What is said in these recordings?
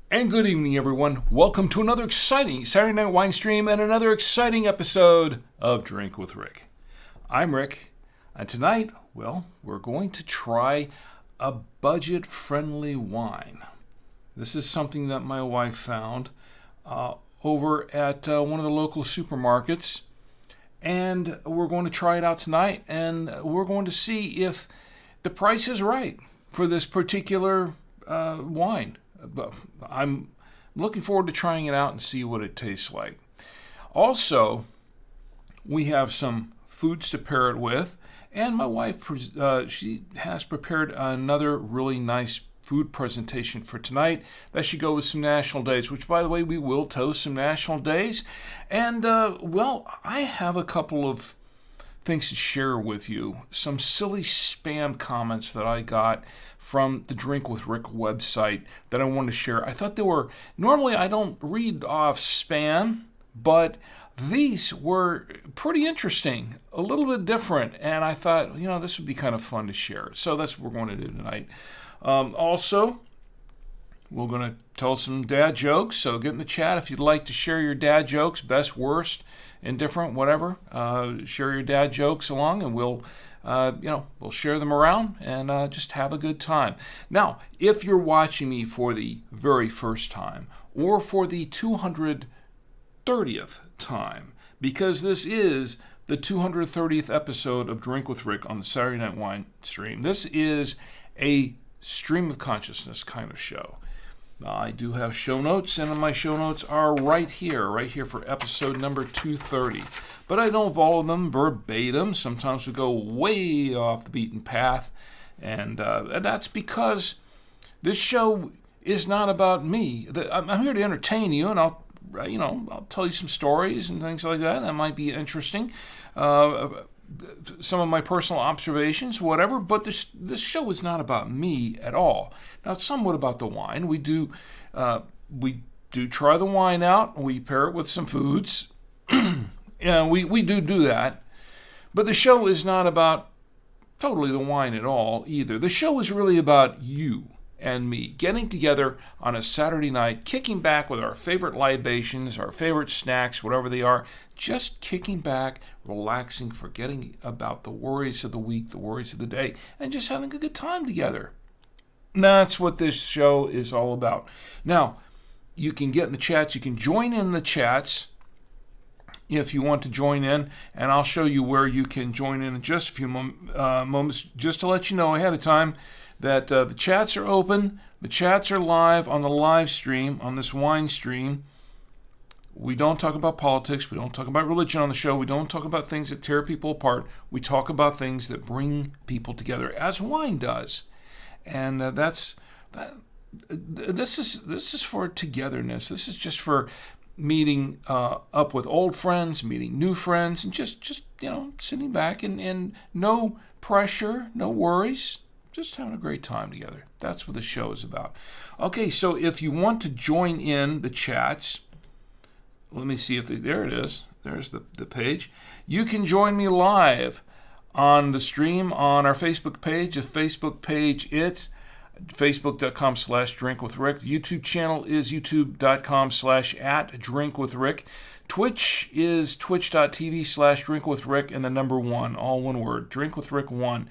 And good evening, everyone. Welcome to another exciting Saturday Night Winestream and another exciting episode of Drink with Rick. I'm Rick, and tonight, we're going to try a budget-friendly wine. This is something that my wife found over at one of the local supermarkets, and we're going to try it out tonight, and we're going to see if the price is right for this particular wine. I'm looking forward to trying it out and see what it tastes like. Also, we have some foods to pair it with, and my wife, she has prepared another really nice food presentation for tonight that should go with some national days, which, by the way, we will toast some national days. And, I have a couple of things to share with you. Some silly spam comments that I got from the Drink with Rick website that I want to share. I thought they were, normally I don't read off spam, but these were pretty interesting, a little bit different, and I thought, this would be kind of fun to share. So that's what we're going to do tonight. Also, we're going to tell some dad jokes, so get in the chat if you'd like to share your dad jokes, best, worst, indifferent, whatever. Share your dad jokes along, and we'll share them around and just have a good time. Now, if you're watching me for the very first time or for the 230th time, because this is the 230th episode of Drink with Rick on the Saturday Night Wine Stream, this is a stream of consciousness kind of show. I do have show notes, and my show notes are right here for episode number 230. But I don't follow them verbatim. Sometimes we go way off the beaten path, and that's because this show is not about me. I'm here to entertain you, and I'll tell you some stories and things like that. That might be interesting. Some of my personal observations, whatever, but this show is not about me at all. Now, it's somewhat about the wine. We do try the wine out. We pair it with some foods. we do that. But the show is not about totally the wine at all either. The show is really about you and me getting together on a Saturday night, kicking back with our favorite libations, our favorite snacks, whatever they are, just kicking back, relaxing, forgetting about the worries of the week, the worries of the day, and just having a good time together. That's what this show is all about. Now, you can get in the chats. You can join in the chats if you want to join in, and I'll show you where you can join in just a few moments, just to let you know ahead of time that the chats are open. The chats are live on the live stream, on this wine stream. We don't talk about politics. We don't talk about religion on the show. We don't talk about things that tear people apart. We talk about things that bring people together, as wine does. And this is for togetherness. This is just for meeting up with old friends, meeting new friends, and just sitting back and no pressure, no worries. Just having a great time together. That's what the show is about. Okay, so if you want to join in the chats, let me see if there it is. There's the page. You can join me live on the stream on our Facebook page. The Facebook page, it's facebook.com/drinkwithrick. The YouTube channel is youtube.com/@drinkwithrick. Twitch is twitch.tv/drinkwithrick and the number 1, all one word, drinkwithrick1.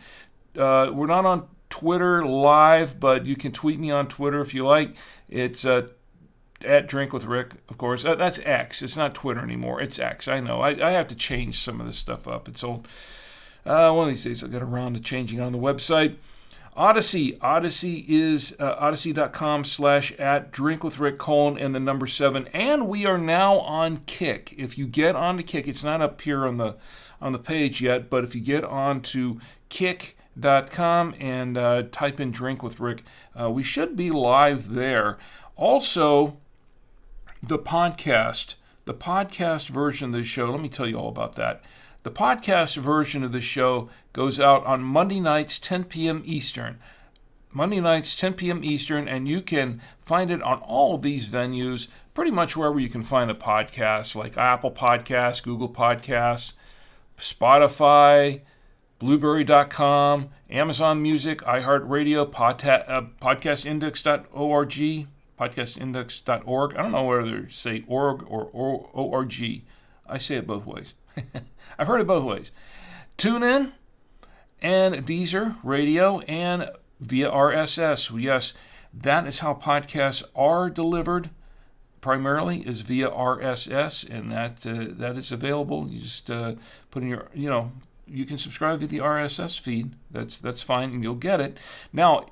We're not on Twitter live, but you can tweet me on Twitter if you like. It's at Drink with Rick, of course. That's X. It's not Twitter anymore. It's X. I know. I have to change some of this stuff up. It's old. One of these days I'll get around to changing on the website. Odyssey is odyssey.com/@drinkwithrick: and the number 7. And we are now on Kick. If you get onto Kick, it's not up here on the page yet, but if you get onto kick.com and type in Drink with Rick, we should be live there. Also, the podcast version of the show, let me tell you all about that. The podcast version of the show goes out on Monday nights, 10 p.m. Eastern. Monday nights, 10 p.m. Eastern, and you can find it on all these venues, pretty much wherever you can find a podcast, like Apple Podcasts, Google Podcasts, Spotify, Blueberry.com, Amazon Music, iHeartRadio, podcastindex.org, podcastindex.org. I don't know whether to say org or org. I say it both ways. I've heard it both ways. TuneIn and Deezer Radio and via RSS. Yes, that is how podcasts are delivered. Primarily is via RSS, and that is available. You just put in your, you can subscribe to the RSS feed. That's fine, and you'll get it. Now,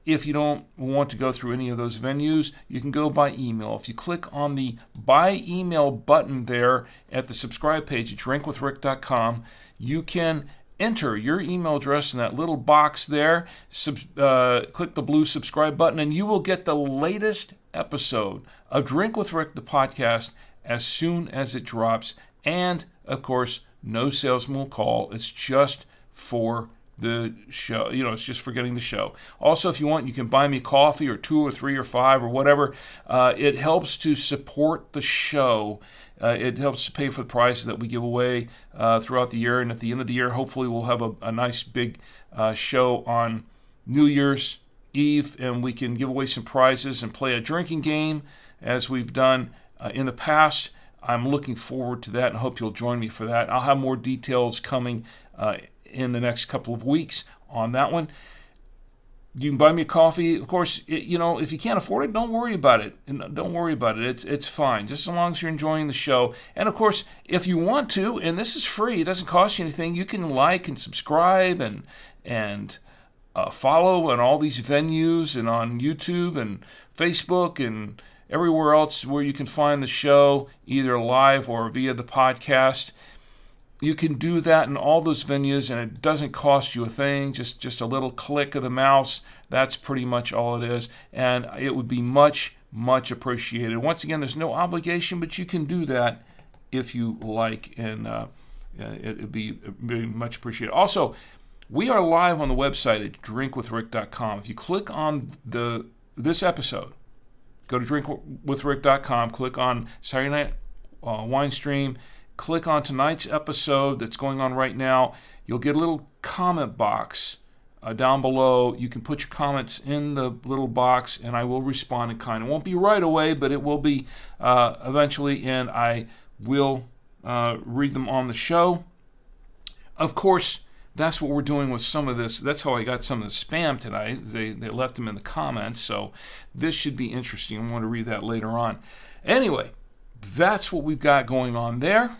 if you don't want to go through any of those venues, you can go by email. If you click on the Buy Email button there at the subscribe page at drinkwithrick.com, you can enter your email address in that little box there. Click the blue subscribe button, and you will get the latest episode of Drink with Rick, the podcast, as soon as it drops. And, of course, no salesman will call. It's just for the show. It's just for getting the show. Also, if you want, you can buy me coffee or 2 or 3 or 5 or whatever. It helps to support the show. It helps to pay for the prizes that we give away throughout the year. And at the end of the year, hopefully we'll have a nice big show on New Year's Eve, and we can give away some prizes and play a drinking game as we've done in the past. I'm looking forward to that and hope you'll join me for that. I'll have more details coming in the next couple of weeks on that one. You can buy me a coffee. Of course, if you can't afford it, don't worry about it. Don't worry about it. It's fine, just as long as you're enjoying the show. And, of course, if you want to, and this is free, it doesn't cost you anything, you can like and subscribe and follow on all these venues and on YouTube and Facebook and everywhere else where you can find the show, either live or via the podcast. You can do that in all those venues, and it doesn't cost you a thing, just a little click of the mouse. That's pretty much all it is, and it would be much, much appreciated. Once again, there's no obligation, but you can do that if you like, and it would be very much appreciated. Also, we are live on the website at drinkwithrick.com. If you click on this episode, go to drinkwithrick.com, click on Saturday Night Winestream, click on tonight's episode that's going on right now. You'll get a little comment box down below. You can put your comments in the little box, and I will respond in kind. It won't be right away, but it will be eventually, and I will read them on the show. Of course, that's what we're doing with some of this. That's how I got some of the spam tonight. They left them in the comments, so this should be interesting. I want to read that later on. Anyway, that's what we've got going on there.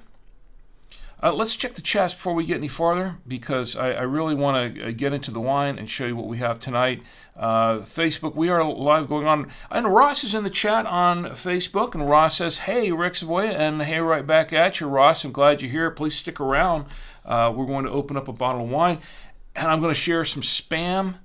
Let's check the chats before we get any farther, because I really want to get into the wine and show you what we have tonight. Facebook, we are live going on. And Ross is in the chat on Facebook, and Ross says, "Hey, Rick Savoya," and hey, right back at you, Ross. I'm glad you're here. Please stick around. We're going to open up a bottle of wine, and I'm going to share some spam.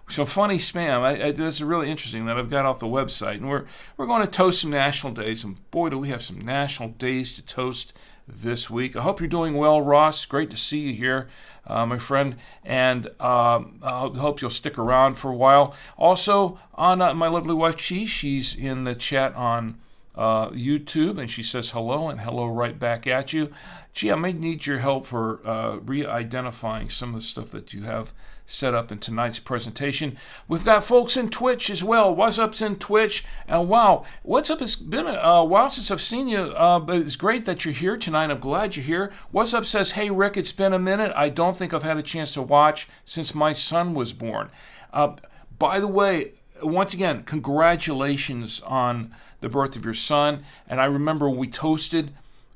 Some funny spam. This is really interesting that I've got off the website. And we're going to toast some national days. And boy, do we have some national days to toast this week. I hope you're doing well, Ross. Great to see you here, my friend. And I hope you'll stick around for a while. Also, on my lovely wife, she's in the chat on YouTube, and she says hello, and hello right back at you. Gee, I may need your help for re-identifying some of the stuff that you have set up in tonight's presentation. We've got folks in Twitch as well. What's up's in Twitch? And wow, what's up? It's been a while since I've seen you, but it's great that you're here tonight. I'm glad you're here. What's up says, "Hey Rick, it's been a minute. I don't think I've had a chance to watch since my son was born." By the way, once again, congratulations on the birth of your son. And I remember we toasted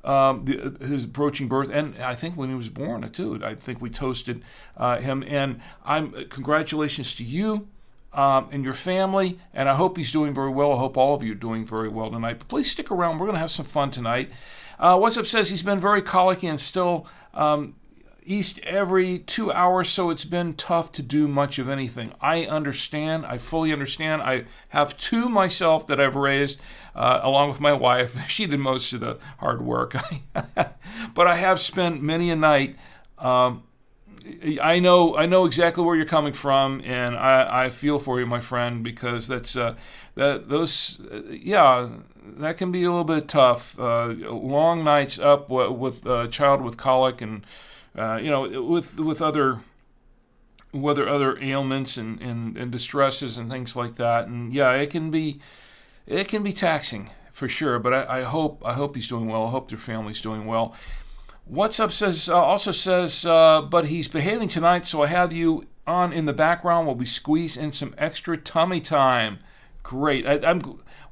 his approaching birth, and I think when he was born too. I think we toasted him, and congratulations to you and your family, and I hope he's doing very well. I hope all of you are doing very well tonight. But please stick around. We're going to have some fun tonight. What's Up says he's been very colicky and still east every 2 hours, so it's been tough to do much of anything. I understand. I fully understand. I have two myself that I've raised along with my wife. She did most of the hard work. But I have spent many a night. I know exactly where you're coming from, and I feel for you, my friend, because that can be a little bit tough. Long nights up with a child with colic, and with other ailments and distresses and things like that. And yeah, it can be taxing for sure. But I hope he's doing well. I hope their family's doing well. What's Up says also says, but he's behaving tonight, so I have you on in the background while we squeeze in some extra tummy time. Great.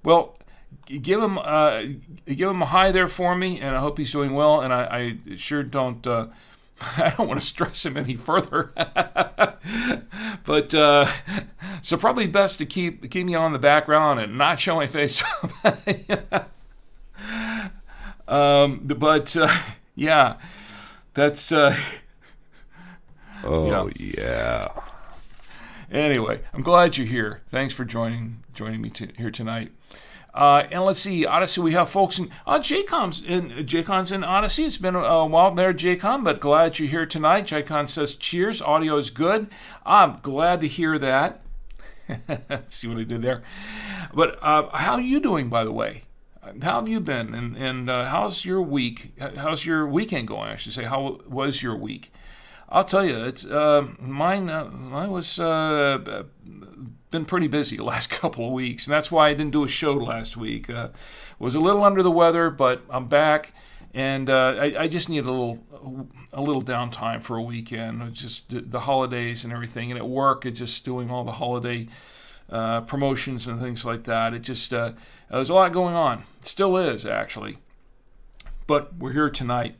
Well. Give him a hi there for me, and I hope he's doing well. And I sure don't. I don't want to stress him any further. But so probably best to keep me on the background and not show my face. Yeah, that's. Yeah. Anyway, I'm glad you're here. Thanks for joining me here tonight. And let's see, Odyssey, we have folks in Jaycon's in Odyssey. It's been a while there, Jaycon, but glad you're here tonight. Jaycon says, cheers, audio is good. I'm glad to hear that. See what I did there? But how are you doing, by the way? How have you been? And how's your week? How's your weekend going, I should say? How was your week? I'll tell you, it's mine was been pretty busy the last couple of weeks, and that's why I didn't do a show last week. Was a little under the weather, but I'm back, and I just need a little downtime for a weekend. Just the holidays and everything, and at work, it's just doing all the holiday promotions and things like that. It just there's a lot going on. It still is, actually, but we're here tonight.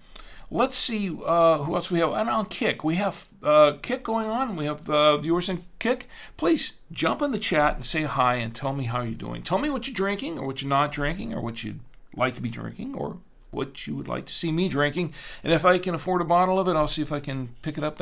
Let's see who else we have. And on Kick, we have Kick going on. We have viewers in Kick. Please jump in the chat and say hi and tell me how you're doing. Tell me what you're drinking or what you're not drinking or what you'd like to be drinking or what you would like to see me drinking. And if I can afford a bottle of it, I'll see if I can pick one up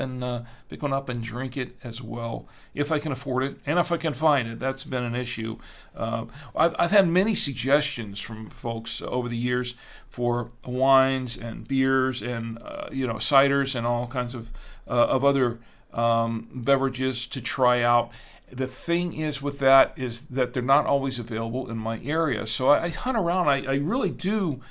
and drink it as well, if I can afford it and if I can find it. That's been an issue. I've had many suggestions from folks over the years for wines and beers and ciders and all kinds of other beverages to try out. The thing is with that is that they're not always available in my area. So I hunt around. I really do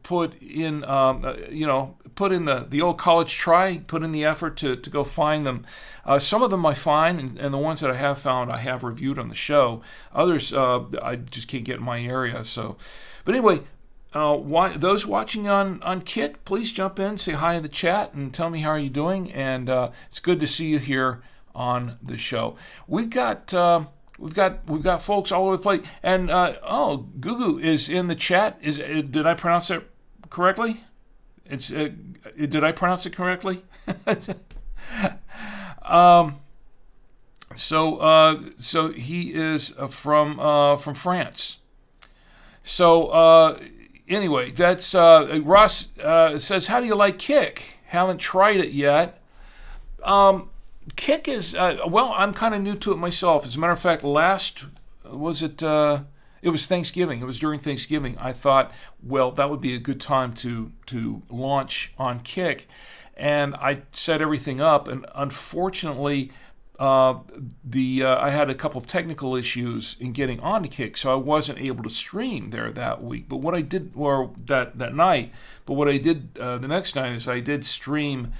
put in the old college try, put in the effort to go find them. Some of them I find, and the ones that I have found I have reviewed on the show. Others I just can't get in my area. So, but anyway, those watching on Kick, please jump in, say hi in the chat, and tell me how are you doing. And it's good to see you here on the show. We've got folks all over the place. And Gugu is in the chat. Did I pronounce it correctly? Did I pronounce it correctly? So he is from France. So anyway, that's Ross says, how do you like Kick? Haven't tried it yet. Kick is, I'm kind of new to it myself. As a matter of fact, it was Thanksgiving. It was during Thanksgiving. I thought, well, that would be a good time to launch on Kick. And I set everything up, and unfortunately, I had a couple of technical issues in getting onto Kick, so I wasn't able to stream there that week. But what I did, or that night, but what I did the next night is I did stream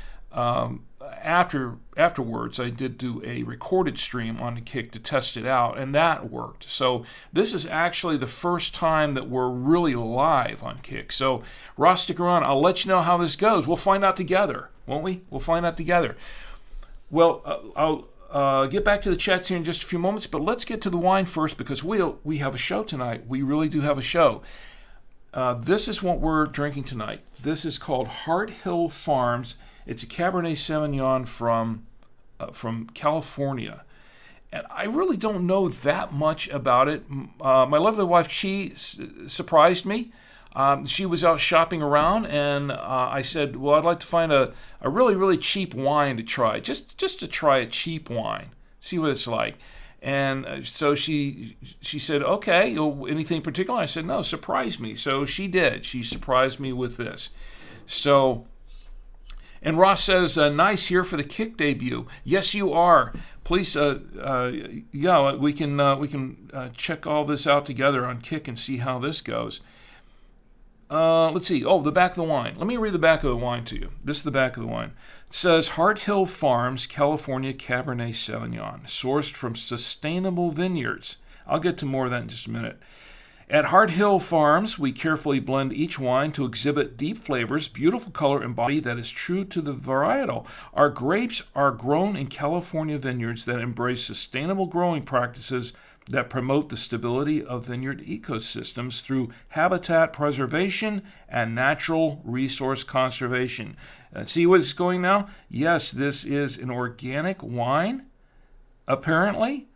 afterwards. I did do a recorded stream on the Kick to test it out, and that worked. So this is actually the first time that we're really live on Kick. So Ross, stick around. I'll let you know how this goes. We'll find out together, won't we? We'll find out together. Well, I'll get back to the chats here in just a few moments, but let's get to the wine first because we have a show tonight. We really do have a show. This is what we're drinking tonight. This is called HartHill Farms. It's a Cabernet Sauvignon from California. And I really don't know that much about it. My lovely wife, she surprised me. She was out shopping around, and I said, well, I'd like to find a really, really cheap wine to try, just to try a cheap wine, see what it's like. And so she said, okay, anything particular? I said, no, surprise me. So she did. She surprised me with this. So, and Ross says, nice here for the Kick debut. Yes, you are. Please, yeah, we can check all this out together on Kick and see how this goes. Let's see. Oh, the back of the wine. Let me read the back of the wine to you. This is the back of the wine. It says, HartHill Farms, California Cabernet Sauvignon, sourced from sustainable vineyards. I'll get to more of that in just a minute. At HartHill Farms, we carefully blend each wine to exhibit deep flavors, beautiful color, and body that is true to the varietal. Our grapes are grown in California vineyards that embrace sustainable growing practices that promote the stability of vineyard ecosystems through habitat preservation and natural resource conservation. See where it's going now? Yes, this is an organic wine, apparently.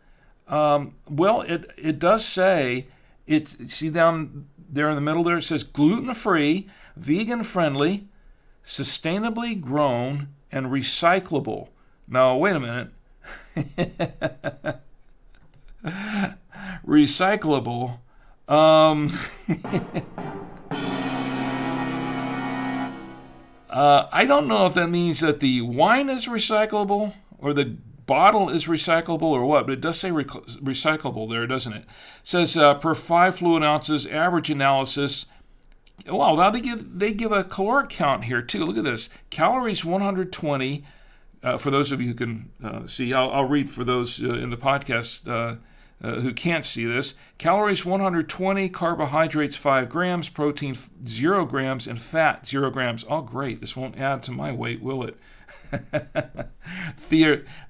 Well, it does say, see down there in the middle there, it says gluten-free, vegan-friendly, sustainably grown, and recyclable. Now, wait a minute. Recyclable. I don't know if that means that the wine is recyclable or the bottle is recyclable or what, but it does say recyclable there, doesn't it? It says per 5 fluid ounces, average analysis. Wow, now they give a caloric count here too. Look at this. Calories 120. For those of you who can see, I'll read for those in the podcast who can't see this. Calories 120, carbohydrates 5 grams, protein 0 grams, and fat 0 grams. Oh, great. This won't add to my weight, will it?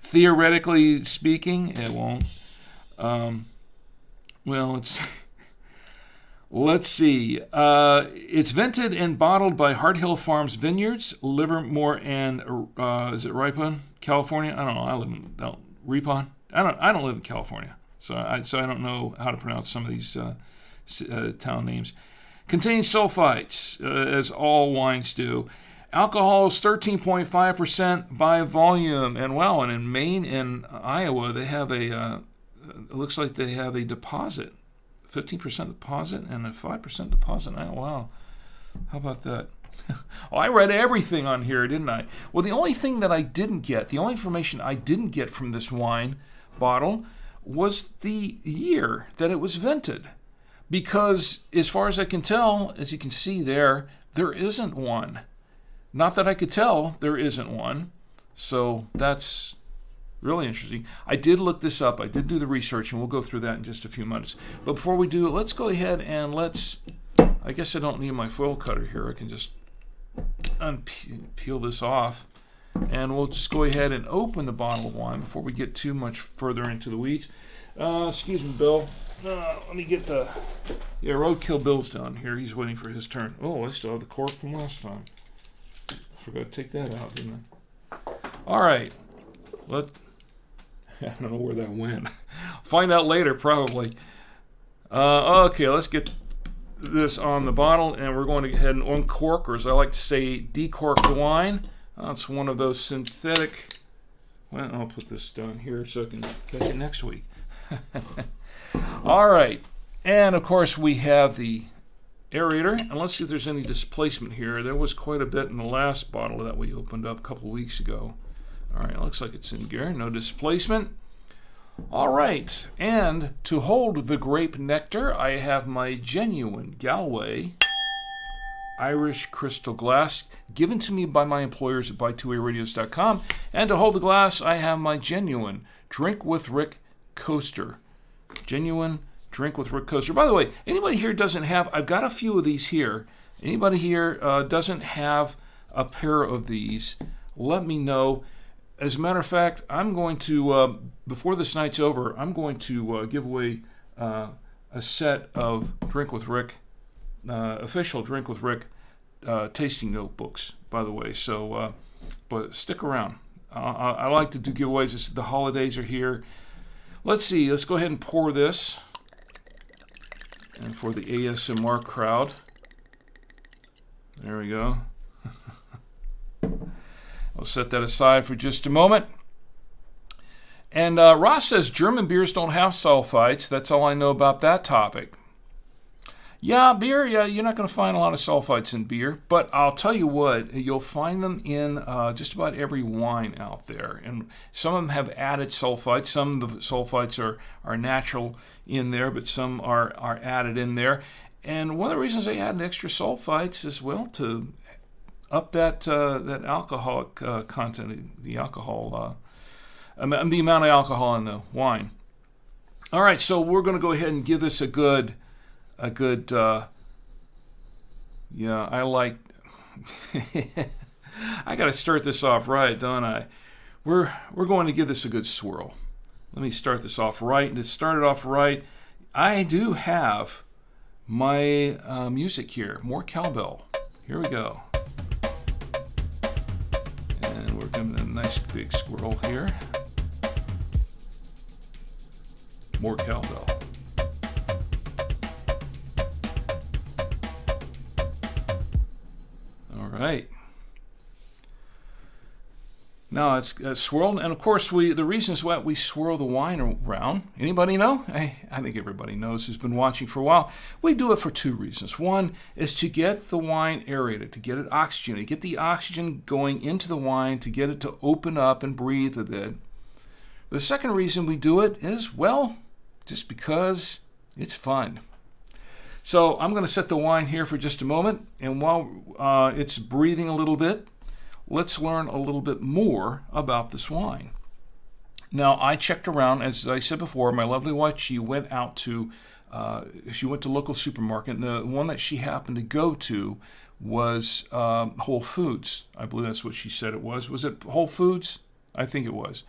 Theoretically speaking, it won't. Well, let's see. It's vented and bottled by HartHill Farms Vineyards, Livermore and is it Ripon, California? I don't know. I live in Ripon. I don't live in California, so I don't know how to pronounce some of these town names. Contains sulfites, as all wines do. Alcohol is 13.5% by volume, and wow, and in Maine and Iowa they have it looks like they have a deposit. 15% deposit and a 5% deposit. Oh, wow. How about that? Well, I read everything on here, didn't I? Well, the only thing that I didn't get, the only information I didn't get from this wine bottle was the year that it was vented. Because as far as I can tell, as you can see there isn't one. Not that I could tell, there isn't one. So that's really interesting. I did look this up. I did do the research, and we'll go through that in just a few minutes. But before we do it, let's go ahead and I guess I don't need my foil cutter here. I can just peel this off. And we'll just go ahead and open the bottle of wine before we get too much further into the weeds. Excuse me, Bill. Let me get Roadkill Bill's down here. He's waiting for his turn. Oh, I still have the cork from last time. Forgot to take that out, didn't I? All right. I don't know where that went. Find out later, probably. Okay, let's get this on the bottle, and we're going to go ahead and uncork, or as I like to say, decork the wine. It's one of those synthetic. Well, I'll put this down here so I can catch it next week. All right, and of course we have the aerator, and let's see if there's any displacement here. There was quite a bit in the last bottle that we opened up a couple of weeks ago. All right, looks like it's in gear. No displacement. All right, and to hold the grape nectar, I have my genuine Galway Irish crystal glass given to me by my employers at buy2wayradios.com. And to hold the glass, I have my genuine Drink with Rick coaster. Genuine Drink with Rick coaster. By the way, anybody here doesn't have, I've got a few of these here. Anybody here doesn't have a pair of these, let me know. As a matter of fact, I'm going to, before this night's over, I'm going to give away a set of Drink with Rick official Drink with Rick tasting notebooks, by the way. So, but stick around. I like to do giveaways. The holidays are here. Let's see. Let's go ahead and pour this. And for the ASMR crowd. There we go. I'll set that aside for just a moment. And Ross says German beers don't have sulfites. That's all I know about that topic. Yeah, beer, yeah, you're not going to find a lot of sulfites in beer. But I'll tell you what, you'll find them in just about every wine out there. And some of them have added sulfites. Some of the sulfites are natural in there, but some are added in there. And one of the reasons they add extra sulfites is, well, to up that alcoholic content, the alcohol, the amount of alcohol in the wine. All right, so we're going to go ahead and give this a good, yeah, I like, I got to start this off right, don't I? We're going to give this a good swirl. Let me start this off right. And to start it off right, I do have my music here, more cowbell. Here we go. And we're giving a nice big swirl here. More cowbell. All right. Now it's swirled, and of course the reasons why we swirl the wine around. Anybody know? I think everybody knows who's been watching for a while. We do it for two reasons. One is to get the wine aerated, to get it oxygenated, get the oxygen going into the wine, to get it to open up and breathe a bit. The second reason we do it is, well, just because it's fun. So I'm going to set the wine here for just a moment, and while it's breathing a little bit, let's learn a little bit more about this wine. Now, I checked around, as I said before. My lovely wife, she went to local supermarket, and the one that she happened to go to was Whole Foods. I believe that's what she said it was. Was it Whole Foods? I think it was.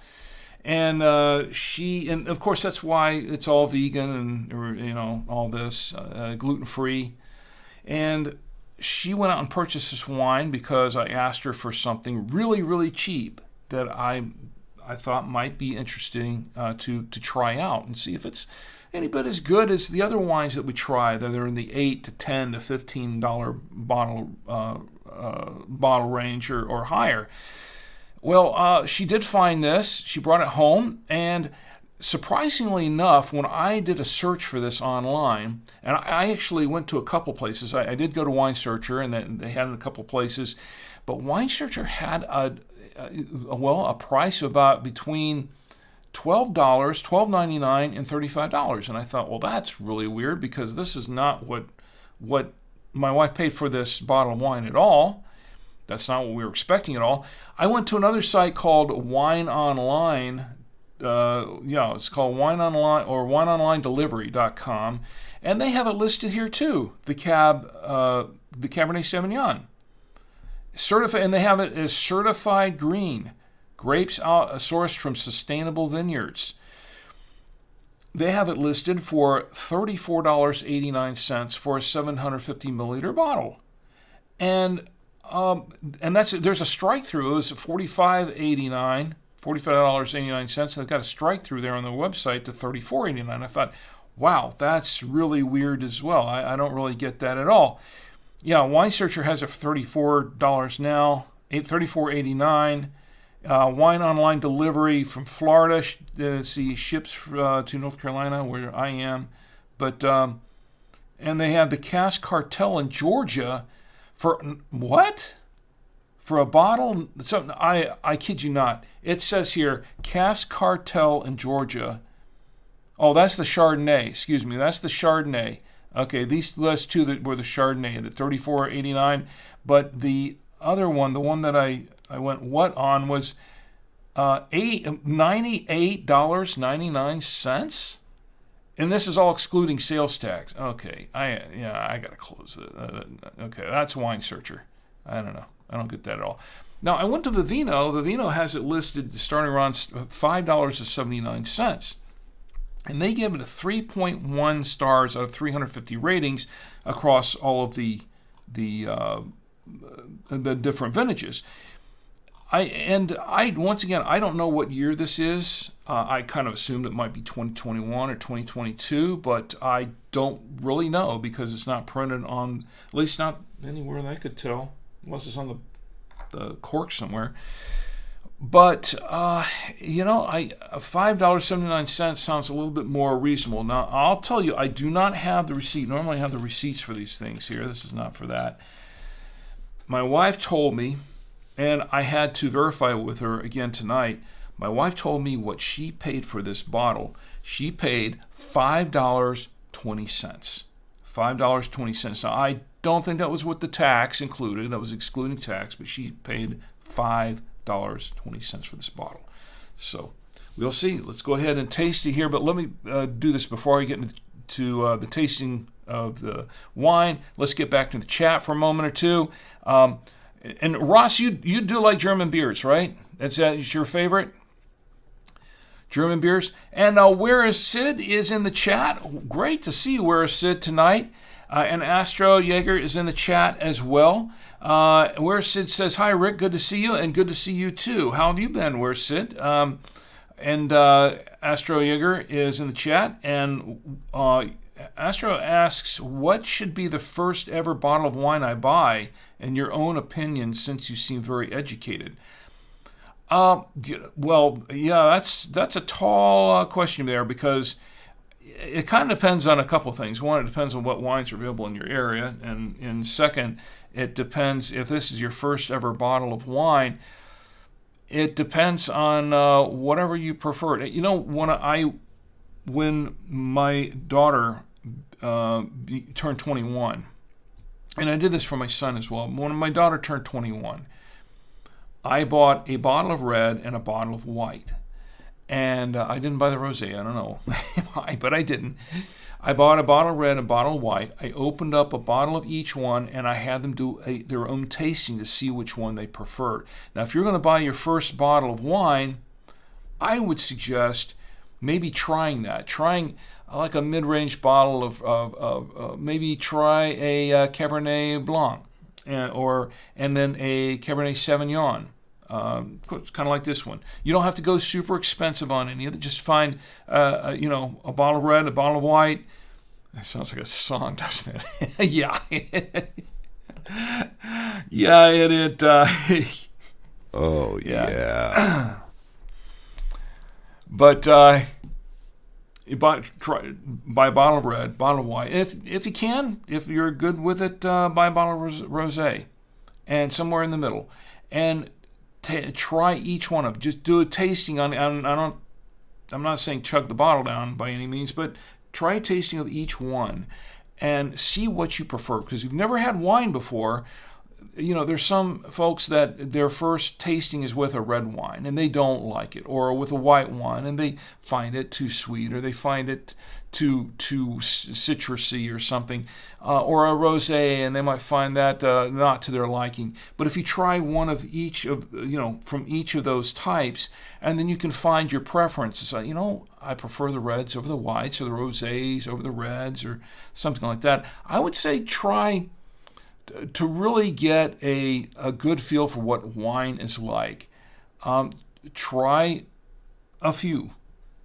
And and of course that's why it's all vegan and all this gluten-free. And she went out and purchased this wine because I asked her for something really, really cheap that I thought might be interesting to try out and see if it's any bit as good as the other wines that we try that are in the $8 to $10 to $15 bottle range or higher. Well, she did find this. She brought it home, and surprisingly enough, when I did a search for this online, and I actually went to a couple places. I did go to Wine Searcher, and they had it in a couple places, but Wine Searcher had a price of about between $12.99 and $35, and I thought, well, that's really weird because this is not what my wife paid for this bottle of wine at all. That's not what we were expecting at all. I went to another site called Wine Online. It's called Wine Online or wineonlinedelivery.com, and they have it listed here too. The Cabernet Sauvignon, certified, and they have it as certified green, grapes sourced from sustainable vineyards. They have it listed for $34.89 for a 750 milliliter bottle, and there's a strike through. It was $45.89. They've got a strike through there on their website to $34.89. I thought, wow, that's really weird as well. I don't really get that at all. Yeah, Wine Searcher has it for $34 now, $34.89. Wine Online Delivery from Florida. Ships to North Carolina, where I am. But and they have the Cask Cartel in Georgia. For what? For a bottle? So I kid you not. It says here, Cask Cartel in Georgia. Oh, that's the Chardonnay. Excuse me, that's the Chardonnay. Okay, these last two that were the Chardonnay, the $34.89. But the other one, the one that I went what on was $98.99. And this is all excluding sales tax. Okay, I gotta close it. Okay, that's Wine Searcher. I don't know. I don't get that at all. Now I went to Vivino. Vivino has it listed starting around $5.79. and they give it a 3.1 stars out of 350 ratings across all of the different vintages. Once again, I don't know what year this is. I kind of assumed it might be 2021 or 2022, but I don't really know because it's not printed on, at least not anywhere that I could tell, unless it's on the cork somewhere. But $5.79 sounds a little bit more reasonable. Now, I'll tell you, I do not have the receipt. Normally, I have the receipts for these things here. This is not for that. My wife told me, and I had to verify with her again tonight. My wife told me what she paid for this bottle. She paid $5.20. $5.20. Now, I don't think that was with the tax included. That was excluding tax, but she paid $5.20 for this bottle. So we'll see. Let's go ahead and taste it here. But let me do this before I get into the tasting of the wine. Let's get back to the chat for a moment or two. And Ross, you do like German beers, right? That's your favorite? German beers. And Where is Sid is in the chat. Great to see you, Where is Sid, tonight. And Astro Jaeger is in the chat as well. Where is Sid says, hi, Rick, good to see you, and good to see you too. How have you been, Where is Sid? And Astro Jaeger is in the chat. And Astro asks, what should be the first ever bottle of wine I buy, in your own opinion, since you seem very educated? Well, yeah, that's a tall question there, because it kind of depends on a couple things. One, it depends on what wines are available in your area, and second, it depends if this is your first ever bottle of wine. It depends on whatever you prefer. When my daughter turned 21, and I did this for my son as well. When my daughter turned 21, I bought a bottle of red and a bottle of white. And I didn't buy the rosé. I don't know why, but I didn't. I bought a bottle of red and a bottle of white. I opened up a bottle of each one, and I had them do their own tasting to see which one they preferred. Now, if you're going to buy your first bottle of wine, I would suggest maybe trying like a mid-range bottle of maybe try a Cabernet Blanc, and then a Cabernet Sauvignon. It's kind of like this one. You don't have to go super expensive on any of it. Just find, a bottle of red, a bottle of white. That sounds like a song, doesn't it? Yeah. Yeah, Oh, yeah. But you buy a bottle of red, bottle of white. And if you can, if you're good with it, buy a bottle of rosé, and somewhere in the middle, and try each one of them. Just do a tasting on. I'm not saying chug the bottle down by any means, but try a tasting of each one, and see what you prefer. Because if you've never had wine before, there's some folks that their first tasting is with a red wine and they don't like it, or with a white wine and they find it too sweet, or they find it too citrusy or something, or a rosé and they might find that not to their liking. But if you try one of each of from each of those types, and then you can find your preferences. I prefer the reds over the whites, or the rosés over the reds, or something like that. I would say try to really get a good feel for what wine is like. Try a few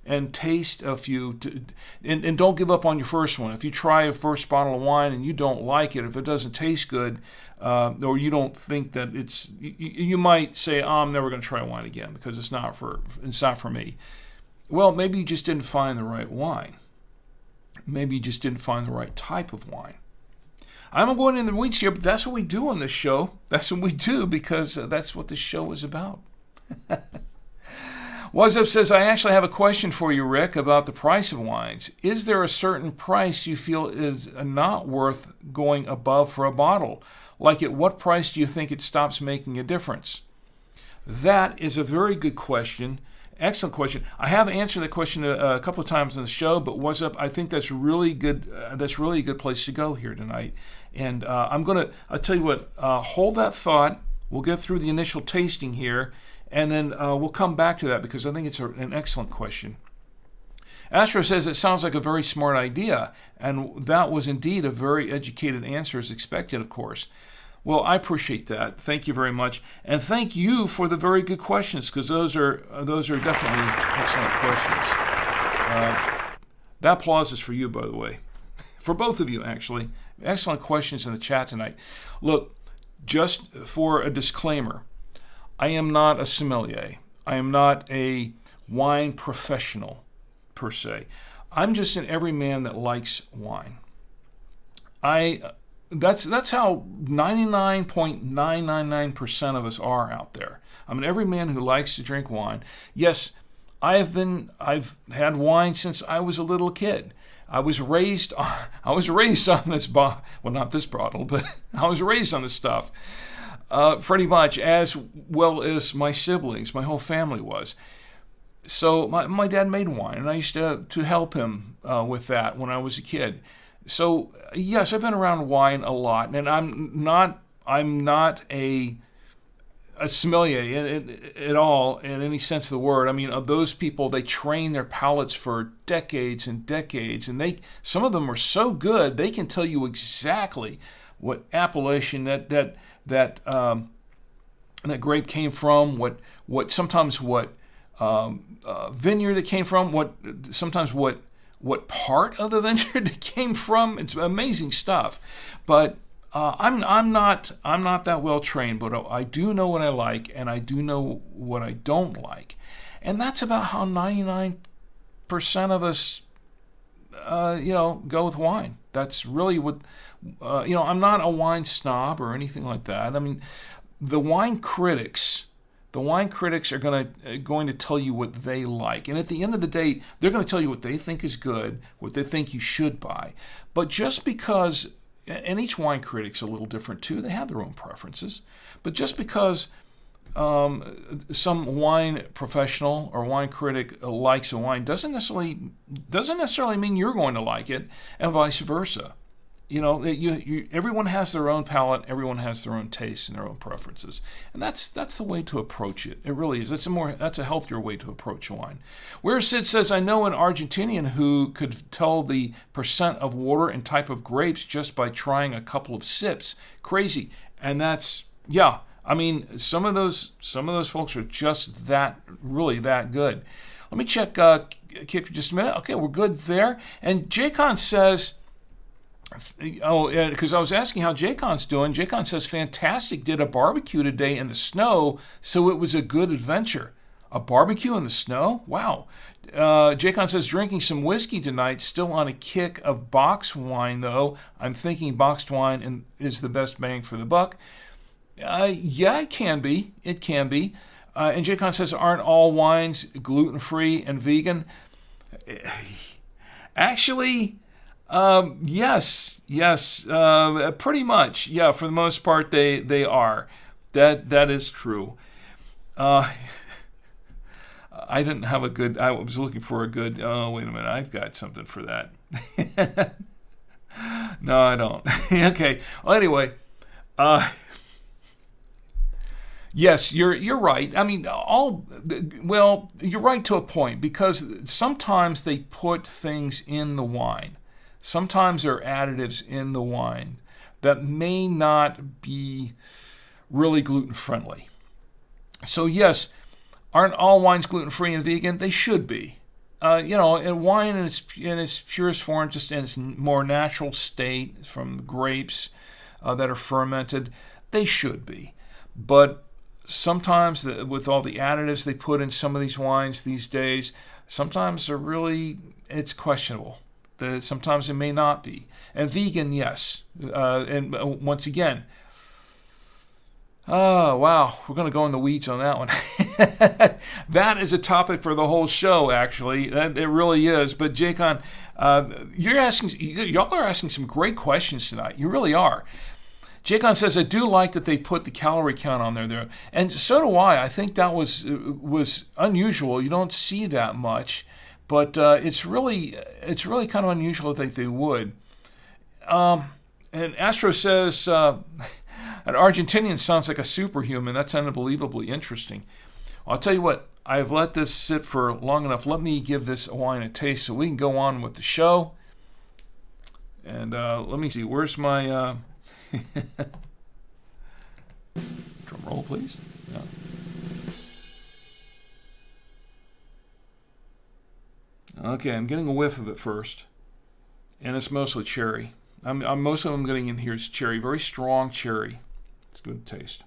and taste a few, and don't give up on your first one. If you try a first bottle of wine and you don't like it, if it doesn't taste good, or you don't think that you might say, I'm never going to try wine again because it's not for me. Well, maybe you just didn't find the right wine. Maybe you just didn't find the right type of wine. I'm going in the weeds here, but that's what we do on this show. That's what we do, because that's what this show is about. What's Up says, I actually have a question for you, Rick, about the price of wines. Is there a certain price you feel is not worth going above for a bottle? Like, at what price do you think it stops making a difference? That is a very good question. Excellent question. I have answered that question a couple of times on the show, but What's Up? I think that's really good. That's really a good place to go here tonight. And I'll tell you what, hold that thought. We'll get through the initial tasting here, and then we'll come back to that, because I think it's an excellent question. Astro says it sounds like a very smart idea, and that was indeed a very educated answer as expected, of course. Well, I appreciate that. Thank you very much, and thank you for the very good questions, because those are definitely excellent questions. That applause is for you, by the way, for both of you, actually. Excellent questions in the chat tonight. Look, just for a disclaimer, I am not a sommelier. I am not a wine professional, per se. I'm just an everyman that likes wine. That's how 99.999% of us are out there. I'm an everyman who likes to drink wine. Yes, I've had wine since I was a little kid. I was raised on this well, not this bottle, but I was raised on this stuff. Pretty much, as well as my siblings, my whole family was. So my dad made wine, and I used to help him with that when I was a kid. So yes, I've been around wine a lot, and I'm not a sommelier at all in any sense of the word. I mean, of those people, they train their palates for decades and decades, and some of them are so good they can tell you exactly what appellation that grape came from, what vineyard it came from, what part of the vineyard it came from. It's amazing stuff. But I'm not that well trained, but I do know what I like, and I do know what I don't like, and that's about how 99% of us, go with wine. That's really what, I'm not a wine snob or anything like that. I mean, the wine critics are going to tell you what they like, and at the end of the day, they're going to tell you what they think is good, what they think you should buy. But just because, and each wine critic's a little different too, they have their own preferences, but just because some wine professional or wine critic likes a wine doesn't necessarily mean you're going to like it, and vice versa. Everyone has their own palate, everyone has their own tastes and their own preferences, and that's the way to approach it. It really is. That's a healthier way to approach wine. Where Sid says, I know an Argentinian who could tell the percent of water and type of grapes just by trying a couple of sips. Crazy, and that's I mean, some of those folks are just that good. Let me check Kick for just a minute. Okay, we're good there. And Jaycon says, because I was asking how Jaycon's doing. Jaycon says, fantastic. Did a barbecue today in the snow, so it was a good adventure. A barbecue in the snow? Wow. Jaycon says, drinking some whiskey tonight. Still on a kick of boxed wine, though. I'm thinking boxed wine is the best bang for the buck. Yeah, it can be. It can be. And Jaycon says, aren't all wines gluten-free and vegan? Actually, yes, pretty much. Yeah, for the most part, they are. That is true. I didn't have a good. I was looking for a good. Oh, wait a minute. I've got something for that. No, I don't. Okay. Well, anyway. Yes, you're right. I mean, you're right to a point, because sometimes they put things in the wine. Sometimes there are additives in the wine that may not be really gluten-friendly. So yes, aren't all wines gluten-free and vegan? They should be. And wine in its purest form, just in its more natural state from grapes that are fermented, they should be. But sometimes, with all the additives they put in some of these wines these days, sometimes it's questionable. Sometimes it may not be. And vegan, yes. And once again, oh, wow, we're going to go in the weeds on that one. That is a topic for the whole show, actually. It really is. But Jaycon, y'all are asking some great questions tonight. You really are. Jaycon says, I do like that they put the calorie count on there. And so do I. I think that was unusual. You don't see that much. But it's really kind of unusual that they would. And Astro says, an Argentinian sounds like a superhuman. That's unbelievably interesting. Well, I'll tell you what, I've let this sit for long enough. Let me give this wine a taste so we can go on with the show. And let me see. Where's my drum roll, please? Yeah. Okay, I'm getting a whiff of it first, and it's mostly cherry. Most of them getting in here is cherry, very strong cherry. It's good taste.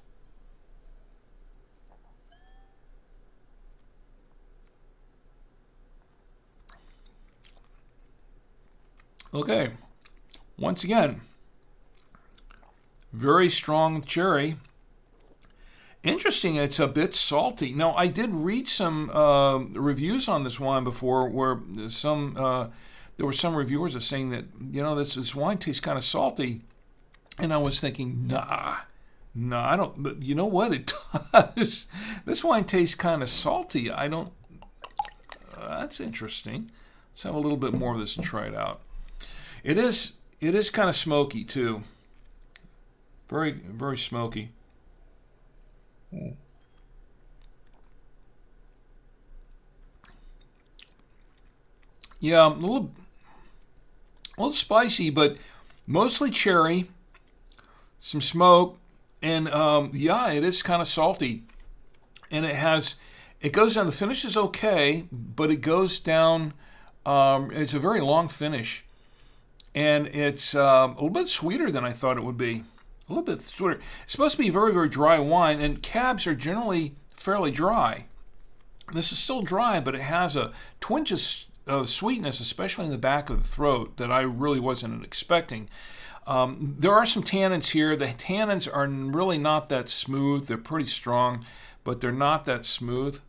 Okay, once again, very strong cherry. Interesting, it's a bit salty. Now, I did read some reviews on this wine before where there were some reviewers are saying that, this wine tastes kind of salty. And I was thinking, nah, I don't. But you know what? It does. This wine tastes kind of salty. I don't. That's interesting. Let's have a little bit more of this and try it out. It is kind of smoky, too. Very, very smoky. Yeah, a little spicy, but mostly cherry, some smoke, and it is kind of salty. And it goes down, the finish is okay, but it goes down, it's a very long finish. And it's a little bit sweeter than I thought it would be. A little bit sweeter. It's supposed to be very, very dry wine, and cabs are generally fairly dry. This is still dry, but it has a twinge of sweetness, especially in the back of the throat, that I really wasn't expecting. There are some tannins here. The tannins are really not that smooth. They're pretty strong, but they're not that smooth.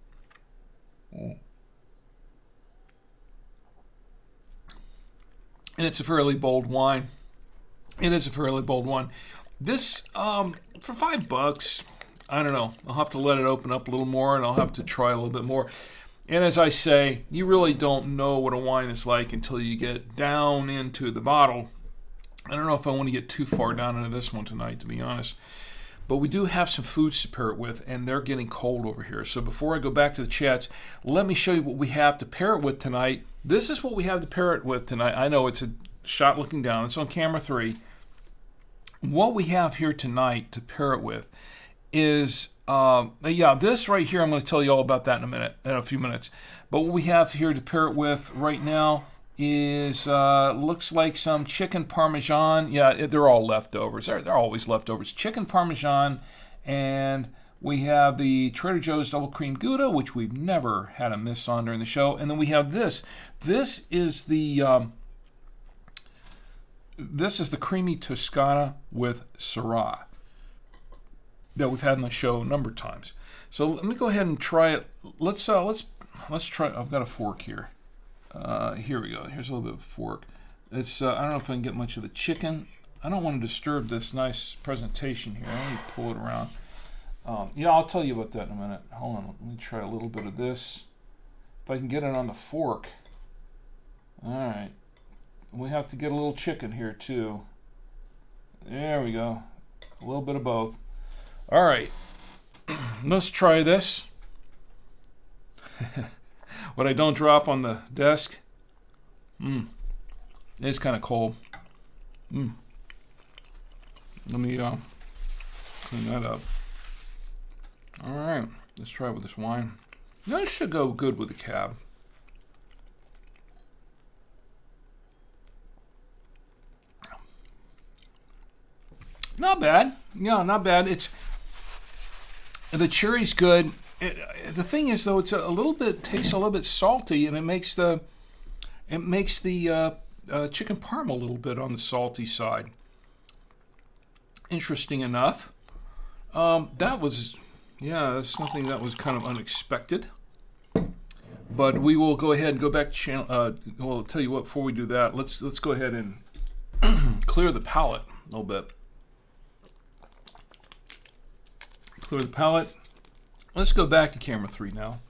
And it's a fairly bold wine. It is a fairly bold one. This, for $5, I don't know. I'll have to let it open up a little more, and I'll have to try a little bit more. And as I say, you really don't know what a wine is like until you get down into the bottle. I don't know if I want to get too far down into this one tonight, to be honest. But we do have some foods to pair it with, and they're getting cold over here. So before I go back to the chats, let me show you what we have to pair it with tonight. This is what we have to pair it with tonight. I know it's a shot looking down. It's on camera 3. What we have here tonight to pair it with is, this right here, I'm going to tell you all about that in a few minutes. But what we have here to pair it with right now is, looks like some chicken parmesan. Yeah, they're all leftovers. They're always leftovers. Chicken parmesan, and we have the Trader Joe's Double Cream Gouda, which we've never had a miss on during the show. And then we have this. This is the creamy Toscana with Syrah that we've had on the show a number of times. So let me go ahead and try it. Let's try. I've got a fork here. Here we go. Here's a little bit of a fork. It's I don't know if I can get much of the chicken. I don't want to disturb this nice presentation here. Let me pull it around. I'll tell you about that in a minute. Hold on. Let me try a little bit of this. If I can get it on the fork. All right. We have to get a little chicken here too. There we go. A little bit of both. All right. Let's try this. What I don't drop on the desk. It's kind of cold. Let me clean that up. All right. Let's try it with this wine. This should go good with the cab. Not bad. Yeah, not bad. The cherry's good. The thing is, though, tastes a little bit salty, and it makes the chicken parm a little bit on the salty side. Interesting enough. That's something that was kind of unexpected. But we will go ahead and go back to channel. I'll tell you what. Before we do that, let's go ahead and clear the palate a little bit. Clear the palate. Let's go back to camera 3 now.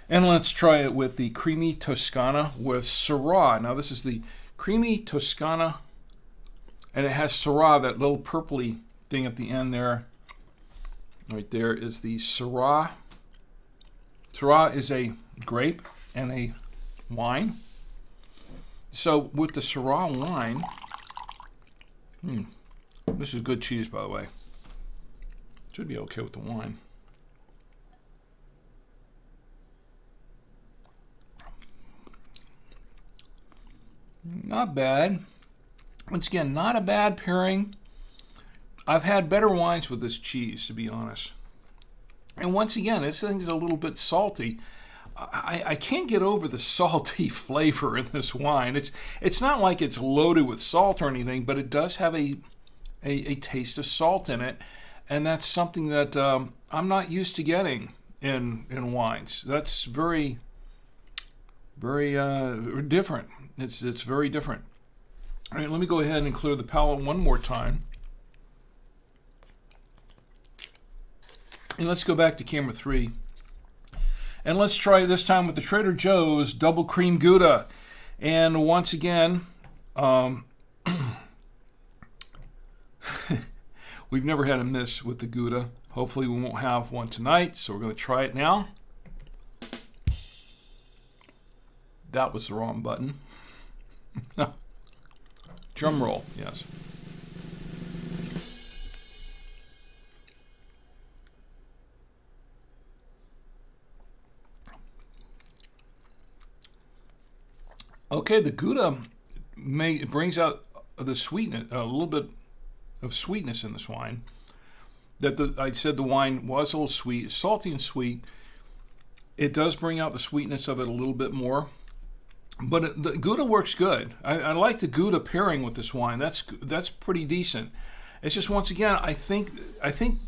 And let's try it with the creamy Toscana with Syrah. Now this is the creamy Toscana, and it has Syrah, that little purpley thing at the end there. Right there is the Syrah. Syrah is a grape and a wine. So with the Syrah wine, this is good cheese, by the way. Should be okay with the wine. Not bad. Once again, not a bad pairing. I've had better wines with this cheese, to be honest. And once again, this thing's a little bit salty. I can't get over the salty flavor in this wine. It's not like it's loaded with salt or anything, but it does have a taste of salt in it, and that's something that I'm not used to getting in wines. That's very, very different. It's very different. All right, let me go ahead and clear the palate one more time. And let's go back to camera 3. And let's try this time with the Trader Joe's Double Cream Gouda. And once again, we've never had a miss with the Gouda. Hopefully we won't have one tonight, so we're going to try it now. That was the wrong button. Drum roll, yes. Okay, the Gouda brings out the sweetness, a little bit of sweetness in this wine. I said the wine was a little sweet, salty and sweet. It does bring out the sweetness of it a little bit more. But the Gouda works good. I like the Gouda pairing with this wine. That's pretty decent. It's just, once again, I think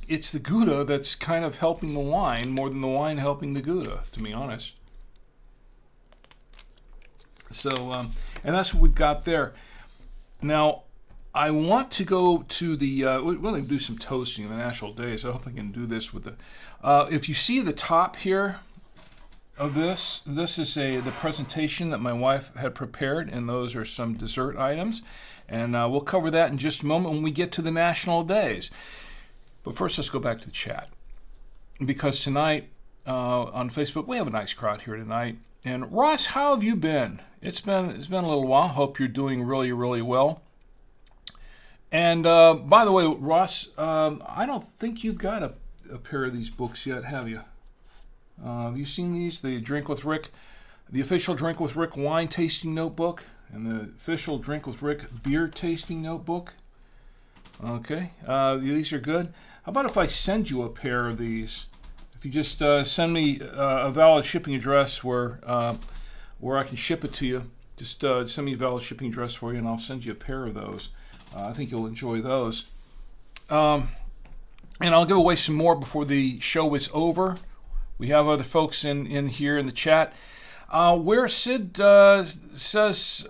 it's the Gouda that's kind of helping the wine more than the wine helping the Gouda, to be honest. So, and that's what we've got there. Now, I want to go to the, we're going to do some toasting in the National Days. I hope I can do this with the, if you see the top here of this is the presentation that my wife had prepared, and those are some dessert items. And we'll cover that in just a moment when we get to the National Days. But first, let's go back to the chat. Because tonight, on Facebook, we have a nice crowd here tonight. And Ross, how have you been? It's been a little while. Hope you're doing really, really well. And by the way, Ross, I don't think you've got a pair of these books yet, have you? Have you seen these? The Drink with Rick, the official Drink with Rick wine tasting notebook, and the official Drink with Rick beer tasting notebook. Okay, these are good. How about if I send you a pair of these? If you just send me a valid shipping address where I can ship it to you, just send me a valid shipping address for you, and I'll send you a pair of those. I think you'll enjoy those. And I'll give away some more before the show is over. We have other folks in here in the chat. Where Sid says,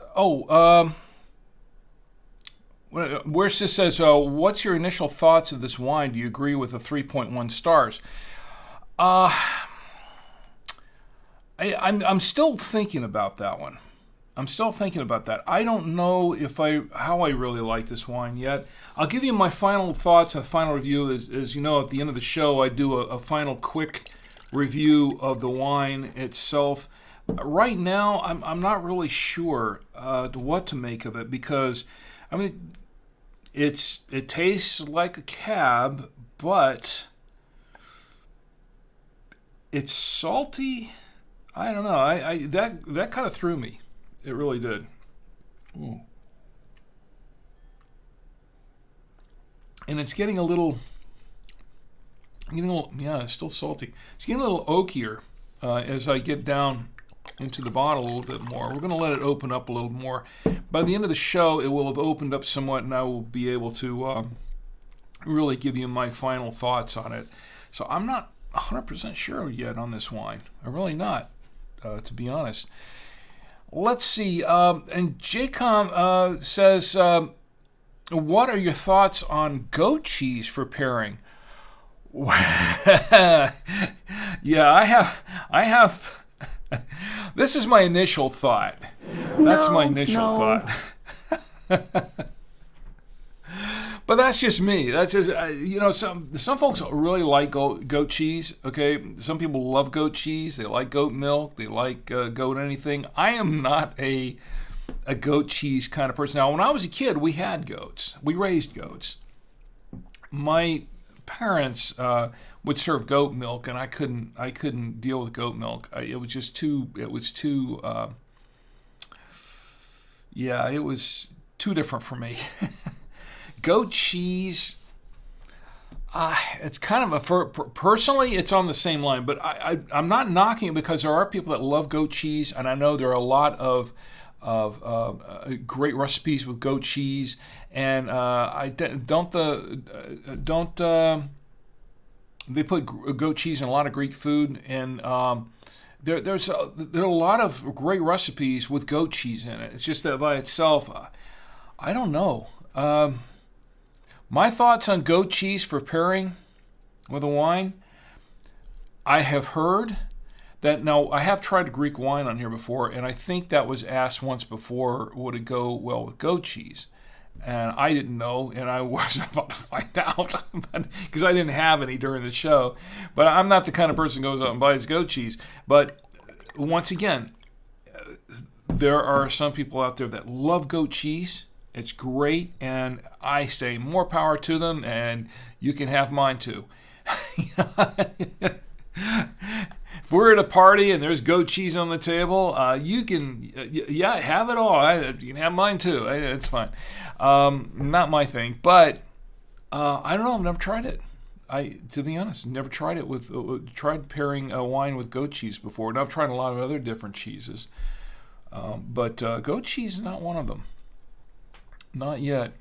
where Sid says, what's your initial thoughts of this wine? Do you agree with the 3.1 stars? I'm still thinking about that one. I'm still thinking about that. I don't know how I really like this wine yet. I'll give you my final thoughts, a final review. As you know, at the end of the show, I do a final quick review of the wine itself. Right now, I'm not really sure what to make of it, because I mean, it tastes like a cab, but it's salty. I don't know. That kind of threw me. It really did. Ooh. And it's getting a little, yeah, it's still salty. It's getting a little oakier as I get down into the bottle a little bit more. We're going to let it open up a little more. By the end of the show, it will have opened up somewhat, and I will be able to really give you my final thoughts on it. So I'm not 100% sure yet on this wine. I'm really not, to be honest. Let's see. And Jcom says, what are your thoughts on goat cheese for pairing? Yeah, I have. This is my initial thought. That's my initial thought. But that's just me. That's just some folks really like goat cheese. Okay, some people love goat cheese. They like goat milk. They like goat anything. I am not a goat cheese kind of person. Now, when I was a kid, we had goats. We raised goats. My parents would serve goat milk, and I couldn't deal with goat milk. It was too. It was too different for me. Goat cheese, it's kind of personally, it's on the same line, but I'm not knocking it because there are people that love goat cheese, and I know there are a lot of great recipes with goat cheese, and they put goat cheese in a lot of Greek food, and there are a lot of great recipes with goat cheese in it. It's just that by itself, I don't know. My thoughts on goat cheese for pairing with a wine, I have heard that, now I have tried Greek wine on here before, and I think that was asked once before, would it go well with goat cheese? And I didn't know, and I wasn't about to find out because I didn't have any during the show. But I'm not the kind of person who goes out and buys goat cheese. But once again, there are some people out there that love goat cheese. It's great, and I say more power to them, and you can have mine too. If we're at a party and there's goat cheese on the table, you can, have it all. You can have mine too. It's fine. Not my thing, but I don't know. I've never tried it. To be honest, never tried it tried pairing a wine with goat cheese before. And I've tried a lot of other different cheeses, but goat cheese is not one of them. Not yet.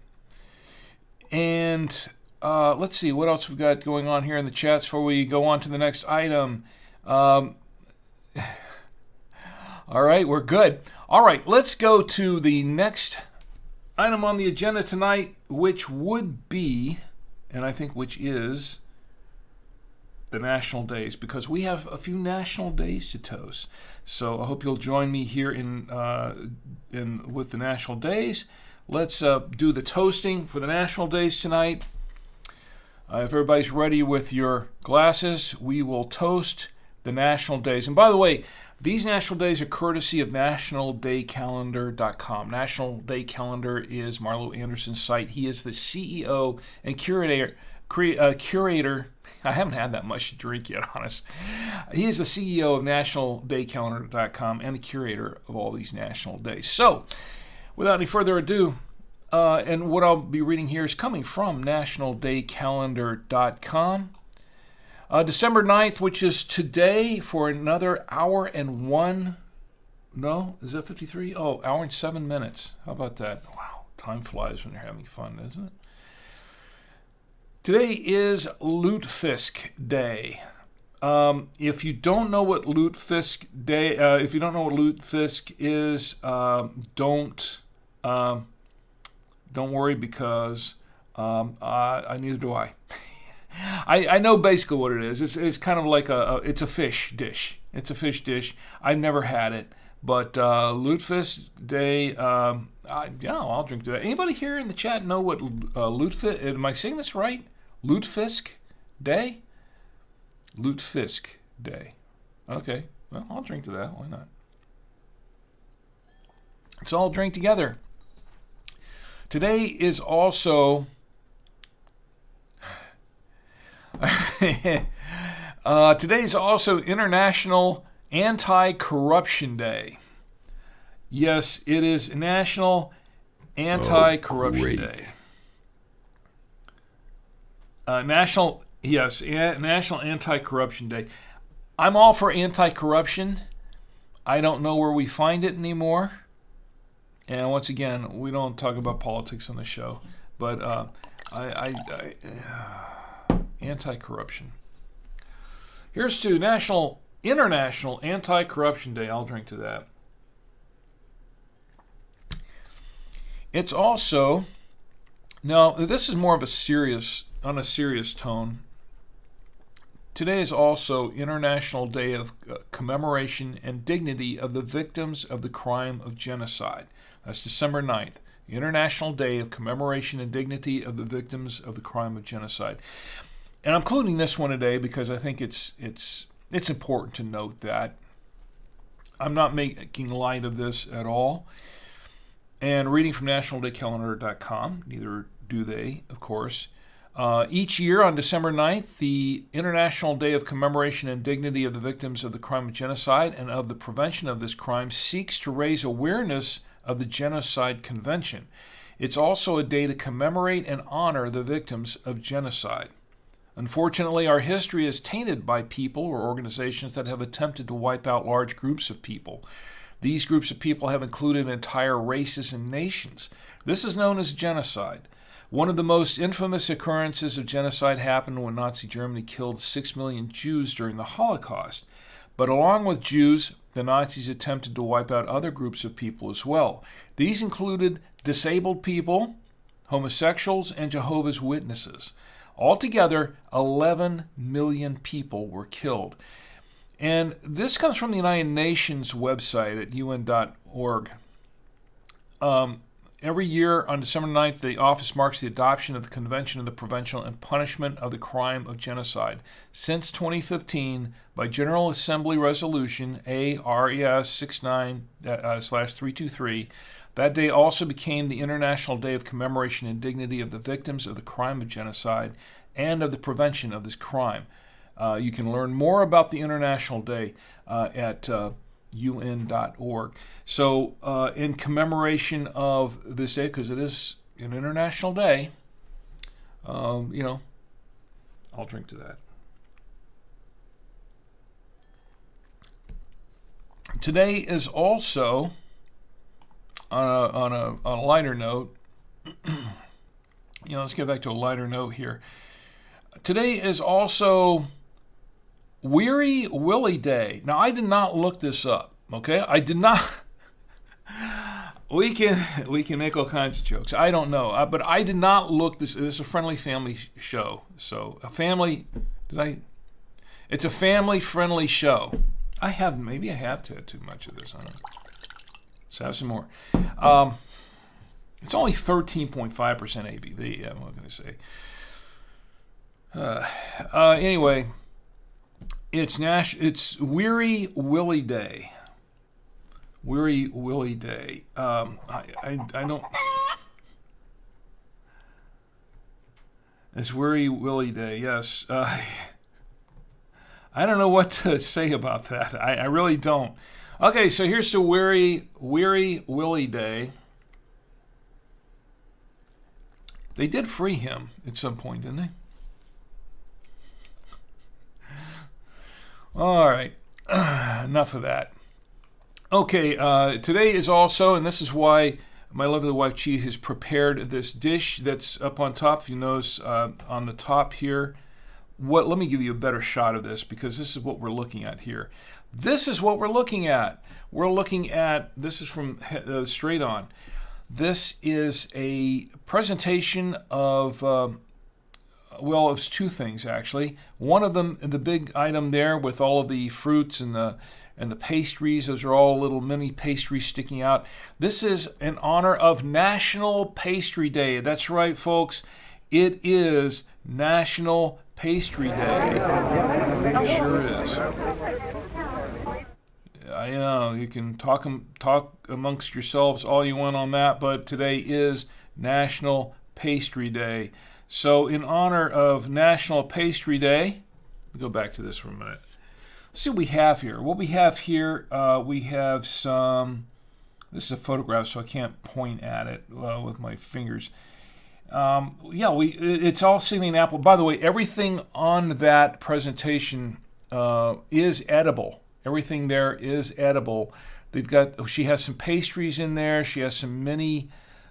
And let's see what else we've got going on here in the chats before we go on to the next item. All right, we're good. All right, let's go to the next item on the agenda tonight, which would be, and I think which is, the national days, because we have a few national days to toast. So I hope you'll join me here in with the national days. Let's do the toasting for the national days tonight. If everybody's ready with your glasses, we will toast the national days. And by the way, these national days are courtesy of nationaldaycalendar.com. National Day Calendar is Marlo Anderson's site. He is the CEO and curator. I haven't had that much to drink yet, honest. He is the CEO of nationaldaycalendar.com and the curator of all these national days. So, without any further ado, and what I'll be reading here is coming from nationaldaycalendar.com. December 9th, which is today, for another hour and 53? Oh, hour and 7 minutes. How about that? Wow, time flies when you're having fun, doesn't it? Today is Lutefisk Day. If you don't know what Lutefisk is, don't worry, because neither do I. I know basically what it is. It's kind of like it's a fish dish. It's a fish dish. I've never had it, but Lutefisk Day. I'll drink to that. Anybody here in the chat know what Lutefisk? Am I saying this right? Lutefisk Day. Lutefisk Day. Okay. Well, I'll drink to that. Why not? Let's all drink together. Today is also International Anti-Corruption Day. Yes, it is National Anti-Corruption Day. National Anti-Corruption Day. I'm all for anti-corruption. I don't know where we find it anymore. And once again, we don't talk about politics on the show, but anti-corruption. Here's to International Anti-Corruption Day. I'll drink to that. It's also, now this is more of on a serious tone. Today is also International Day of Commemoration and Dignity of the Victims of the Crime of Genocide. That's December 9th. the International Day of Commemoration and Dignity of the Victims of the Crime of Genocide. And I'm including this one today because I think it's important to note that I'm not making light of this at all. And reading from nationaldaycalendar.com, neither do they, of course. Each year on December 9th, the International Day of Commemoration and Dignity of the Victims of the Crime of Genocide and of the Prevention of this Crime seeks to raise awareness of the Genocide Convention. It's also a day to commemorate and honor the victims of genocide. Unfortunately, our history is tainted by people or organizations that have attempted to wipe out large groups of people. These groups of people have included entire races and nations. This is known as genocide. One of the most infamous occurrences of genocide happened when Nazi Germany killed 6 million Jews during the Holocaust. But along with Jews, the Nazis attempted to wipe out other groups of people as well. These included disabled people, homosexuals, and Jehovah's Witnesses. Altogether, 11 million people were killed. And this comes from the United Nations website at un.org. Every year on December 9th, the office marks the adoption of the Convention of the Prevention and Punishment of the Crime of Genocide. Since 2015, by General Assembly Resolution ARES 69/323, that day also became the International Day of Commemoration and Dignity of the Victims of the Crime of Genocide and of the Prevention of this crime. You can learn more about the International Day at un.org. So in commemoration of this day, because it is an international day, I'll drink to that. Today is also, on a lighter note, let's get back to a lighter note here. Today is also Weary Willie Day. Now, I did not look this up, okay? I did not. We can make all kinds of jokes. I don't know, but I did not look this. This is a friendly family show, so It's a family-friendly show. Maybe I have had too much of this. I don't know. Let's have some more. It's only 13.5% ABV. I'm not going to say. Anyway. It's Weary Willie Day. Weary Willie Day. I don't. It's Weary Willie Day. Yes. I don't know what to say about that. I really don't. Okay, so here's the Weary Willie Day. They did free him at some point, didn't they? All right, enough of that. Okay, today is also, and this is why my lovely wife Chi has prepared this dish that's up on top. If you notice on the top here, let me give you a better shot of this because this is what we're looking at here. This is what we're looking at. This is from Straight On. This is a presentation of it's two things actually. One of them, the big item there with all of the fruits and the pastries, those are all little mini pastries sticking out. This is in honor of National Pastry Day. That's right, folks. It is National Pastry Day. It sure is. I know you can talk amongst yourselves all you want on that, but today is National Pastry Day. So in honor of National Pastry Day, go back to this for a minute. Let's see what we have here. What we have here, we have some, this is a photograph so I can't point at it with my fingers. It's all cinnamon apple. By the way, everything on that presentation is edible. Everything there is edible. She has some pastries in there. She has some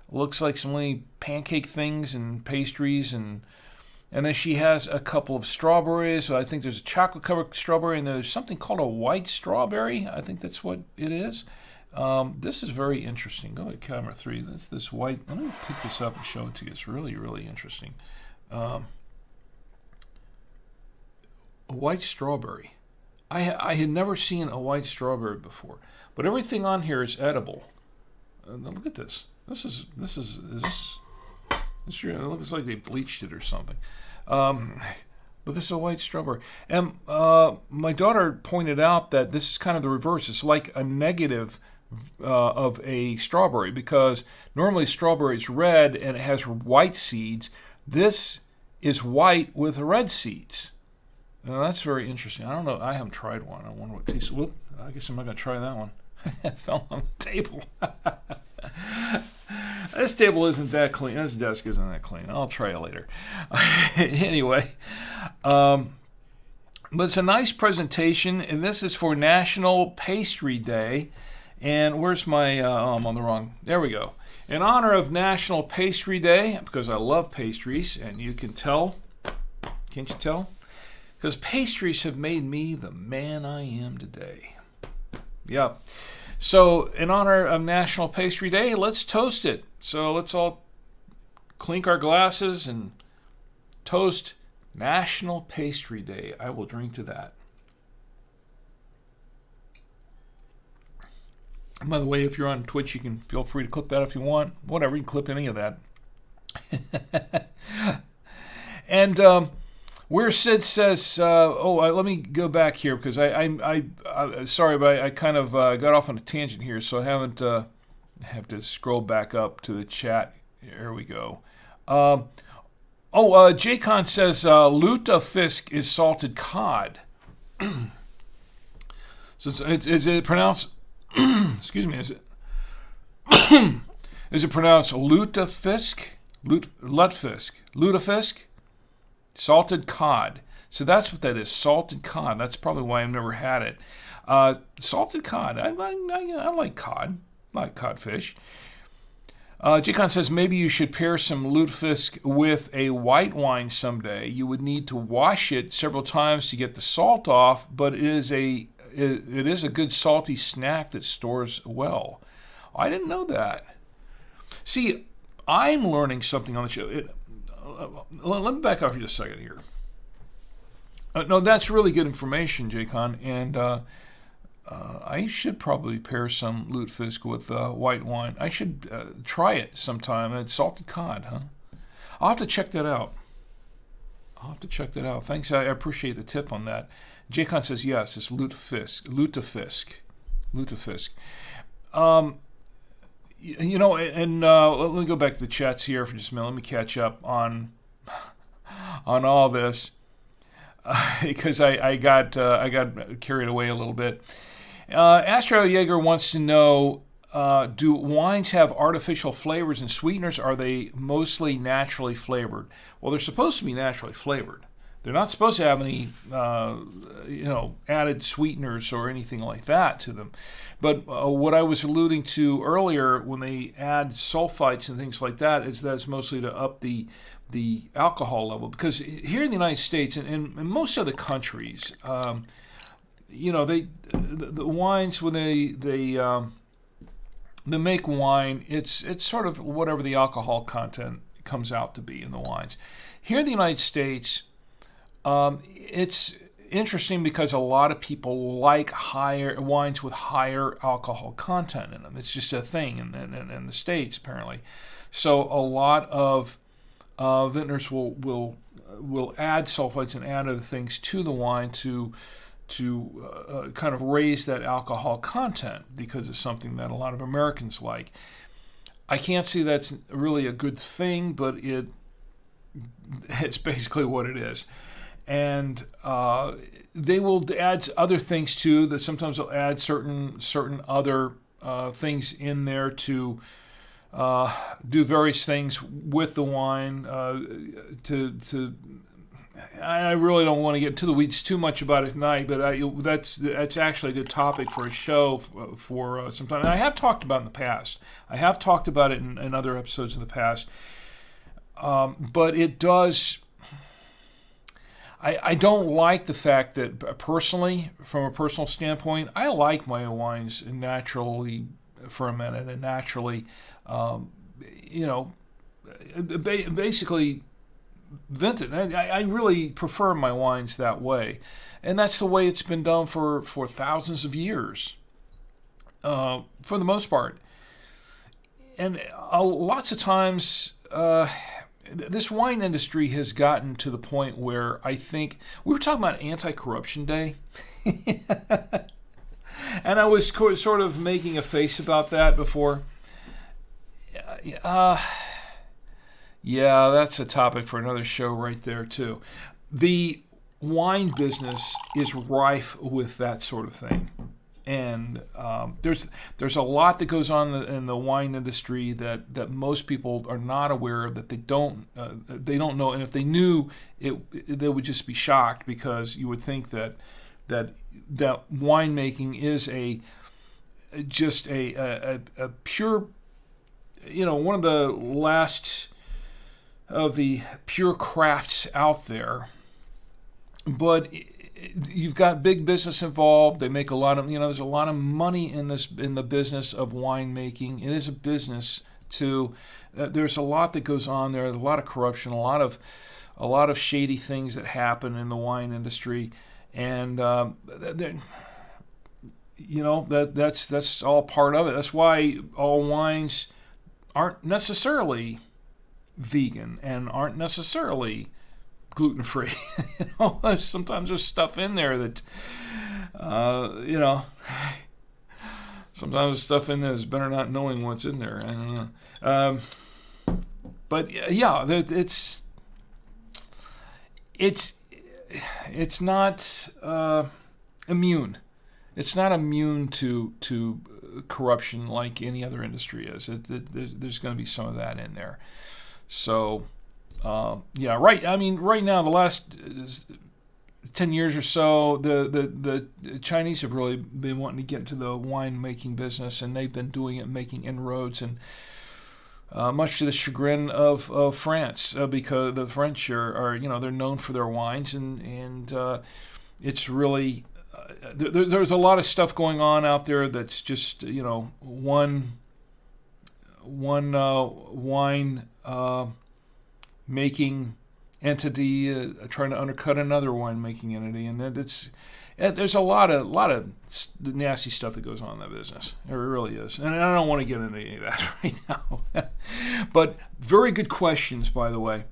looks like some mini pancake things and pastries, and then she has a couple of strawberries. So I think there's a chocolate covered strawberry, and there's something called a white strawberry. I think that's what it is. This is very interesting. Go ahead, camera 3. That's this white. Let me pick this up and show it to you. It's really, really interesting. A white strawberry. I had never seen a white strawberry before, but everything on here is edible. Look at this. It's true. It looks like they bleached it or something. But this is a white strawberry. And my daughter pointed out that this is kind of the reverse. It's like a negative of a strawberry, because normally strawberry is red and it has white seeds. This is white with red seeds. Now, that's very interesting. I don't know. I haven't tried one. I wonder what it tastes. Well, I guess I'm not going to try that one. It fell on the table. This table isn't that clean. This desk isn't that clean. I'll try it later. Anyway, but it's a nice presentation, and this is for National Pastry Day. And where's my, I'm on the wrong, there we go. In honor of National Pastry Day, because I love pastries, and you can tell, can't you tell? Because pastries have made me the man I am today. Yep. So, in honor of National Pastry Day, let's toast it. So, let's all clink our glasses and toast National Pastry Day. I will drink to that. And by the way, if you're on Twitch, you can feel free to clip that if you want. Whatever, you can clip any of that. And where Sid says, let me go back here because I sorry, but I kind of got off on a tangent here, so I haven't have to scroll back up to the chat. There we go. Jaycon says lutefisk is salted cod. So is it pronounced? Excuse me. Is it pronounced lutefisk? Lutefisk? Salted cod. So that's what that is, salted cod. That's probably why I've never had it. Salted cod. I like cod. I like codfish. Jikon says maybe you should pair some lutefisk with a white wine someday. You would need to wash it several times to get the salt off, but it is a good salty snack that stores well. I didn't know that. See, I'm learning something on the show. Let me back off for just a second here. No, that's really good information, Jaycon, and I should probably pair some lutefisk with white wine. I should try it sometime. It's salted cod, huh? I'll have to check that out. Thanks, I appreciate the tip on that. Jaycon says yes, it's lutefisk. Let me go back to the chats here for just a minute. Let me catch up on all this because I got carried away a little bit. Astro Jaeger wants to know: do wines have artificial flavors and sweeteners? Are they mostly naturally flavored? Well, they're supposed to be naturally flavored. They're not supposed to have any, added sweeteners or anything like that to them. But what I was alluding to earlier, when they add sulfites and things like that, is that it's mostly to up the alcohol level. Because here in the United States and in most other countries, the wines, when they make wine, it's sort of whatever the alcohol content comes out to be in the wines. Here in the United States, it's interesting because a lot of people like higher wines with higher alcohol content in them. It's just a thing in the States, apparently. So a lot of vintners will add sulfites and add other things to the wine to kind of raise that alcohol content because it's something that a lot of Americans like. I can't see that's really a good thing, but it's basically what it is. And they will add other things too. That sometimes they'll add certain other things in there to do various things with the wine. I really don't want to get into the weeds too much about it tonight, but that's actually a good topic for a show for some time. And I have talked about it in the past. I have talked about it in other episodes in the past, but it does. I don't like the fact that personally, from a personal standpoint, I like my wines naturally fermented and naturally, basically vinted. I really prefer my wines that way, and that's the way it's been done for thousands of years, for the most part. and lots of times this wine industry has gotten to the point where I think we were talking about Anti-Corruption Day, and I was sort of making a face about that before. Yeah, that's a topic for another show right there too. The wine business is rife with that sort of thing. And there's a lot that goes on in the wine industry that most people are not aware of, that they don't know, and if they knew it, they would just be shocked, because you would think that winemaking is just a pure, one of the last of the pure crafts out there, but you've got big business involved. They make a lot of, there's a lot of money in the business of winemaking. It is a business too. There's a lot that goes on there. There's a lot of corruption, a lot of shady things that happen in the wine industry, and that's all part of it. That's why all wines aren't necessarily vegan and aren't necessarily gluten-free. Sometimes there's stuff in there that, sometimes there's stuff in there that's better not knowing what's in there. I don't know. But yeah, it's not immune. It's not immune to corruption like any other industry is. There's going to be some of that in there. So. Right. I mean, right now, the last 10 years or so, the Chinese have really been wanting to get into the wine-making business, and they've been doing it, making inroads, and much to the chagrin of France, because the French are they're known for their wines, and it's really there's a lot of stuff going on out there that's just one wine making entity trying to undercut another winemaking entity, and there's a lot of nasty stuff that goes on in that business. There really is, and I don't want to get into any of that right now. But very good questions, by the way.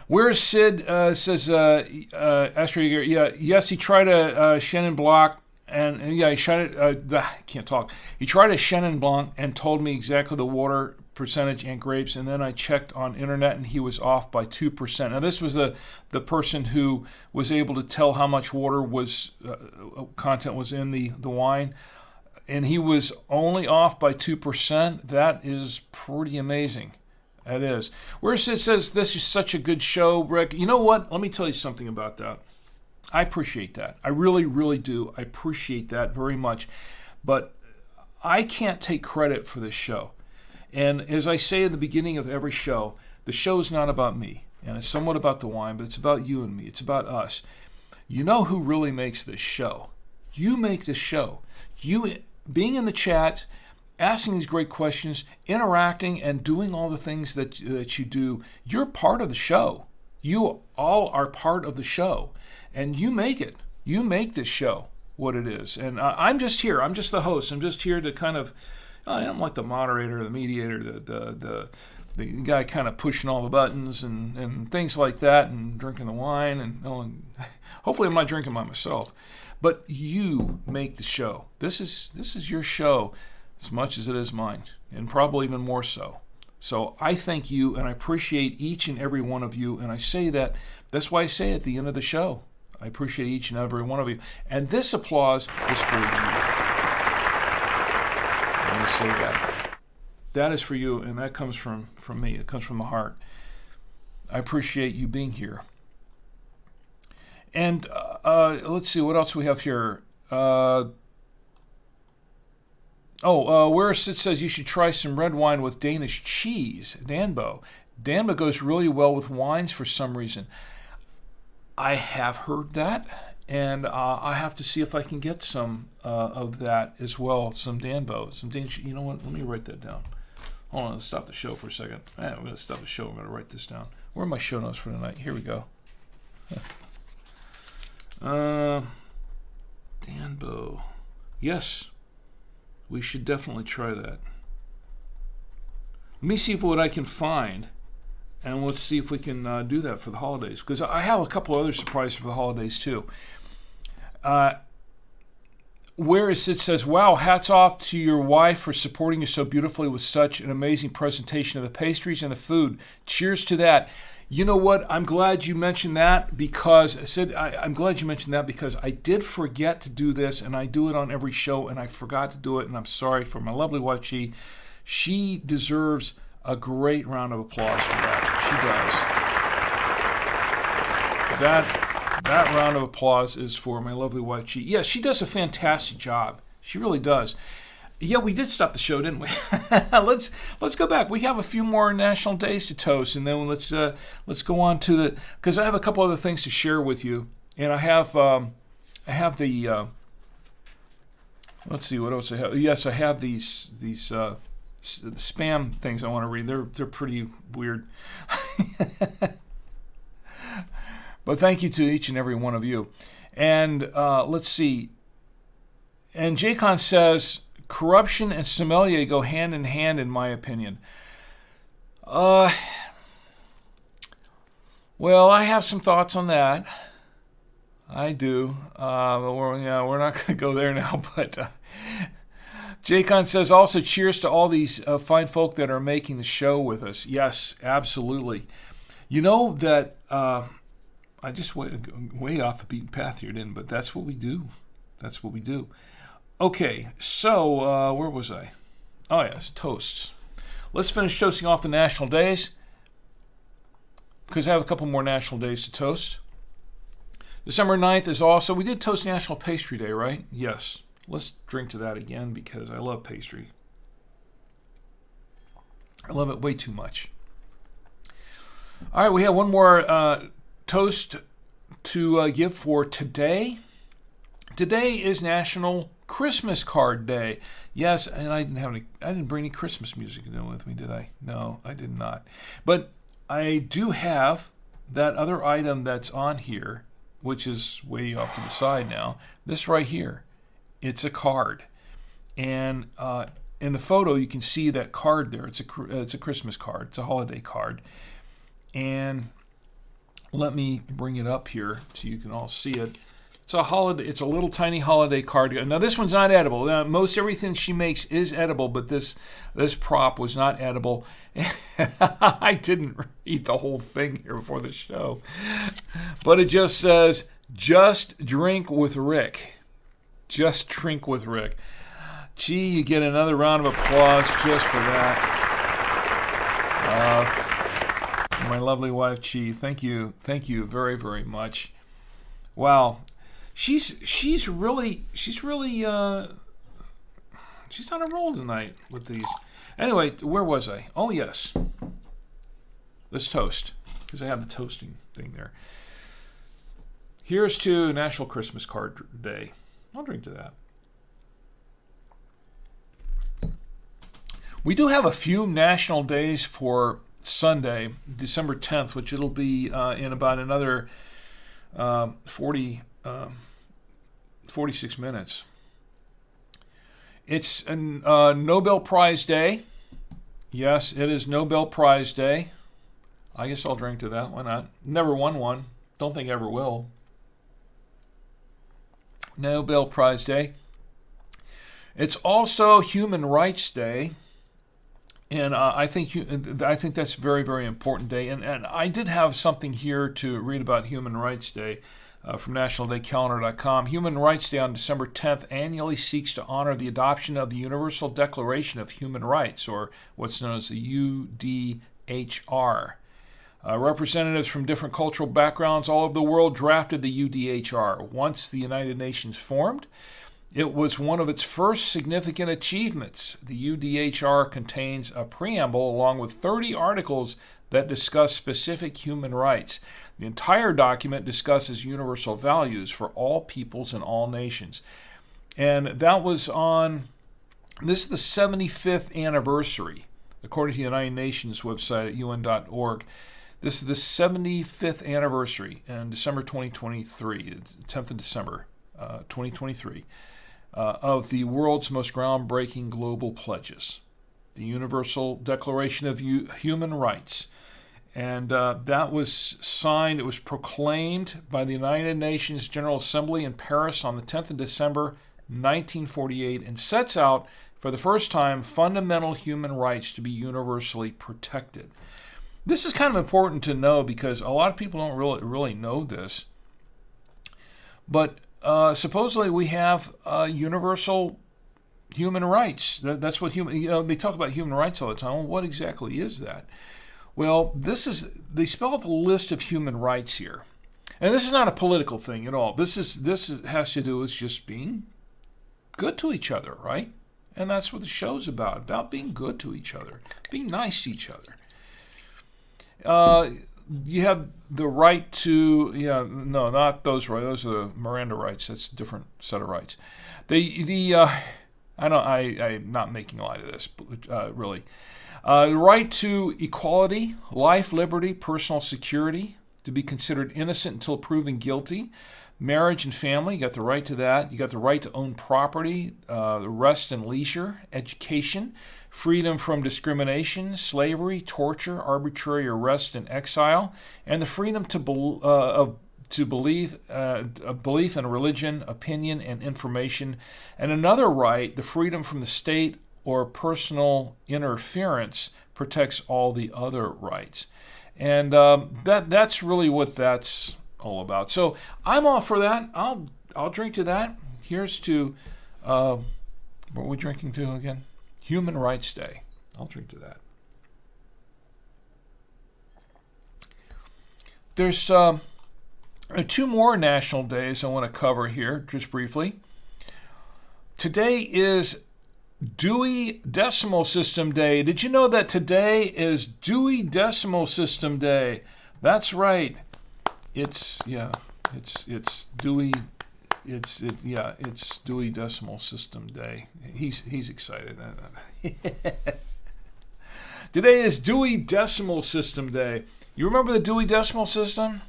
Where's Sid? Says Astro. Yeah, yes, he tried a Chenin Blanc. And he tried it. Can't talk. He tried a Chenin Blanc and told me exactly the water percentage and grapes, and then I checked on internet and he was off by 2%. Now this was the person who was able to tell how much water content was in the wine, and he was only off by 2%. That is pretty amazing. That is. Whereas it says this is such a good show, Rick. You know what? Let me tell you something about that. I appreciate that. I really, really do. I appreciate that very much. But I can't take credit for this show. And as I say in the beginning of every show, the show is not about me. And it's somewhat about the wine, but it's about you and me. It's about us. You know who really makes this show? You make this show. You being in the chat, asking these great questions, interacting, and doing all the things that you do, you're part of the show. You all are part of the show. And you make it. You make this show what it is. And I'm just here. I'm just the host. I'm just here to kind of, I'm like the moderator, the mediator, the guy kind of pushing all the buttons and things like that, and drinking the wine. And hopefully I'm not drinking by myself. But you make the show. This is your show as much as it is mine, and probably even more so. So I thank you, and I appreciate each and every one of you. And I say that, that's why I say at the end of the show, I appreciate each and every one of you. And this applause is for you. I'm going to say that. That is for you, and that comes from me. It comes from the heart. I appreciate you being here. And let's see, what else we have here? Where it says you should try some red wine with Danish cheese, Danbo. Danbo goes really well with wines for some reason. I have heard that, and I have to see if I can get some of that as well, some Danbo, some Danish. You know what? Let me write that down. Hold on, let's stop the show for a second. I'm going to stop the show. I'm going to write this down. Where are my show notes for tonight? Here we go. Danbo. Yes, we should definitely try that. Let me see what I can find, and let's see if we can do that for the holidays, because I have a couple other surprises for the holidays too. Whereas it says, wow, hats off to your wife for supporting you so beautifully with such an amazing presentation of the pastries and the food. Cheers to that. You know what? I'm glad you mentioned that because I'm glad you mentioned that because I did forget to do this, and I do it on every show, and I forgot to do it, and I'm sorry for my lovely wife. She deserves a great round of applause for that. She does. That round of applause is for my lovely wife, Chi. Yes, she does a fantastic job. She really does. Yeah, we did stop the show, didn't we? Let's go back. We have a few more national days to toast, and then let's go on to because I have a couple other things to share with you, and I have the let's see what else I have. Yes, I have these spam things I want to read. They're pretty weird. But thank you to each and every one of you. And let's see. And Jaycon says, corruption and sommelier go hand in hand, in my opinion. Well, I have some thoughts on that. I do. But we're not going to go there now. But Jaycon says, also cheers to all these fine folk that are making the show with us. Yes, absolutely. You know that... I just went way off the beaten path here, didn't? But that's what we do. That's what we do. Okay, so where was I? Oh yes, toasts. Let's finish toasting off the national days because I have a couple more national days to toast. December 9th is also, we did toast National Pastry Day, right? Yes. Let's drink to that again because I love pastry. I love it way too much. All right, we have one more toast to give for today. Today is National Christmas Card Day. Yes, and I didn't bring any Christmas music with me, did I? No, I did not. But I do have that other item that's on here, which is way off to the side now. This right here. It's a card. And in the photo, you can see that card there. It's a Christmas card. It's a holiday card. And let me bring it up here so you can all see it. It's a little tiny holiday card. Now this one's not edible. Most everything she makes is edible, but this prop was not edible. I didn't read the whole thing here before the show. But it just says, just drink with Rick. Just drink with Rick. Gee, you get another round of applause just for that. My lovely wife, Chi. Thank you very, very much. Wow. She's really she's on a roll tonight with these. Anyway, where was I? Oh yes, let's toast because I have the toasting thing there. Here's to National Christmas Card Day. I'll drink to that. We do have a few national days for Sunday, December 10th, which it'll be in about another 46 minutes. It's a Nobel Prize Day. Yes, it is Nobel Prize Day. I guess I'll drink to that. Why not? Never won one. Don't think I ever will. Nobel Prize Day. It's also Human Rights Day. And I think that's a very, very important day. And I did have something here to read about Human Rights Day from nationaldaycalendar.com. Human Rights Day on December 10th annually seeks to honor the adoption of the Universal Declaration of Human Rights, or what's known as the UDHR. Representatives from different cultural backgrounds all over the world drafted the UDHR. Once the United Nations formed, it was one of its first significant achievements. The UDHR contains a preamble along with 30 articles that discuss specific human rights. The entire document discusses universal values for all peoples and all nations. And that was this is the 75th anniversary, according to the United Nations website at un.org. This is the 75th anniversary in December 2023, 10th of December 2023. Of the world's most groundbreaking global pledges. the Universal Declaration of Human Rights. And that was signed, it was proclaimed by the United Nations General Assembly in Paris on the 10th of December, 1948, and sets out, for the first time, fundamental human rights to be universally protected. This is kind of important to know because a lot of people don't really know this. But supposedly we have universal human rights. That's what they talk about human rights all the time. Well, what exactly is that? Well, they spell out the list of human rights here. And this is not a political thing at all. This has to do with just being good to each other, right? And that's what the show's about being good to each other, being nice to each other. You have the right to, no, not those rights. Those are the Miranda rights. That's a different set of rights. I'm not making light of this, really. The right to equality, life, liberty, personal security, to be considered innocent until proven guilty. Marriage and family, you got the right to that. You got the right to own property, rest and leisure, education, freedom from discrimination, slavery, torture, arbitrary arrest and exile, and the freedom to believe in religion, opinion, and information. And another right, the freedom from the state or personal interference, protects all the other rights. And that's really what that's all about. So I'm all for that. I'll drink to that. Here's to what are we drinking to again? Human Rights Day. I'll drink to that. There's two more national days I want to cover here just briefly. Today is Dewey Decimal System Day. Did you know that today is Dewey Decimal System Day? That's right. It's Dewey. It's Dewey Decimal System Day. He's excited. Today is Dewey Decimal System Day. You remember the Dewey Decimal System?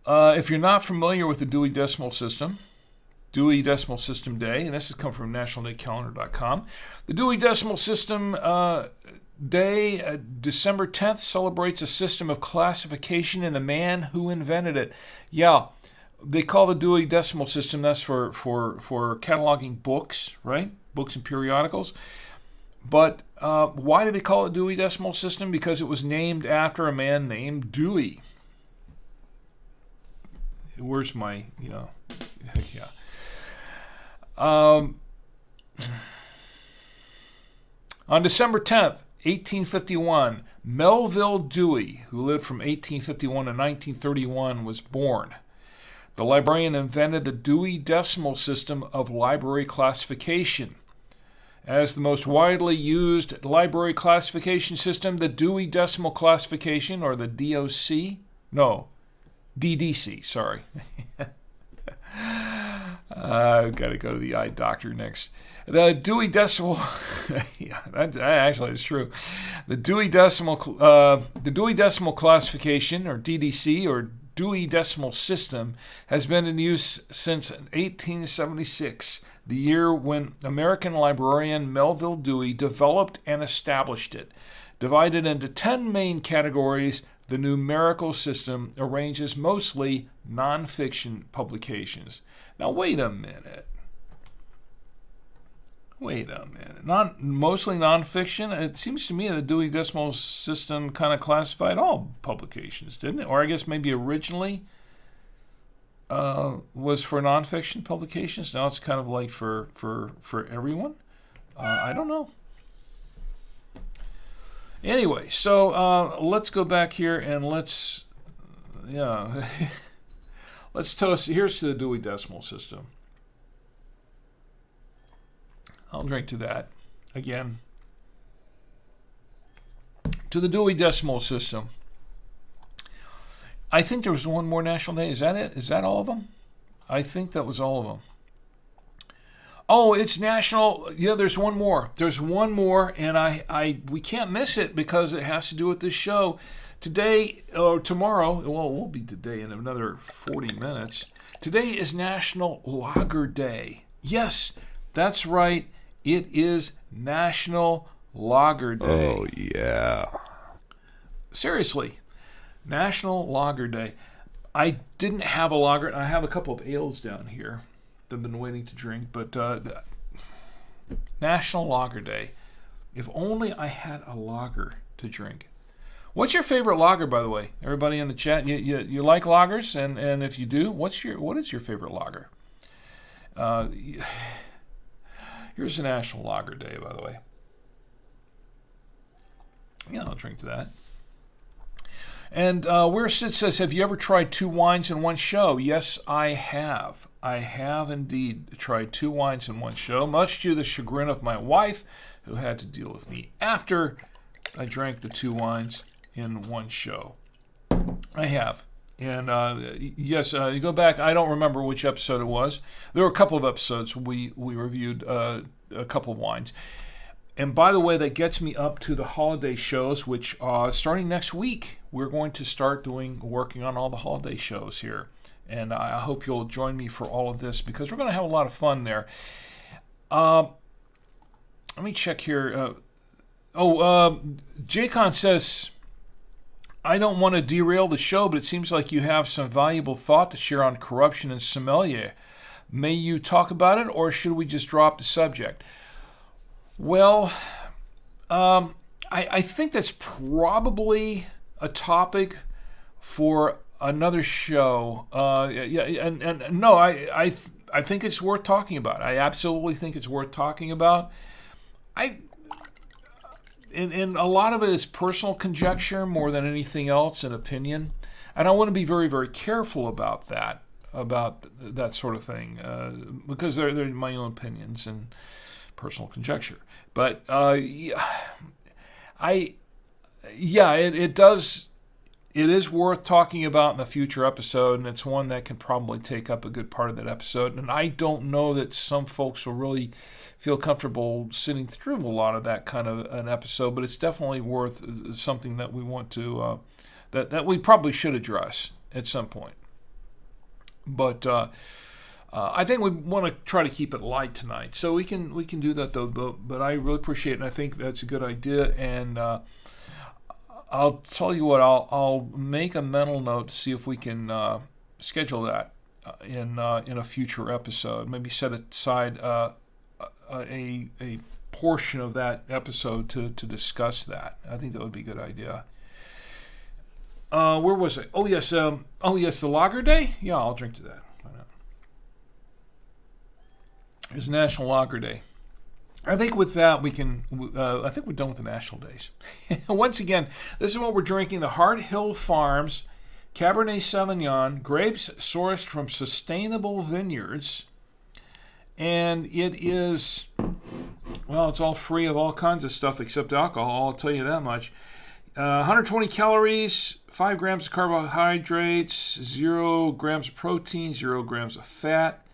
If you're not familiar with the Dewey Decimal System, Dewey Decimal System Day, and this has come from nationaldaycalendar.com. The Dewey Decimal System Day, December 10th, celebrates a system of classification and the man who invented it. Yeah, they call the Dewey Decimal System, that's for cataloging books, right? Books and periodicals. But why do they call it Dewey Decimal System? Because it was named after a man named Dewey. Where's my, yeah. On December 10th, 1851, Melville Dewey, who lived from 1851 to 1931, was born. The librarian invented the Dewey Decimal System of library classification. As the most widely used library classification system, the Dewey Decimal Classification, or the DDC, sorry. I've got to go to the eye doctor next. The Dewey Decimal, yeah, that actually is true. The Dewey Decimal Classification, or DDC, or Dewey Decimal System, has been in use since 1876, the year when American librarian Melville Dewey developed and established it. Divided into 10 main categories, the numerical system arranges mostly nonfiction publications. Now, wait a minute. Not mostly nonfiction? It seems to me the Dewey Decimal System kind of classified all publications, didn't it? Or I guess maybe originally was for nonfiction publications. Now it's kind of like for everyone. I don't know. Anyway, so let's go back here and let's toast. Here's to the Dewey Decimal System. I'll drink to that again. To the Dewey Decimal System. I think there was one more national day. Is that it? Is that all of them? I think that was all of them. Oh, it's national. Yeah, there's one more. There's one more, and we can't miss it because it has to do with this show. Today, or tomorrow, well, it won't be today in another 40 minutes. Today is National Lager Day. Yes, that's right. It is National Lager Day. Oh, yeah. Seriously, National Lager Day. I didn't have a lager. I have a couple of ales down here that I've been waiting to drink, but National Lager Day. If only I had a lager to drink. What's your favorite lager, by the way? Everybody in the chat, you like lagers? And if you do, what is your favorite lager? Here's the National Lager Day, by the way. Yeah, I'll drink to that. And Where Sid says, have you ever tried 2 wines in one show? Yes, I have. I have indeed tried 2 wines in one show, much to the chagrin of my wife, who had to deal with me after I drank the 2 wines in one show. I have. And yes, you go back, I don't remember which episode it was. There were a couple of episodes we reviewed a couple of wines. And by the way, that gets me up to the holiday shows, which starting next week, we're going to start working on all the holiday shows here. And I hope you'll join me for all of this because we're going to have a lot of fun there. Let me check here. Jaycon says, I don't want to derail the show, but it seems like you have some valuable thought to share on corruption and sommelier. May you talk about it, or should we just drop the subject? Well, I think that's probably a topic for another show. I think it's worth talking about. I absolutely think it's worth talking about. And a lot of it is personal conjecture more than anything else, and opinion. And I want to be very, very careful about that sort of thing, because they're my own opinions and personal conjecture. But it is worth talking about in the future episode, and it's one that can probably take up a good part of that episode. And I don't know that some folks will really feel comfortable sitting through a lot of that kind of an episode, but it's definitely worth something that we want to that we probably should address at some point. But I think we want to try to keep it light tonight, so we can do that though. But I really appreciate it, and I think that's a good idea. And I'll tell you what, I'll make a mental note to see if we can schedule that in a future episode. Maybe set aside a portion of that episode to discuss that. I think that would be a good idea. Where was it? Oh yes, the Lager Day. Yeah, I'll drink to that. Why not? It's National Lager Day. I think with that we can. I think we're done with the national days. Once again, this is what we're drinking: the HartHill Farms Cabernet Sauvignon, grapes sourced from sustainable vineyards, and it is, well, it's all free of all kinds of stuff except alcohol. I'll tell you that much. 120 calories, 5 grams of carbohydrates, 0 grams of protein, 0 grams of fat.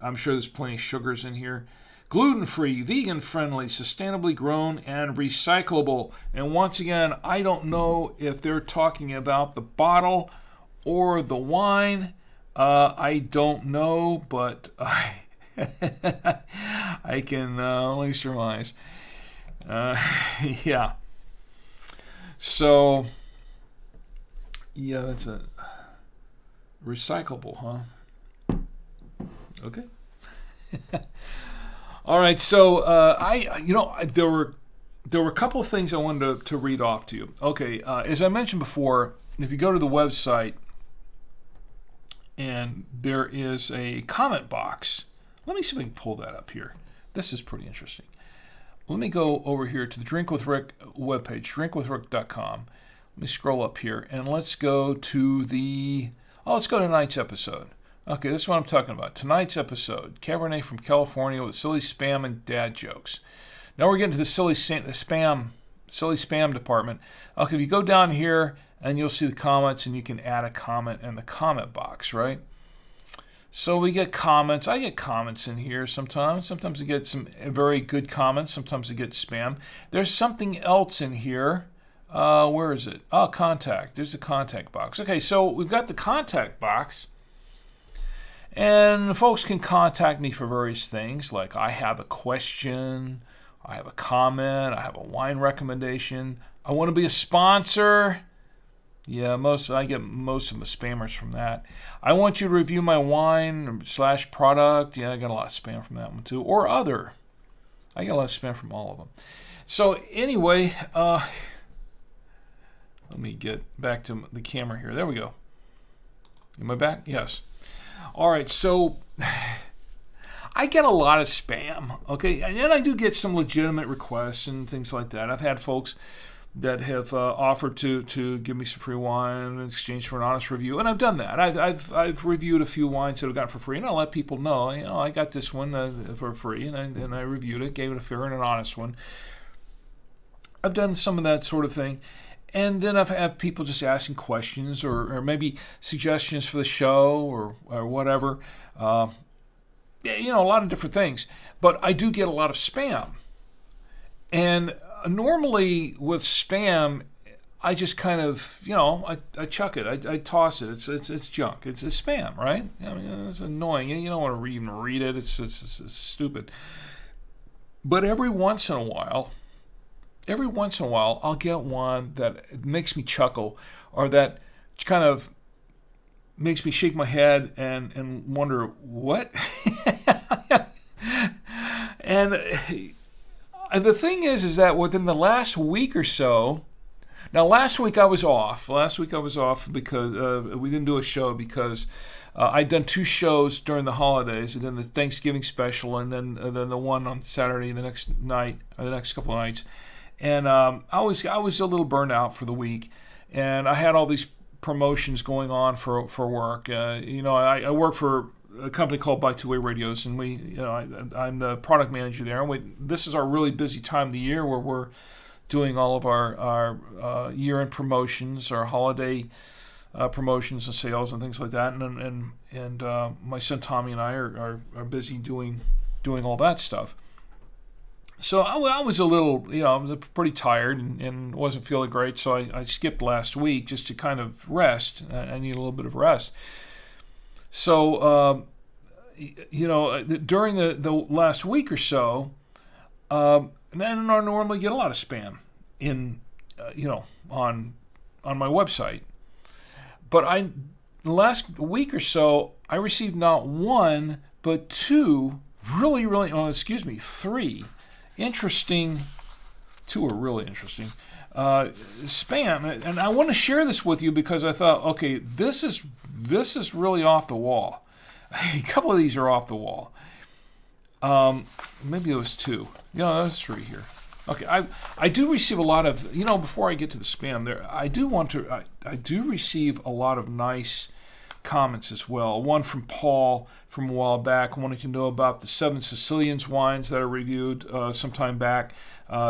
I'm sure there's plenty of sugars in here. Gluten-free, vegan-friendly, sustainably grown, and recyclable. And once again, I don't know if they're talking about the bottle or the wine. I don't know, but I can only surmise. Yeah. So, yeah, that's a recyclable, huh? Okay. All right. So, there were a couple of things I wanted to read off to you. Okay. As I mentioned before, if you go to the website and there is a comment box, let me see if I can pull that up here. This is pretty interesting. Let me go over here to the Drink with Rick webpage, drinkwithrick.com. Let me scroll up here and let's go to tonight's episode. Okay, this is what I'm talking about. Tonight's episode, Cabernet from California with silly spam and dad jokes. Now we're getting to the silly spam department. Okay, if you go down here and you'll see the comments and you can add a comment in the comment box, right? So we get comments. I get comments in here sometimes. Sometimes I get some very good comments. Sometimes I get spam. There's something else in here. Where is it? Oh, contact. There's the contact box. Okay, so we've got the contact box. And folks can contact me for various things, like I have a question, I have a comment, I have a wine recommendation, I want to be a sponsor. Yeah, I get most of my spammers from that. I want you to review my wine / product. Yeah, I got a lot of spam from that one too. Or other. I get a lot of spam from all of them. So anyway, let me get back to the camera here. There we go. Am I back? Yes. All right, so I get a lot of spam, okay? And I do get some legitimate requests and things like that. I've had folks that have offered to give me some free wine in exchange for an honest review, and I've done that. I've reviewed a few wines that I've gotten for free, and I let people know, I got this one for free, and I reviewed it, gave it a fair and an honest one. I've done some of that sort of thing, and then I've had people just asking questions or maybe suggestions for the show or whatever. A lot of different things, but I do get a lot of spam, and normally with spam, I just kind of, I chuck it. I toss it. It's junk. It's spam, right? I mean, it's annoying. You don't want to even read it. It's stupid. But every once in a while, I'll get one that makes me chuckle, or that kind of makes me shake my head and wonder what. And the thing is that within the last week or so, now last week I was off. Because we didn't do a show because I'd done 2 shows during the holidays, and then the Thanksgiving special, and then the one on Saturday the next night, or the next couple of nights. And I was a little burned out for the week, and I had all these promotions going on for work. I work for a company called By Two Way Radios, and I'm the product manager there. And this is our really busy time of the year where we're doing all of our year-end promotions, our holiday promotions and sales and things like that. And my son Tommy and I are busy doing all that stuff. So I was a little, I was pretty tired and wasn't feeling great. So I skipped last week just to kind of rest. I need a little bit of rest. So, during the last week or so, and I normally get a lot of spam in, on my website. But the last week or so, I received not one, but 2 3 interesting, 2 are really interesting, spam. And I want to share this with you because I thought, okay, this is really off the wall. A couple of these are off the wall. Maybe it was 2. There's 3 here. Okay, I do receive a lot of, before I get to the spam, I do receive a lot of nice comments as well. One from Paul from a while back, wanting to know about the 7 Sicilians wines that I reviewed sometime back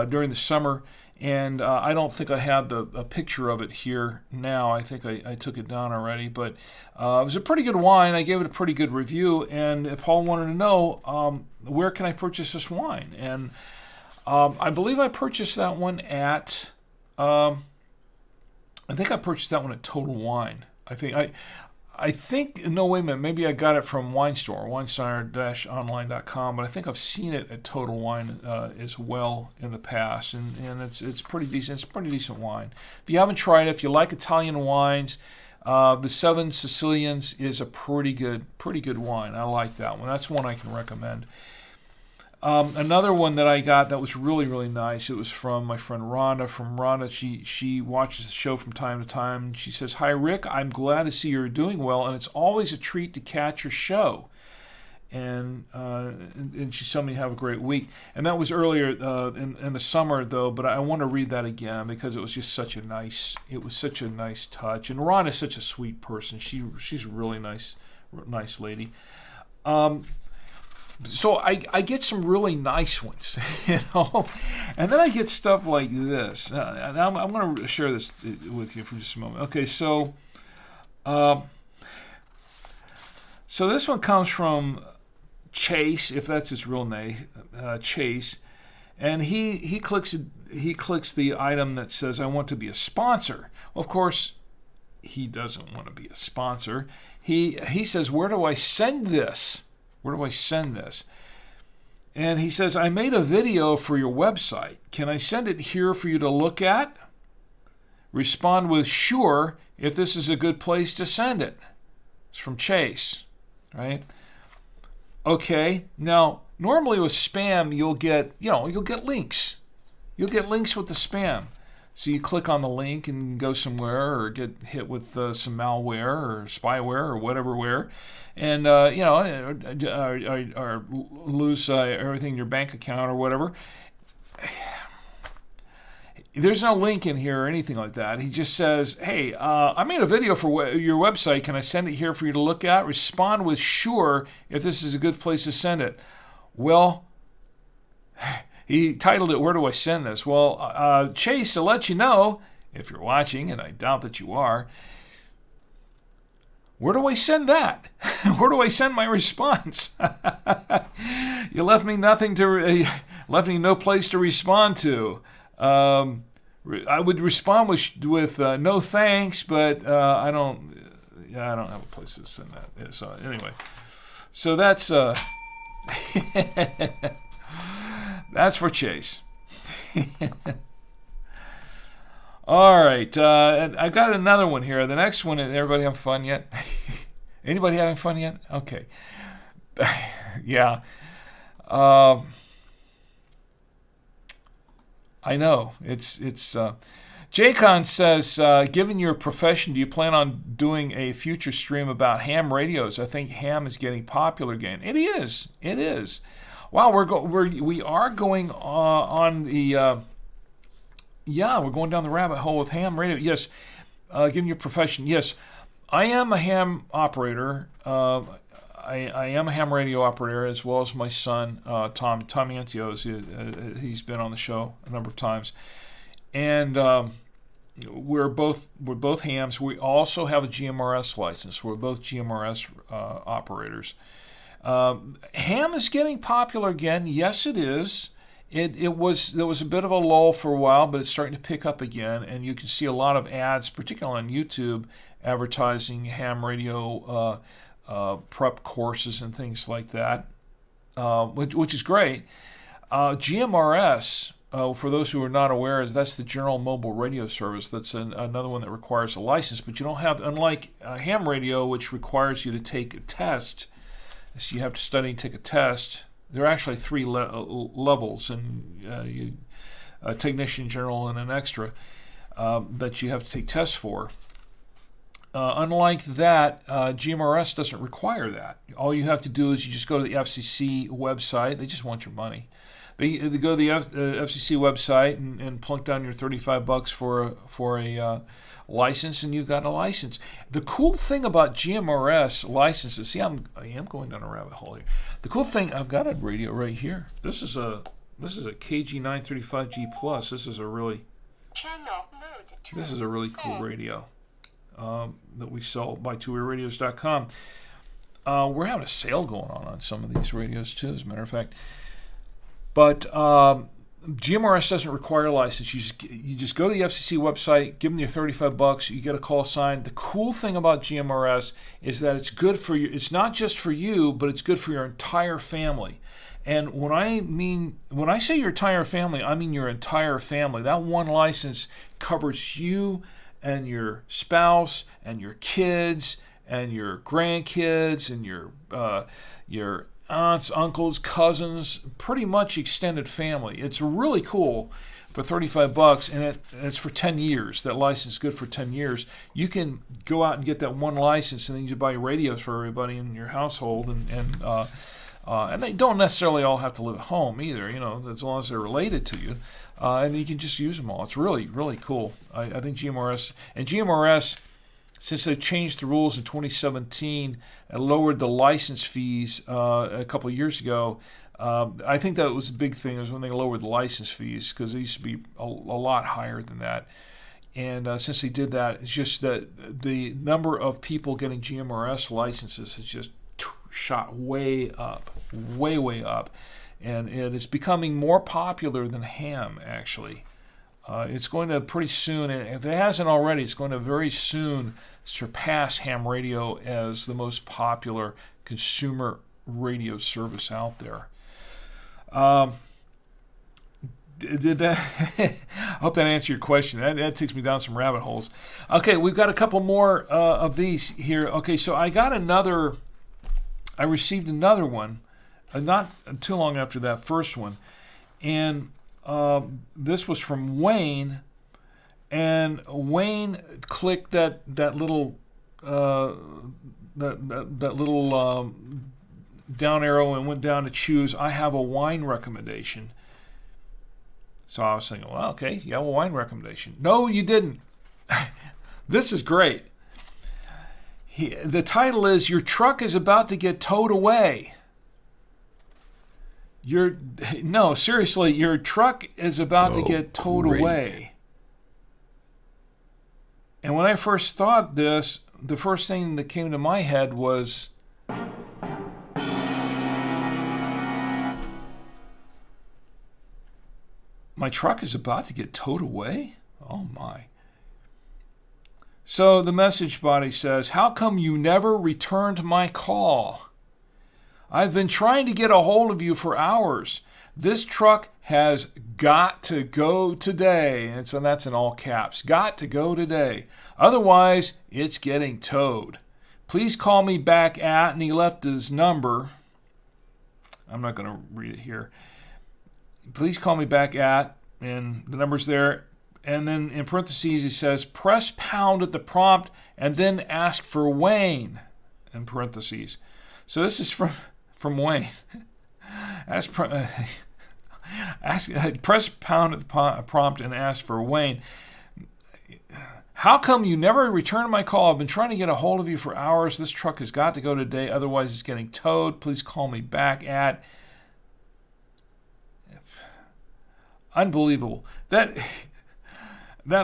during the summer. And I don't think I have a picture of it here now. I think I took it down already. But it was a pretty good wine. I gave it a pretty good review. And Paul wanted to know, where can I purchase this wine? And I believe I purchased that one at, I think I purchased that one at Total Wine. I think, no, wait a minute, maybe I got it from winestore-online.com, but I think I've seen it at Total Wine as well in the past, and it's pretty decent. It's a pretty decent wine. If you haven't tried it, if you like Italian wines, the 7 Sicilians is a pretty good wine. I like that one. That's one I can recommend. Another one that I got that was really, really nice, it was from my friend Rhonda. From Rhonda, she watches the show from time to time. She says, "Hi, Rick. I'm glad to see you're doing well, and it's always a treat to catch your show." And she's telling me to have a great week. And that was earlier in the summer, though, but I want to read that again because it was just such a nice touch. And Rhonda's such a sweet person. She's a really nice lady. So I get some really nice ones, and then I get stuff like this. And I'm going to share this with you for just a moment. Okay, so this one comes from Chase, if that's his real name, Chase, and he clicks the item that says, "I want to be a sponsor." Well, of course, he doesn't want to be a sponsor. He says, where do I send this? Where do I send this? And he says, I made a video for your website. Can I send it here for you to look at? Respond with sure if this is a good place to send it. It's from Chase, right? Okay. Now, normally with spam, you'll get links. You'll get links with the spam. So you click on the link and go somewhere, or get hit with some malware or spyware or whateverware, and or lose everything in your bank account or whatever. There's no link in here or anything like that. He just says, hey, I made a video for your website. Can I send it here for you to look at? Respond with sure if this is a good place to send it. Well, he titled it, Where Do I Send This? Well, Chase, to let you know, if you're watching, and I doubt that you are, where do I send that? Where do I send my response? You left me left me no place to respond to. I would respond with no thanks, but I don't have a place to send that. So anyway, so that's that's for Chase. All right, I got another one here. The next one, everybody having fun yet? Anybody having fun yet? Okay. Yeah. I know. It's Jaycon says, given your profession, do you plan on doing a future stream about ham radios? I think ham is getting popular again. It is. It is. Wow, we are going on the we're going down the rabbit hole with ham radio. Yes, given your profession, yes, I am a ham operator. I am a ham radio operator, as well as my son Tommy Antios. He's been on the show a number of times, and we're both hams. We also have a GMRS license. We're both GMRS operators. Ham is getting popular again. Yes, it is. There was a bit of a lull for a while, but it's starting to pick up again, and you can see a lot of ads, particularly on YouTube, advertising ham radio prep courses and things like that, which is great. GMRS, for those who are not aware, that's the General Mobile Radio Service. That's another one that requires a license, but you don't have, unlike ham radio, which requires you to take a test. So you have to study and take a test. There are actually three levels, and a technician, general, and an extra that you have to take tests for. Unlike that, GMRS doesn't require that. All you have to do is you just go to the FCC website. They just want your money. They go to the FCC website and plunk down your $35 for a license, and you've got a license. The cool thing about GMRS licenses, I am going down a rabbit hole here. The cool thing, I've got a radio right here. This is a KG935G Plus. This is a really cool radio that we sell by twowayradios.com. We're having a sale going on some of these radios too, as a matter of fact. But GMRS doesn't require a license. You just go to the FCC website, give them your $35, you get a call sign. The cool thing about GMRS is that it's good for you. It's not just for you, but it's good for your entire family. And when I say your entire family, I mean your entire family. That one license covers you and your spouse and your kids and your grandkids and your aunts, uncles, cousins, pretty much extended family. It's really cool for $35, and it's for 10 years. That license is good for 10 years. You can go out and get that one license, and then you buy radios for everybody in your household, and they don't necessarily all have to live at home either, as long as they're related to you. And you can just use them all. It's really, really cool. I think GMRS, since they changed the rules in 2017 and lowered the license fees a couple of years ago, I think that was a big thing, is when they lowered the license fees, because they used to be a lot higher than that. And since they did that, it's just that the number of people getting GMRS licenses has just shot way up. And it is becoming more popular than ham, actually. It's going to pretty soon, and if it hasn't already, it's going to very soon surpass ham radio as the most popular consumer radio service out there. Did that? I hope that answered your question. That takes me down some rabbit holes. Okay, we've got a couple more of these here. Okay, so I received another one, not too long after that first one, and this was from Wayne, and Wayne clicked that little that little down arrow and went down to choose. I have a wine recommendation. So I was thinking, well, okay, you have a wine recommendation. No, you didn't. This is great. The title is "Your Truck is About to Get Towed Away." No, seriously, your truck is about to get towed away. And when I first thought this, the first thing that came to my head was, my truck is about to get towed away? Oh my. So the message body says, how come you never returned my call? I've been trying to get a hold of you for hours. This truck has got to go today. And so that's in all caps. Got to go today. Otherwise, it's getting towed. Please call me back at, and he left his number. I'm not going to read it here. Please call me back at, and the number's there. And then in parentheses, he says, press pound at the prompt and then ask for Wayne, in parentheses. So this is from Wayne. Press pound at the prompt and ask for Wayne. How come you never returned my call? I've been trying to get a hold of you for hours. This truck has got to go today. Otherwise, it's getting towed. Please call me back at... Unbelievable. That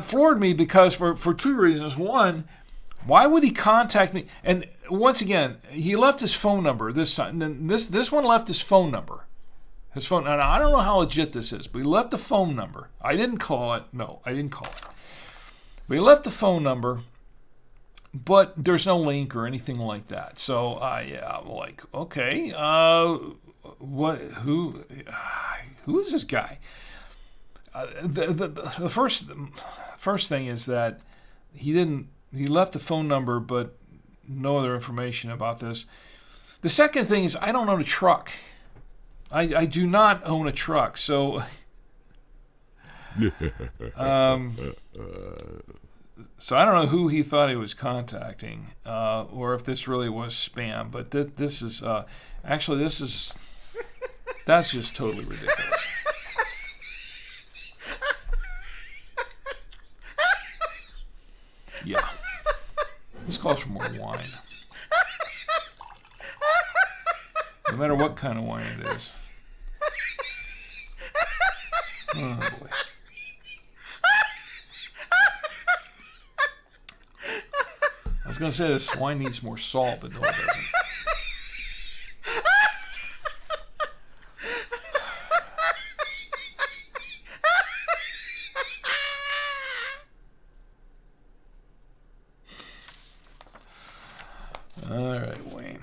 floored me because for two reasons. One, why would he contact me? And once again, he left his phone number this time. And then this one left his phone number. His phone. And I don't know how legit this is, but he left the phone number. I didn't call it. No, I didn't call it. But he left the phone number, but there's no link or anything like that. So I'm like, okay, who is this guy? The first thing is that he left the phone number, but no other information about this. The second thing is I don't own a truck. I do not own a truck, so so I don't know who he thought he was contacting, or if this really was spam. But this is that's just totally ridiculous. Yeah. This calls for more wine. No matter what kind of wine it is. Oh, boy. I was going to say this wine needs more salt, but no, it doesn't. All right, Wayne.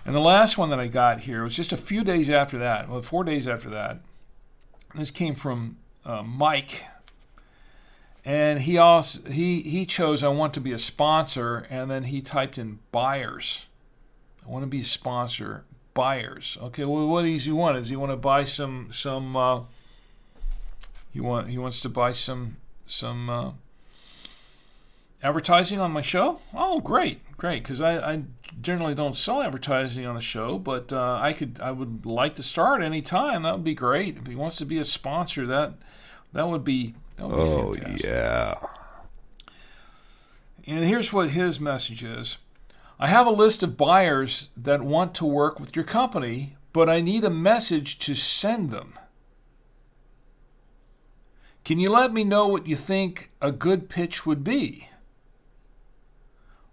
And the last one that I got here was just a few days after that. Well, 4 days after that. This came from Mike. And he chose, I want to be a sponsor, and then he typed in buyers. I want to be a sponsor, buyers. Okay, well, what does he want? Does he want to buy some he wants to buy some advertising on my show? Oh, great, because I generally don't sell advertising on the show, but I would like to start any time. That would be great. If he wants to be a sponsor, that would be fantastic. Yeah. And here's what his message is. I have a list of buyers that want to work with your company, but I need a message to send them. Can you let me know what you think a good pitch would be?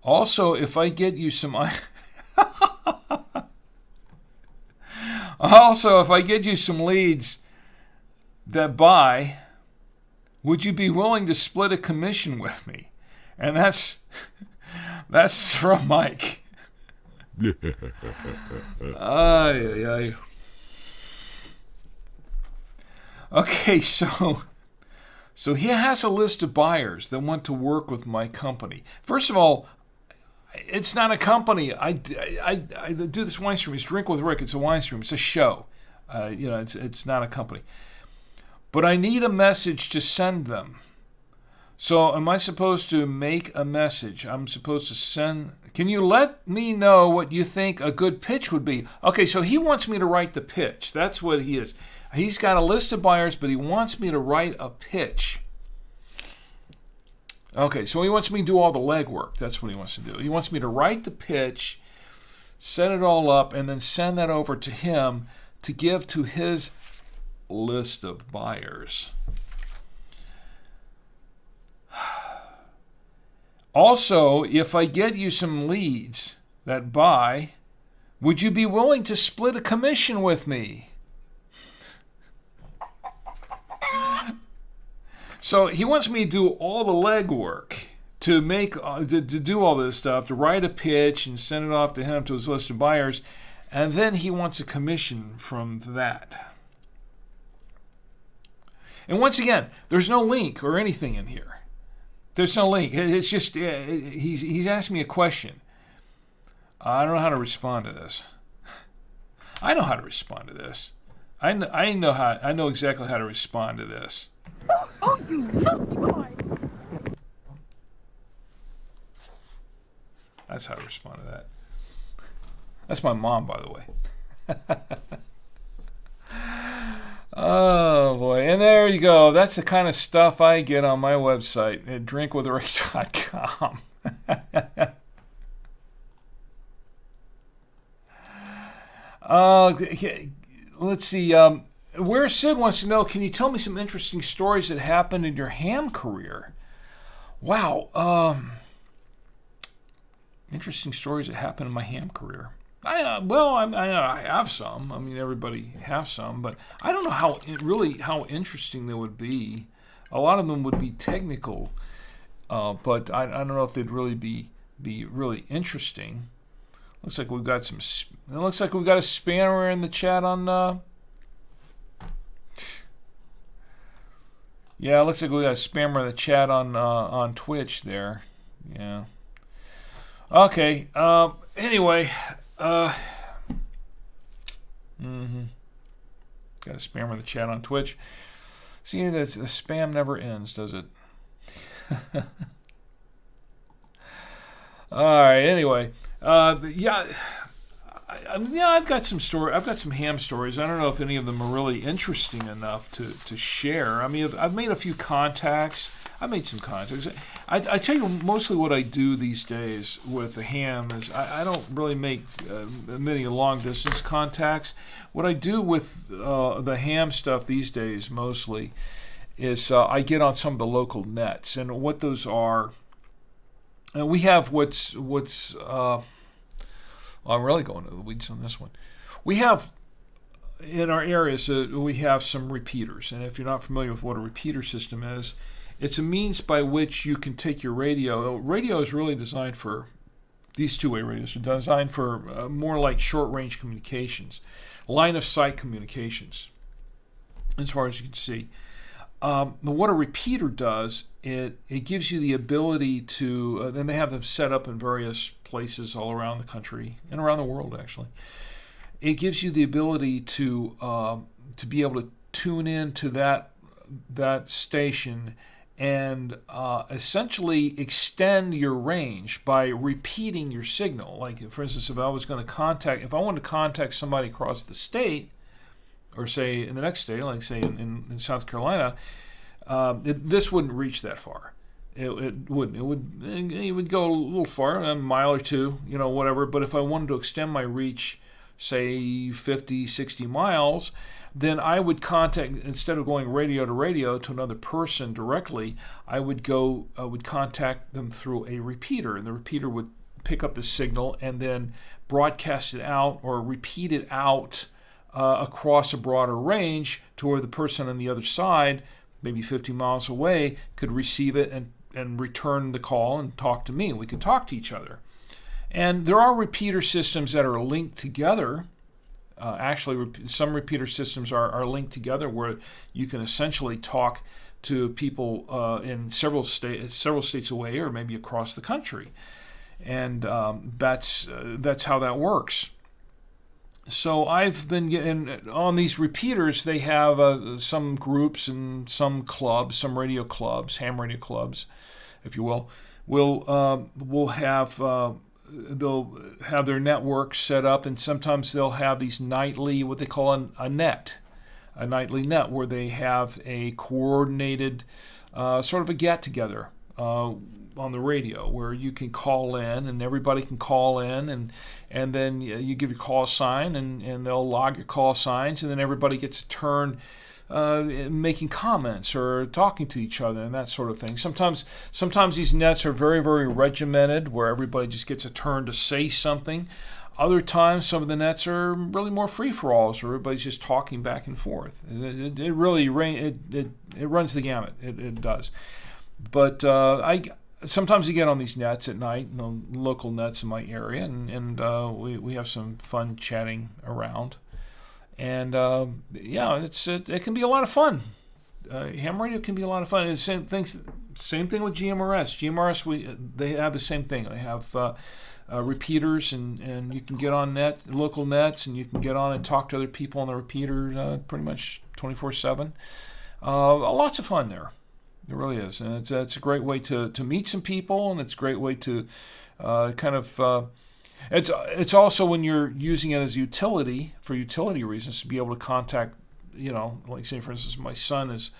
Also, if I get you some leads that buy, would you be willing to split a commission with me? And that's from Mike. Ay, ay, ay. Okay, so he has a list of buyers that want to work with my company. First of all, it's not a company. I do this wine stream. It's Drink with Rick. It's a wine stream. It's a show. It's not a company. But I need a message to send them. So am I supposed to make a message? I'm supposed to send... Can you let me know what you think a good pitch would be? Okay, so he wants me to write the pitch. That's what he is. He's got a list of buyers, but he wants me to write a pitch. Okay, so he wants me to do all the legwork. That's what he wants to do. He wants me to write the pitch, set it all up, and then send that over to him to give to his list of buyers. Also, if I get you some leads that buy, would you be willing to split a commission with me? So he wants me to do all the legwork to do all this stuff, to write a pitch and send it off to him to his list of buyers, and then he wants a commission from that. And once again, there's no link or anything in here. There's no link. It's just he's asked me a question. I don't know how to respond to this. I know how to respond to this. I know exactly how to respond to this. Oh, you naughty boy! That's how to respond to that. That's my mom, by the way. Oh, boy. And there you go. That's the kind of stuff I get on my website at drinkwithrick.com. Let's see. Where Sid wants to know, can you tell me some interesting stories that happened in your ham career? Wow. Interesting stories that happened in my ham career. I have some. I mean, everybody has some, but I don't know how interesting they would be. A lot of them would be technical, but I don't know if they'd really be really interesting. Looks like we've got It looks like we've got a spammer in the chat on. Yeah, it looks like we got a spammer in the chat on Twitch there. Yeah. Okay. Anyway. Got a spammer in the chat on Twitch. See, the spam never ends, does it? All right. Anyway, yeah. I've got some ham stories. I don't know if any of them are really interesting enough to share. I mean, I've made a few contacts. I made some contacts. I tell you, mostly what I do these days with the ham is I don't really make many long-distance contacts. What I do with the ham stuff these days mostly is I get on some of the local nets. And what those are, we have I'm really going to the weeds on this one. We have, in our areas, we have some repeaters. And if you're not familiar with what a repeater system is, it's a means by which you can take your radio. Radio is really designed for, these two-way radios are designed for more like short-range communications, line-of-sight communications, as far as you can see. What a repeater does, it gives you the ability to, and they have them set up in various places all around the country and around the world, actually. It gives you the ability to be able to tune in to that station and essentially extend your range by repeating your signal. Like, for instance, if I wanted to contact somebody across the state, or say in the next state, like say in South Carolina, this wouldn't reach that far. It wouldn't. It would go a little far, a mile or two, whatever. But if I wanted to extend my reach, say 50, 60 miles, then I would contact, instead of going radio to radio to another person directly, I would contact them through a repeater, and the repeater would pick up the signal and then broadcast it out or repeat it out across a broader range to where the person on the other side maybe 50 miles away could receive it and return the call and talk to me. We could talk to each other. And there are repeater systems that are linked together. Actually, some repeater systems are linked together where you can essentially talk to people in several states away, or maybe across the country, and that's how that works. So I've been getting on these repeaters. They have some groups and some clubs, some radio clubs, ham radio clubs, if you will. Will have they'll have their network set up, and sometimes they'll have these nightly, what they call a nightly net, where they have a coordinated sort of a get-together on the radio, where you can call in and everybody can call in, and then you give your call sign, and they'll log your call signs, and then everybody gets a turn making comments or talking to each other and that sort of thing. Sometimes these nets are very, very regimented, where everybody just gets a turn to say something. Other times, some of the nets are really more free-for-alls, where everybody's just talking back and forth. It really runs the gamut. It does. But sometimes you get on these nets at night, local nets in my area, and we have some fun chatting around. And it can be a lot of fun. Ham radio can be a lot of fun. And same thing with GMRS. GMRS, they have the same thing. They have repeaters, and you can get on local nets, and you can get on and talk to other people on the repeater pretty much 24/7. Lots of fun there. It really is, and it's a great way to meet some people, and it's a great way to It's also, when you're using it as a utility, for utility reasons, to be able to contact, like say, for instance, my son is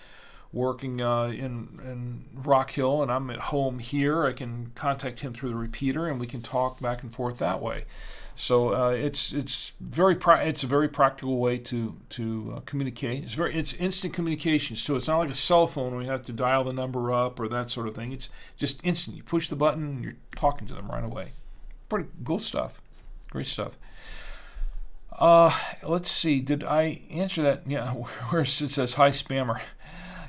working in Rock Hill, and I'm at home here. I can contact him through the repeater, and we can talk back and forth that way. So it's a very practical way to communicate. It's instant communications too. It's not like a cell phone where you have to dial the number up or that sort of thing. It's just instant. You push the button, and you're talking to them right away. Pretty cool stuff. Great stuff. Let's see. Did I answer that? Yeah. Where it says hi spammer.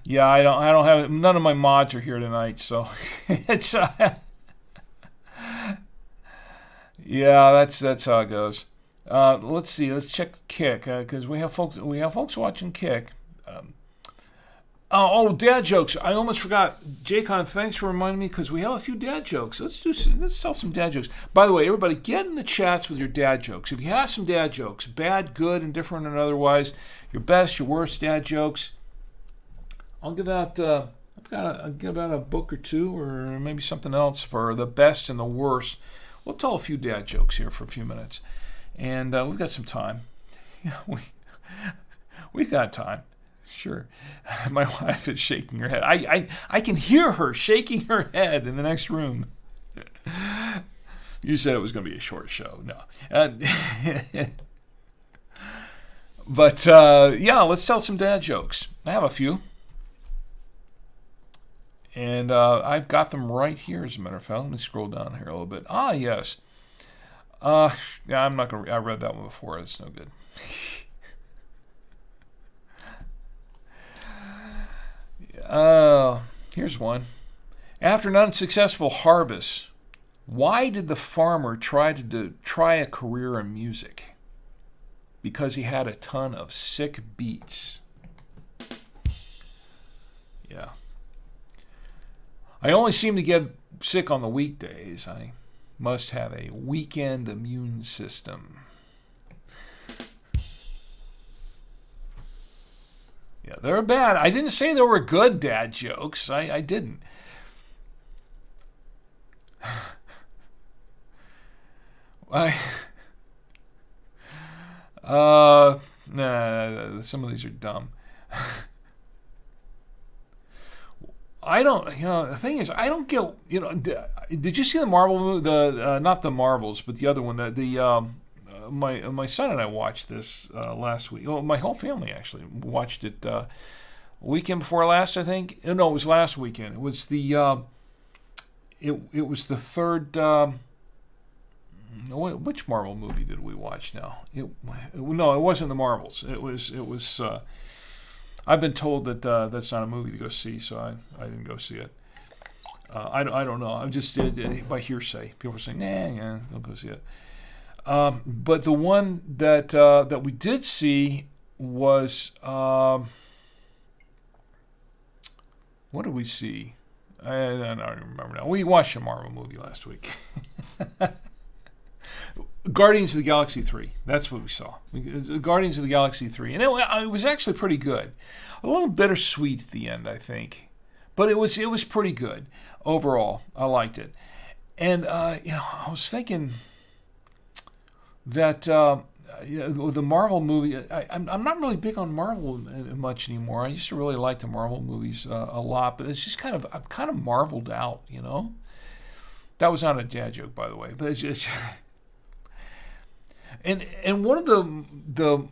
Yeah, I don't have it. None of my mods are here tonight, so it's yeah, that's how it goes. Let's see. Let's check Kick, because we have folks watching Kick. Dad jokes. I almost forgot. Jaycon, thanks for reminding me, because we have a few dad jokes. Let's tell some dad jokes. By the way, everybody, get in the chats with your dad jokes. If you have some dad jokes, bad, good, indifferent, and otherwise, your best, your worst dad jokes, I'll give out I'll give out a book or two, or maybe something else for the best and the worst. We'll tell a few dad jokes here for a few minutes, and we've got some time. We've got time. Sure. My wife is shaking her head. I can hear her shaking her head in the next room. You said it was going to be a short show. No. But, let's tell some dad jokes. I have a few. And I've got them right here, as a matter of fact. Let me scroll down here a little bit. Yes. I'm not going to... I read that one before. It's no good. Here's one. After an unsuccessful harvest, why did the farmer try a career in music? Because he had a ton of sick beats. Yeah. I only seem to get sick on the weekdays. I must have a weekend immune system. Yeah, they're bad. I didn't say they were good dad jokes. I didn't. Some of these are dumb. I don't, the thing is, I don't get, did you see the Marvel movie, not the Marvels, but the other one, my son and I watched this last week. Well, my whole family actually watched it weekend before last, I think. No, it was last weekend. It was the it was the third. Which Marvel movie did we watch now? No, it wasn't the Marvels. It was. I've been told that that's not a movie to go see, so I didn't go see it. I don't know. I just did by hearsay. People were saying, nah, yeah, don't go see it. But the one that we did see was what did we see? I don't remember now. We watched a Marvel movie last week. Guardians of the Galaxy 3. That's what we saw. Guardians of the Galaxy 3. And it was actually pretty good. A little bittersweet at the end, I think. But it was pretty good. Overall, I liked it. And, I was thinking that the Marvel movie, I'm not really big on Marvel much anymore. I used to really like the Marvel movies a lot, but it's just I'm kind of marveled out, That was not a dad joke, by the way, but it's just... And one of the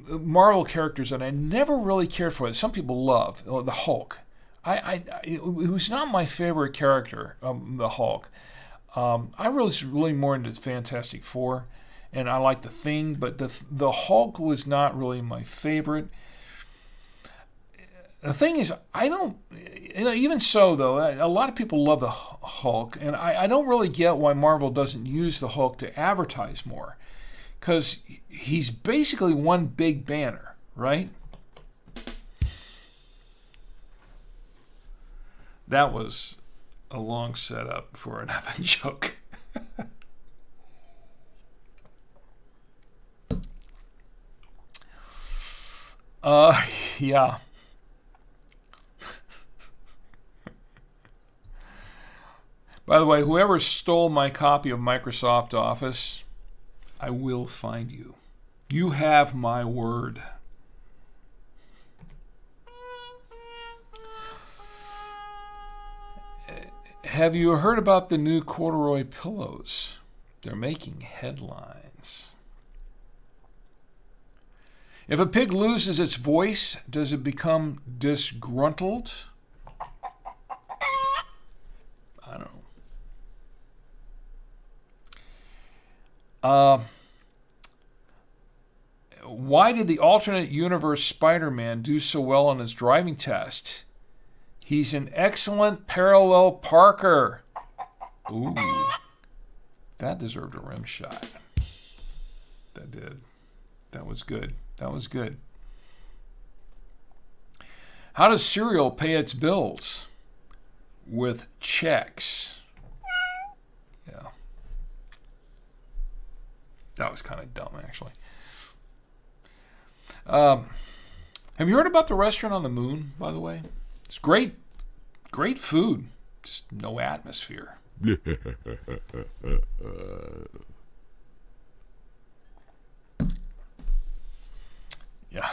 Marvel characters that I never really cared for, that some people love, the Hulk. It was not my favorite character, the Hulk. I was really more into Fantastic Four, and I liked the Thing, but the Hulk was not really my favorite. The thing is, I don't, even so though, a lot of people love the Hulk, and I don't really get why Marvel doesn't use the Hulk to advertise more, because he's basically one big banner, right? That was a long setup for another joke. Yeah. By the way, whoever stole my copy of Microsoft Office, I will find you. You have my word. Have you heard about the new corduroy pillows? They're making headlines. If a pig loses its voice, does it become disgruntled? I don't know. Why did the alternate universe Spider-Man do so well on his driving test? He's an excellent parallel parker. Ooh. That deserved a rim shot. That did. That was good. That was good. How does cereal pay its bills? With checks. Yeah. That was kind of dumb, actually. Have you heard about the restaurant on the moon, by the way? It's great food. Just no atmosphere. Yeah.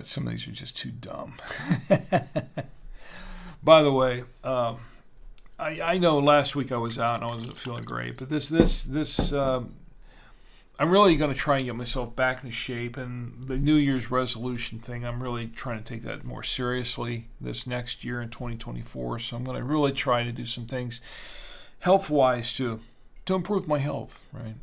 Some of these are just too dumb. By the way, I know last week I was out and I wasn't feeling great, but this I'm really going to try and get myself back into shape, and the New Year's resolution thing, I'm really trying to take that more seriously this next year in 2024. So I'm going to really try to do some things health-wise to improve my health, right?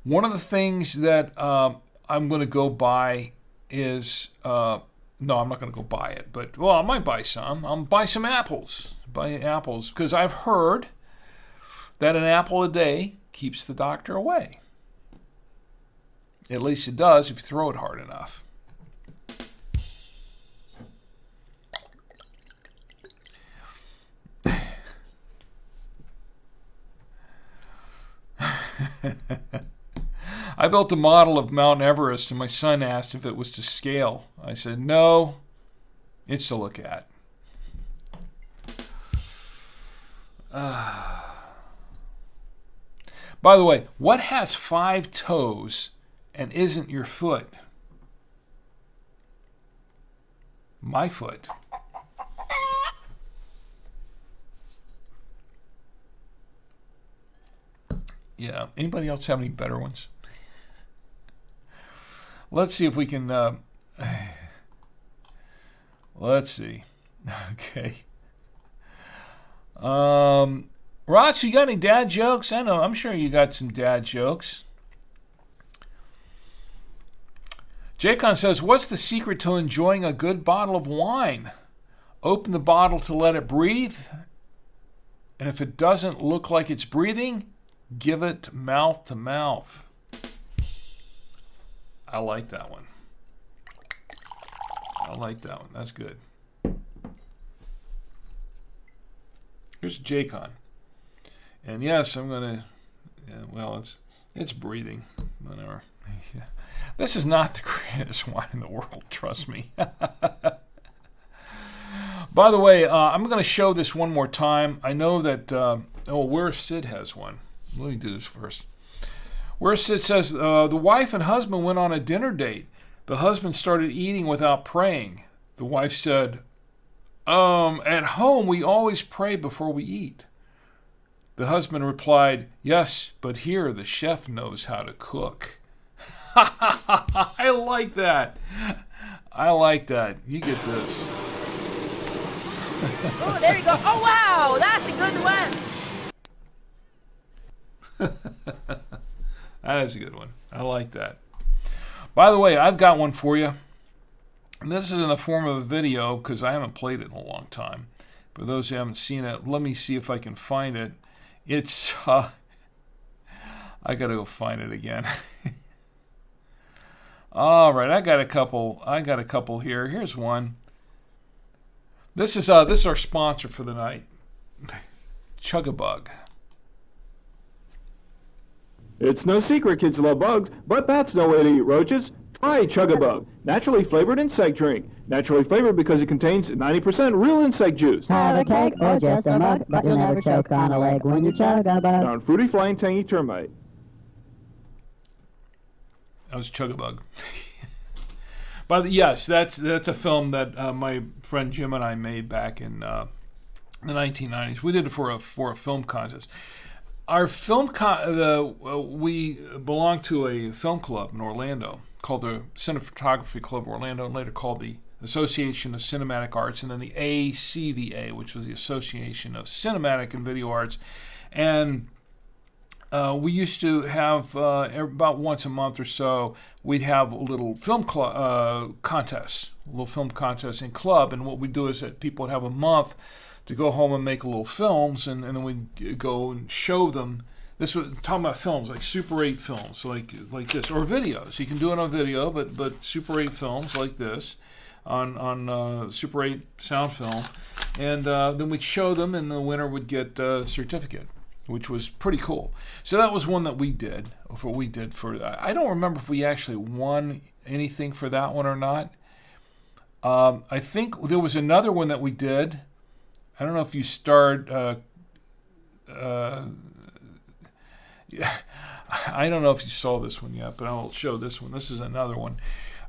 One of the things that I'm going to go buy is, no, I'm not going to go buy it, but, well, I might buy some. I'll buy some apples. Buy apples, because I've heard that an apple a day keeps the doctor away. At least it does if you throw it hard enough. I built a model of Mount Everest, and my son asked if it was to scale. I said, no, it's to look at. By the way, what has 5 toes and isn't your foot? My foot. Yeah. Anybody else have any better ones? Let's see if we can... let's see. Okay. Rots, you got any dad jokes? I know, I'm sure you got some dad jokes. Jacon says, what's the secret to enjoying a good bottle of wine? Open the bottle to let it breathe, and if it doesn't look like it's breathing, give it mouth to mouth. I like that one. That's good. Here's Jacon. And yes, I'm going to, it's breathing. Whatever. This is not the greatest wine in the world, trust me. By the way, I'm going to show this one more time. I know that, where Sid has one. Let me do this first. Where Sid says, the wife and husband went on a dinner date. The husband started eating without praying. The wife said, at home we always pray before we eat. The husband replied, yes, but here the chef knows how to cook. I like that. You get this. Oh, there you go. Oh, wow. That's a good one. That is a good one. I like that. By the way, I've got one for you. And this is in the form of a video because I haven't played it in a long time. For those who haven't seen it, let me see if I can find it. It's, I got to go find it again. All right, I got a couple here. Here's one. This is our sponsor for the night. Chug-a-Bug. It's no secret kids love bugs, but that's no way to eat roaches. Try Chug-a-Bug, naturally flavored insect drink. Naturally flavored because it contains 90% real insect juice. Have a cake or just a mug, but you'll never choke on a leg when you Chug-a-Bug. Found fruity, flying, tangy termite. That was Chug-a-Bug. But yes, that's a film that my friend Jim and I made back in the 1990s. We did it for a film contest. Our film we belonged to a film club in Orlando called the Cinematography Club of Orlando, and later called the Association of Cinematic Arts, and then the ACVA, which was the Association of Cinematic and Video Arts. And we used to have, about once a month or so, we'd have a little film contest in club. And what we'd do is that people would have a month to go home and make little films, and then we'd go and show them. This was talking about films, like Super 8 films, like this, or videos. You can do it on video, but Super 8 films like this on Super 8 sound film. And then we'd show them, and the winner would get a certificate, which was pretty cool. So that was one that we did. I don't remember if we actually won anything for that one or not. I think there was another one that we did. I don't know if you starred. I don't know if you saw this one yet, but I'll show this one. This is another one.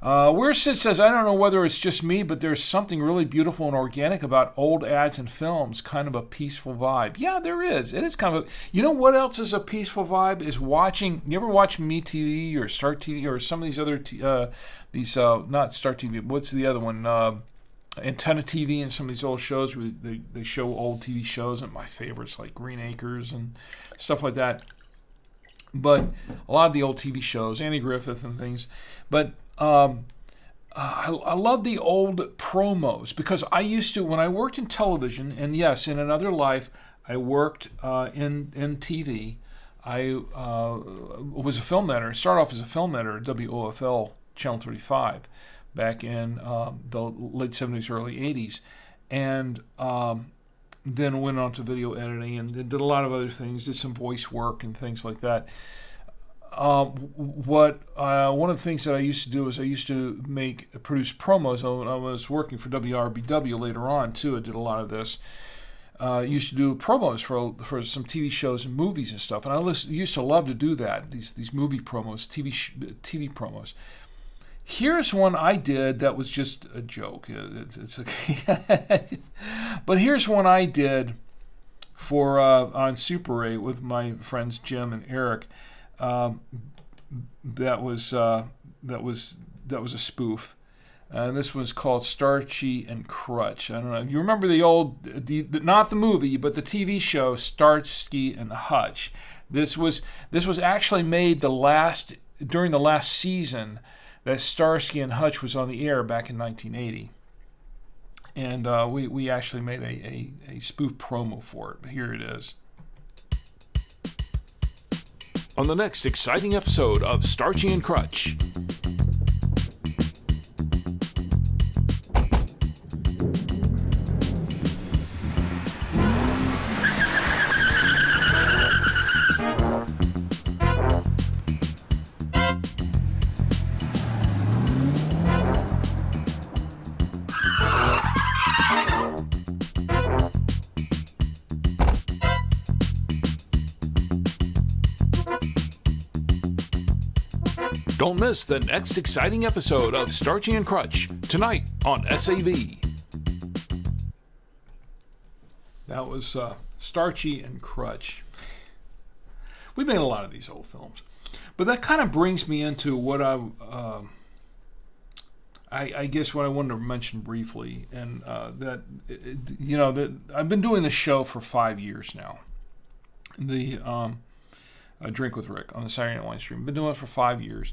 Where Sid says, I don't know whether it's just me, but there's something really beautiful and organic about old ads and films, kind of a peaceful vibe. Yeah, there is. It is kind of a, you know what else is a peaceful vibe? Is watching, you ever watch MeTV or Start TV or some of these other, not Start TV, what's the other one? Antenna TV and some of these old shows where they show old TV shows, and my favorites like Green Acres and stuff like that. But a lot of the old TV shows, Andy Griffith and things. But I love the old promos because I used to, when I worked in television, and yes, in another life, I worked in TV. I was a film editor. Started off as a film editor at WOFL Channel 35 back in the late 70s, early 80s. And then went on to video editing and did a lot of other things, did some voice work and things like that. One of the things that I used to do is I used to produce promos. I was working for WRBW later on too. I did a lot of this. Used to do promos for some TV shows and movies and stuff, and I used to love to do that. These movie promos, TV promos. Here's one I did that was just a joke. It's okay. But here's one I did for on Super 8 with my friends Jim and Eric. That was a spoof. This was called Starchy and Crutch. I don't know. You remember the old, not the movie, but the TV show Starsky and Hutch. This was actually made during the last season that Starsky and Hutch was on the air back in 1980. And we actually made a spoof promo for it. Here it is. On the next exciting episode of Starchy and Crutch. Don't miss the next exciting episode of Starchy and Crutch, tonight on SAV. That was Starchy and Crutch. We made a lot of these old films. But that kind of brings me into what I guess what I wanted to mention briefly, and that I've been doing this show for 5 years now. The Drink with Rick on the Saturday Night Winestream. Been doing it for 5 years.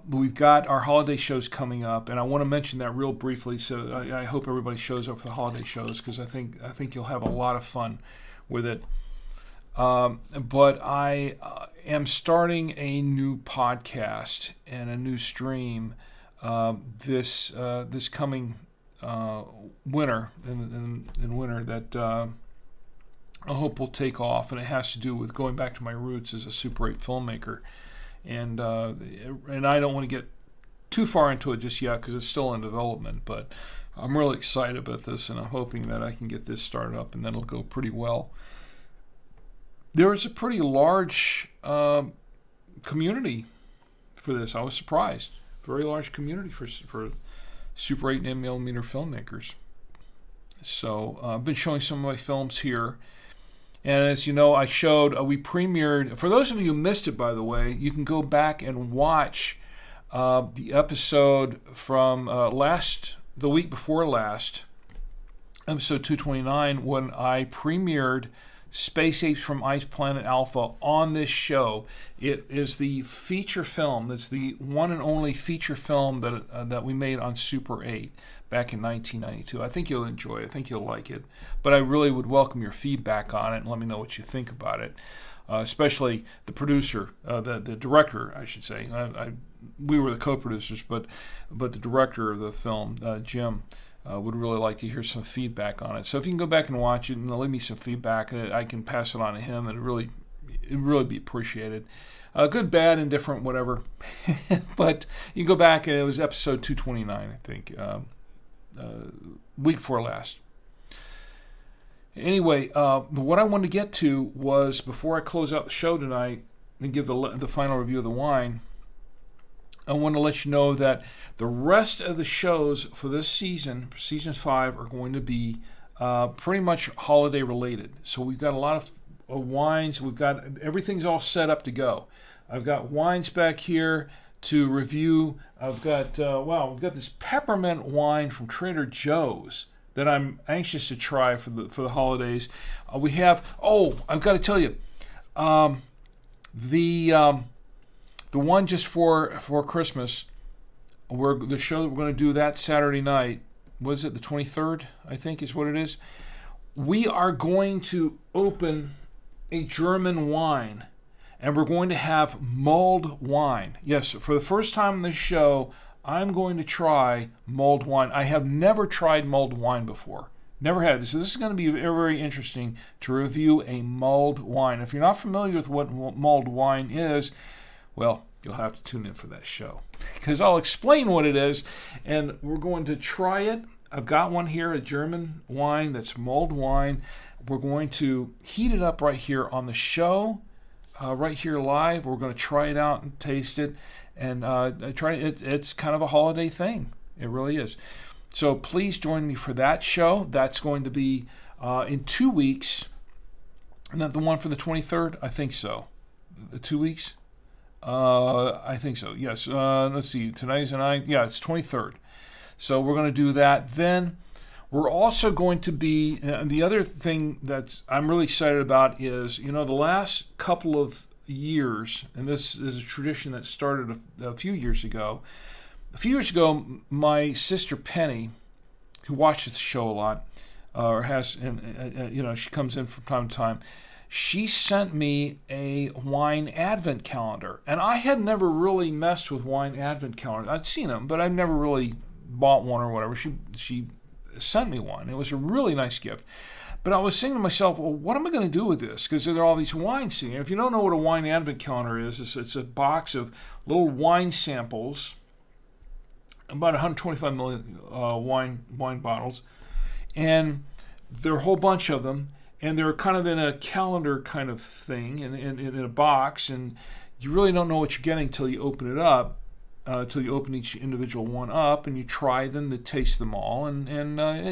We've got our holiday shows coming up, and I want to mention that real briefly. So I hope everybody shows up for the holiday shows, because I think you'll have a lot of fun with it. But I am starting a new podcast and a new stream this coming winter, in winter, that I hope will take off, and it has to do with going back to my roots as a Super 8 filmmaker. And I don't want to get too far into it just yet because it's still in development, but I'm really excited about this, and I'm hoping that I can get this started up and then it'll go pretty well. There is a pretty large community for this. I was surprised. Very large community for Super 8 and 8mm filmmakers. So I've been showing some of my films here. And as you know, we premiered, for those of you who missed it, by the way, you can go back and watch the episode from the week before last, episode 229, when I premiered Space Apes from Ice Planet Alpha on this show. It is the feature film. It's the one and only feature film that we made on Super 8 back in 1992. I think you'll enjoy it. I think you'll like it. But I really would welcome your feedback on it and let me know what you think about it. Especially the producer, the director, I should say. We were the co-producers, but the director of the film, Jim, would really like to hear some feedback on it. So if you can go back and watch it and leave me some feedback, I can pass it on to him, and it'd really be appreciated. Good, bad, indifferent, whatever. But you can go back, and it was episode 229, I think, week before last. Anyway, what I wanted to get to was, before I close out the show tonight and give the final review of the wine, I want to let you know that the rest of the shows for this season, for season 5, are going to be pretty much holiday related. So we've got a lot of wines. Everything's all set up to go. I've got wines back here to review. I've got we've got this peppermint wine from Trader Joe's that I'm anxious to try for the holidays. I've got to tell you, the one just for Christmas, the show that we're going to do that Saturday night, was it the 23rd, I think is what it is? We are going to open a German wine, and we're going to have mulled wine. Yes, for the first time in this show, I'm going to try mulled wine. I have never tried mulled wine before. Never had. So this is going to be very, very interesting to review a mulled wine. If you're not familiar with what mulled wine is, well, you'll have to tune in for that show, because I'll explain what it is, and we're going to try it. I've got one here, a German wine that's mulled wine. We're going to heat it up right here on the show, right here live. We're going to try it out and taste it, and it's kind of a holiday thing. It really is. So please join me for that show. That's going to be in 2 weeks. Isn't that the one for the 23rd? I think so. The 2 weeks? I think so. Yes. Let's see. Tonight's the 9th. Yeah, it's 23rd. So we're going to do that. Then we're also going to be, the other thing that's I'm really excited about is, the last couple of years, and this is a tradition that started a few years ago. A few years ago, my sister Penny, who watches the show a lot, or has, and she comes in from time to time, she sent me a wine advent calendar. And I had never really messed with wine advent calendars. I'd seen them, but I'd never really bought one or whatever. She sent me one. It was a really nice gift. But I was saying to myself, well, what am I going to do with this? Because there are all these wines in here. If you don't know what a wine advent calendar is, it's a box of little wine samples, about 125 million wine bottles. And there are a whole bunch of them. And they're kind of in a calendar kind of thing, in a box, and you really don't know what you're getting until you open it up, until you open each individual one up, and you try them, to taste them all, and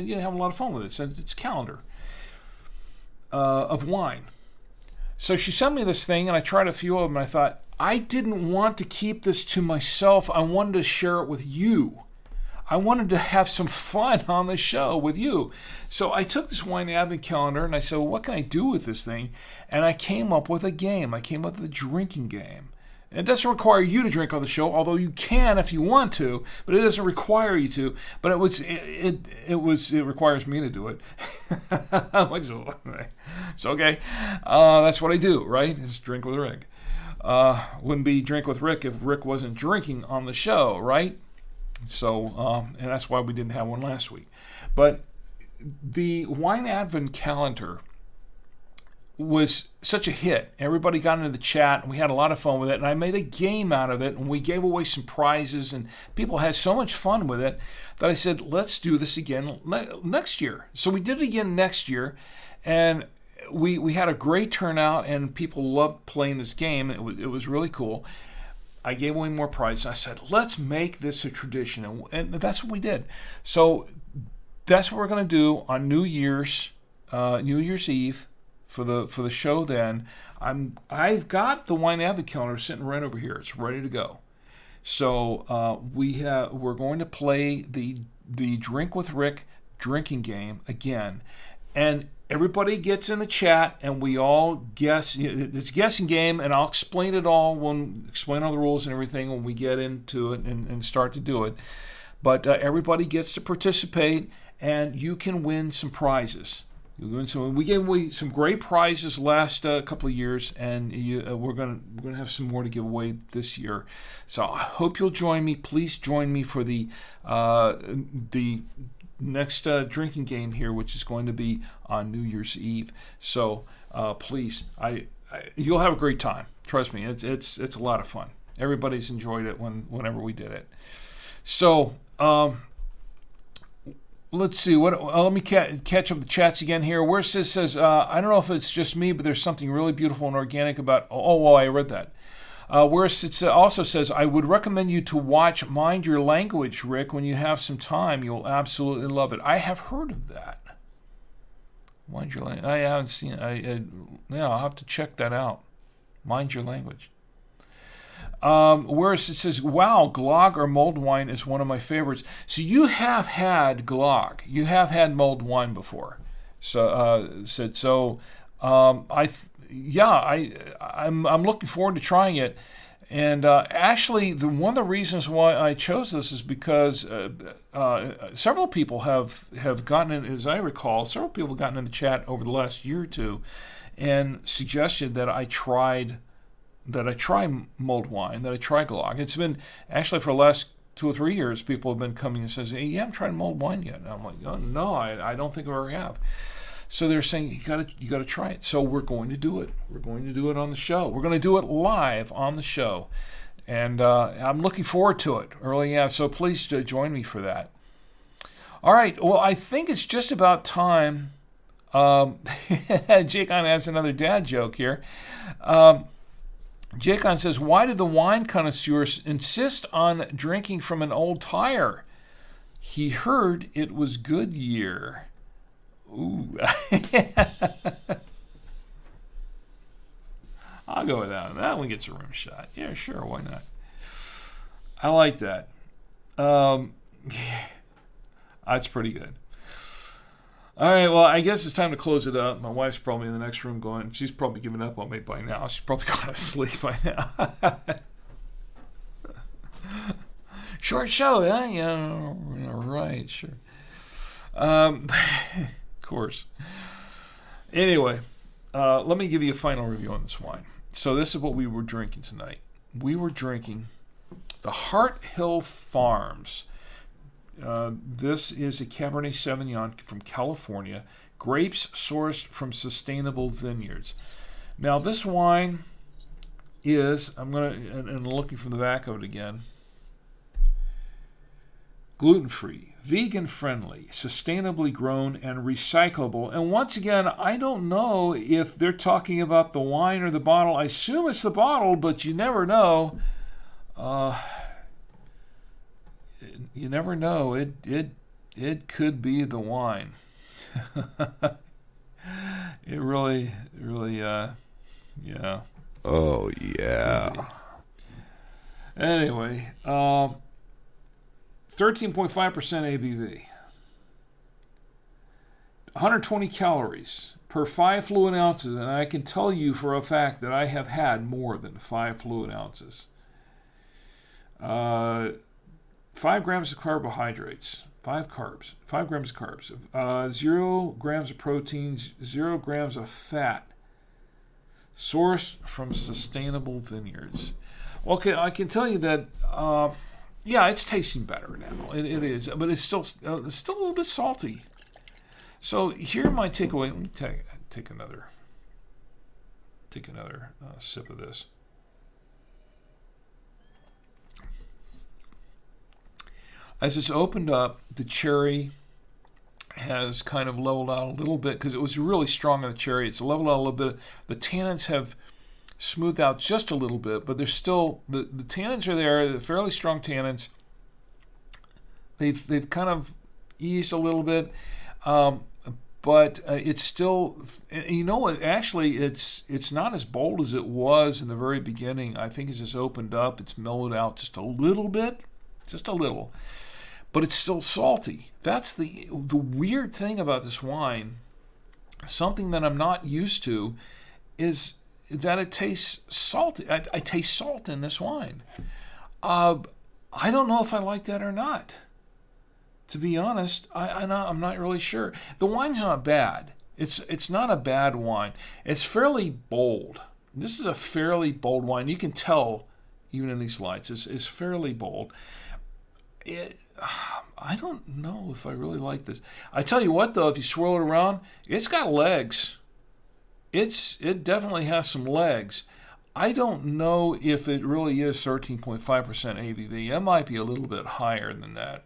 you have a lot of fun with it. So it's a calendar of wine. So she sent me this thing, and I tried a few of them, and I thought, I didn't want to keep this to myself. I wanted to share it with you. I wanted to have some fun on the show with you. So I took this wine advent calendar and I said, well, what can I do with this thing? And I came up with a game. I came up with a drinking game. And it doesn't require you to drink on the show, although you can if you want to, but it doesn't require you to. But it requires me to do it. It's okay. That's what I do, right? It's drink with Rick. Wouldn't be drink with Rick if Rick wasn't drinking on the show, right? So, and that's why we didn't have one last week. But the Wine Advent calendar was such a hit. Everybody got into the chat, and we had a lot of fun with it. And I made a game out of it, and we gave away some prizes, and people had so much fun with it that I said, let's do this again next year. So we did it again next year, and we had a great turnout, and people loved playing this game. It was really cool. I gave away more prizes. I said, let's make this a tradition. And that's what we did. So that's what we're going to do on New Year's Eve for the show then. I've got the Wine Advent calendar sitting right over here. It's ready to go. So we're going to play the Drink with Rick drinking game again. And everybody gets in the chat, and we all guess. It's a guessing game, and I'll explain it all explain all the rules and everything when we get into it and start to do it. But everybody gets to participate, and you can win some prizes. We gave away some great prizes last couple of years, and we're gonna have some more to give away this year. So I hope you'll join me. Please join me for the next drinking game here, which is going to be on New Year's Eve. So please, you'll have a great time. Trust me, it's a lot of fun. Everybody's enjoyed it whenever we did it. So let's see. Let me catch up the chats again here. Where says I don't know if it's just me, but there's something really beautiful and organic about. Oh, well, I read that. Where it also says, I would recommend you to watch Mind Your Language, Rick, when you have some time. You'll absolutely love it. I have heard of that. Mind Your Language. I haven't seen it. I'll have to check that out. Mind Your Language. Whereas it says, wow, Glog or mulled wine is one of my favorites. So you have had Glog. You have had mulled wine before. So I'm looking forward to trying it. And actually, one of the reasons why I chose this is because several people have gotten in, as I recall, several people have gotten in the chat over the last year or two and suggested that I try mulled wine, that I try Glog. It's been actually for the last 2 or 3 years, people have been coming and says, hey, you haven't tried mulled wine yet. And I'm like, oh, no, I don't think I ever have. So they're saying, you got to try it. So we're going to do it. We're going to do it on the show. We're going to do it live on the show. And I'm looking forward to it. So please join me for that. All right. Well, I think it's just about time. Jacon adds another dad joke here. Jacon says, why did the wine connoisseurs insist on drinking from an old tire? He heard it was Goodyear. Ooh. I'll go with that. That one gets a rim shot. Yeah, sure. Why not? I like that. That's pretty good. All right, well, I guess it's time to close it up. My wife's probably in the next room going, she's probably giving up on me by now. She's probably gone to sleep by now. Short show, huh? Yeah, right, sure. Of course. Anyway, let me give you a final review on this wine. So this is what we were drinking tonight. We were drinking the HartHill Farms. This is a Cabernet Sauvignon from California, grapes sourced from sustainable vineyards. Now this wine is, and looking from the back of it again, gluten-free, vegan-friendly, sustainably grown, and recyclable. And once again, I don't know if they're talking about the wine or the bottle. I assume it's the bottle, but you never know. You never know. It could be the wine. It really, yeah. Oh, yeah. Anyway, 13.5% ABV. 120 calories per 5 fluid ounces, and I can tell you for a fact that I have had more than 5 fluid ounces. 5 grams of carbohydrates, 5 grams of carbs, 0 grams of proteins, 0 grams of fat, sourced from sustainable vineyards. Okay, I can tell you that, yeah, it's tasting better now. It is, but it's still a little bit salty. So here my takeaway. Let me take another sip of this. As it's opened up, the cherry has kind of leveled out a little bit because it was really strong on the cherry. It's leveled out a little bit. The tannins have smoothed out just a little bit, but there's still the tannins are there. They're fairly strong tannins. They've kind of eased a little bit, but it's still. You know what? Actually, it's not as bold as it was in the very beginning. I think as it's opened up, it's mellowed out just a little bit, just a little. But it's still salty. That's the weird thing about this wine. Something that I'm not used to is that it tastes salty. I taste salt in this wine. I don't know if I like that or not. To be honest, I'm not really sure. The wine's not bad. It's not a bad wine. It's fairly bold. This is a fairly bold wine. You can tell even in these lights. It's fairly bold. I don't know if I really like this. I tell you what, though, if you swirl it around, it's got legs. It definitely has some legs. I don't know if it really is 13.5% ABV. It might be a little bit higher than that.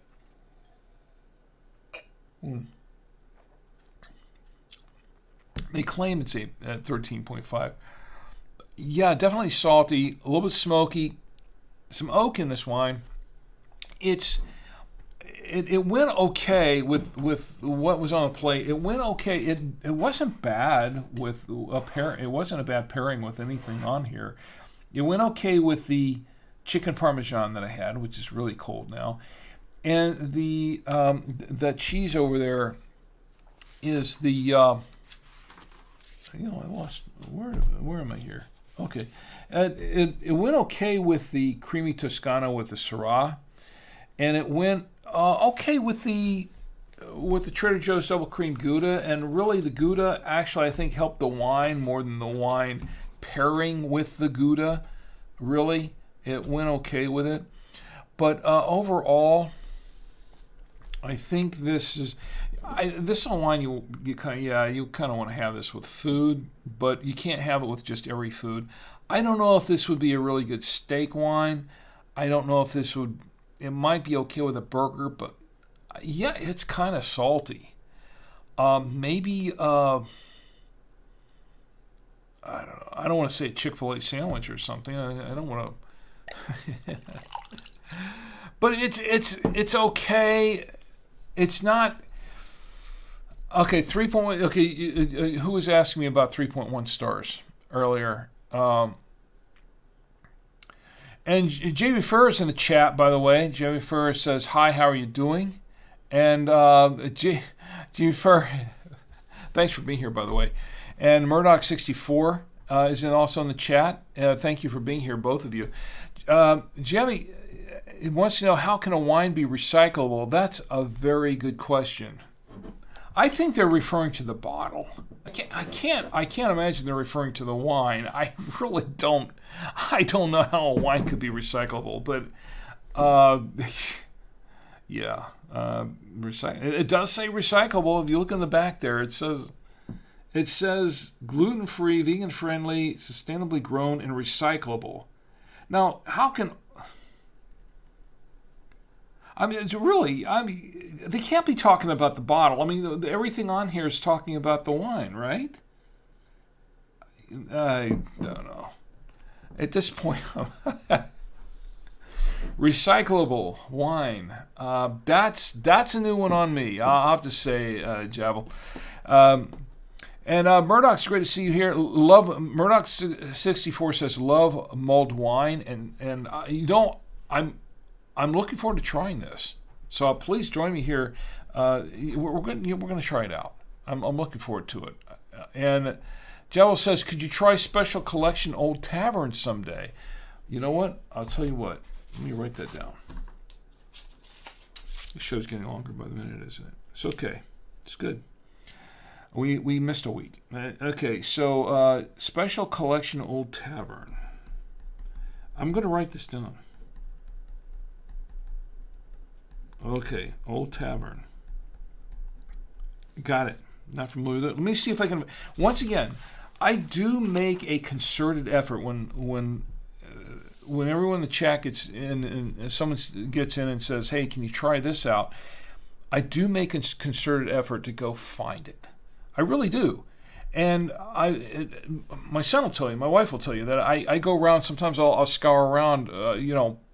They claim it's at 13.5. Yeah, definitely salty, a little bit smoky, some oak in this wine. It went okay with what was on the plate. It went okay. It wasn't bad with a pair. It wasn't a bad pairing with anything on here. It went okay with the chicken parmesan that I had, which is really cold now, and the that cheese over there is the. I lost where am I here? Okay, it went okay with the creamy Toscana with the Syrah. And it went okay with the Trader Joe's double cream Gouda, and really the Gouda actually I think helped the wine more than the wine pairing with the Gouda. Really, it went okay with it, but overall, I think this is a wine you kind of want to have this with food, but you can't have it with just every food. I don't know if this would be a really good steak wine. I don't know if this would. It might be okay with a burger, but yeah, it's kind of salty. Maybe I don't know. I don't want to say a Chick-fil-A sandwich or something. I don't want to. But it's okay. It's not okay. 3.1. Okay, who was asking me about 3.1 stars earlier? And J.B. Ferris in the chat, by the way. J.B. Ferris says, "Hi, how are you doing?" And J.B. Ferris, thanks for being here, by the way. And Murdoch64 is also in the chat. Thank you for being here, both of you. J.B. wants to know, how can a wine be recyclable? That's a very good question. I think they're referring to the bottle. I can't imagine they're referring to the wine. I really don't. I don't know how a wine could be recyclable, but yeah, it does say recyclable. If you look in the back there, it says gluten-free, vegan-friendly, sustainably grown, and recyclable. Now, how can they can't be talking about the bottle. I mean, everything on here is talking about the wine, right? I don't know. At this point, recyclable wine. That's a new one on me. I'll have to say, Javel. And Murdoch's great to see you here. Love Murdoch64 says love mulled wine, and I'm looking forward to trying this. So please join me here. We're going to try it out. I'm looking forward to it. And Javel says, could you try Special Collection Old Tavern someday? You know what? I'll tell you what. Let me write that down. The show's getting longer by the minute, isn't it? It's okay. It's good. We missed a week. Okay, so Special Collection Old Tavern. I'm going to write this down. Okay, Old Tavern. Got it. Not familiar with it. Let me see if I can. Once again, I do make a concerted effort when everyone in the chat gets in and someone gets in and says, "Hey, can you try this out?" I do make a concerted effort to go find it. I really do. And my son will tell you, my wife will tell you that I go around. Sometimes I'll scour around,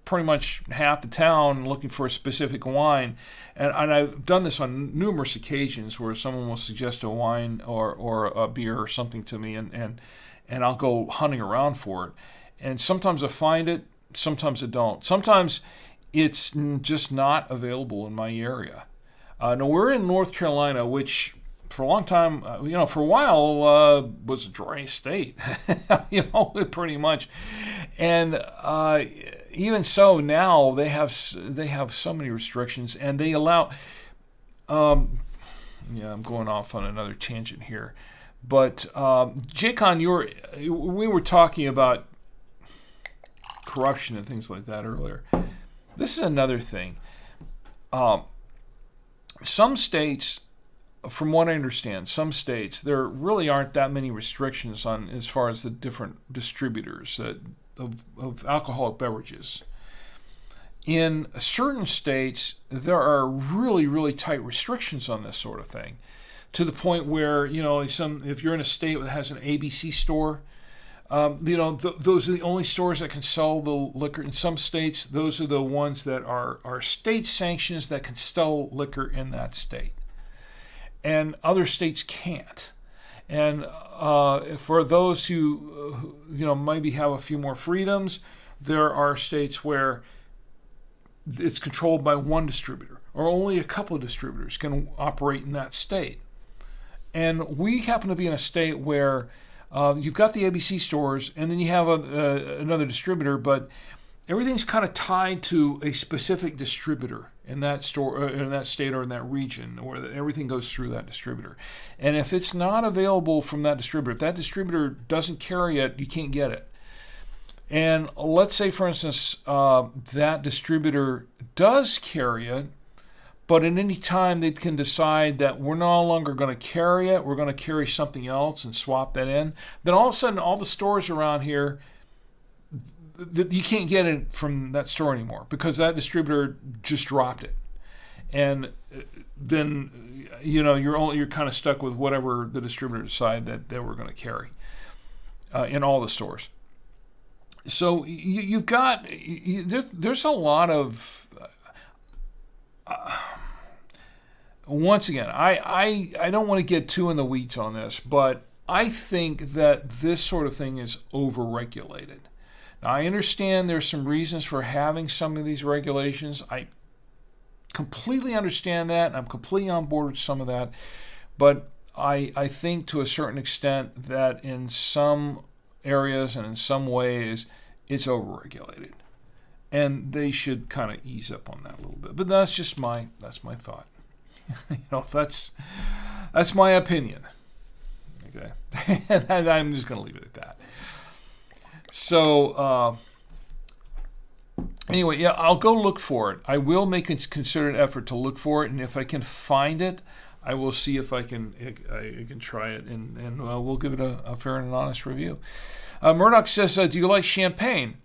pretty much half the town looking for a specific wine, and I've done this on numerous occasions where someone will suggest a wine or a beer or something to me, and I'll go hunting around for it. And sometimes I find it, sometimes I don't. Sometimes it's just not available in my area. Now we're in North Carolina, which for a long time, for a while was a dry state, pretty much. And even so, now they have so many restrictions, and they allow. I'm going off on another tangent here, but Jaycon, we were talking about corruption and things like that earlier. This is another thing. Some states, from what I understand, some states, there really aren't that many restrictions on as far as the different distributors of alcoholic beverages. In certain states, there are really, really tight restrictions on this sort of thing, to the point where, if you're in a state that has an ABC store, those are the only stores that can sell the liquor. In some states, those are the ones that are state sanctions that can sell liquor in that state. And other states can't. And for those who maybe have a few more freedoms, there are states where it's controlled by one distributor, or only a couple of distributors can operate in that state. And we happen to be in a state where you've got the ABC stores, and then you have another distributor, but everything's kind of tied to a specific distributor in that store, in that state, or in that region, where everything goes through that distributor. And if it's not available from that distributor, if that distributor doesn't carry it, you can't get it. And let's say, for instance, that distributor does carry it, but at any time they can decide that we're no longer going to carry it, we're going to carry something else and swap that in. Then all of a sudden, all the stores around here, you can't get it from that store anymore because that distributor just dropped it. And then you're kind of stuck with whatever the distributor decided that they were going to carry in all the stores. So you've got there's a lot of once again, I don't want to get too in the weeds on this, but I think that this sort of thing is overregulated. Now, I understand there's some reasons for having some of these regulations. I completely understand that, and I'm completely on board with some of that. But I think to a certain extent that in some areas and in some ways, it's overregulated. And they should kind of ease up on that a little bit. But that's my thought. That's my opinion. Okay. And I'm just going to leave it at that. So, anyway, yeah, I'll go look for it. I will make a considered effort to look for it, and if I can find it, I will see if I can try it, and we'll give it a fair and honest review. Murdoch says, do you like champagne?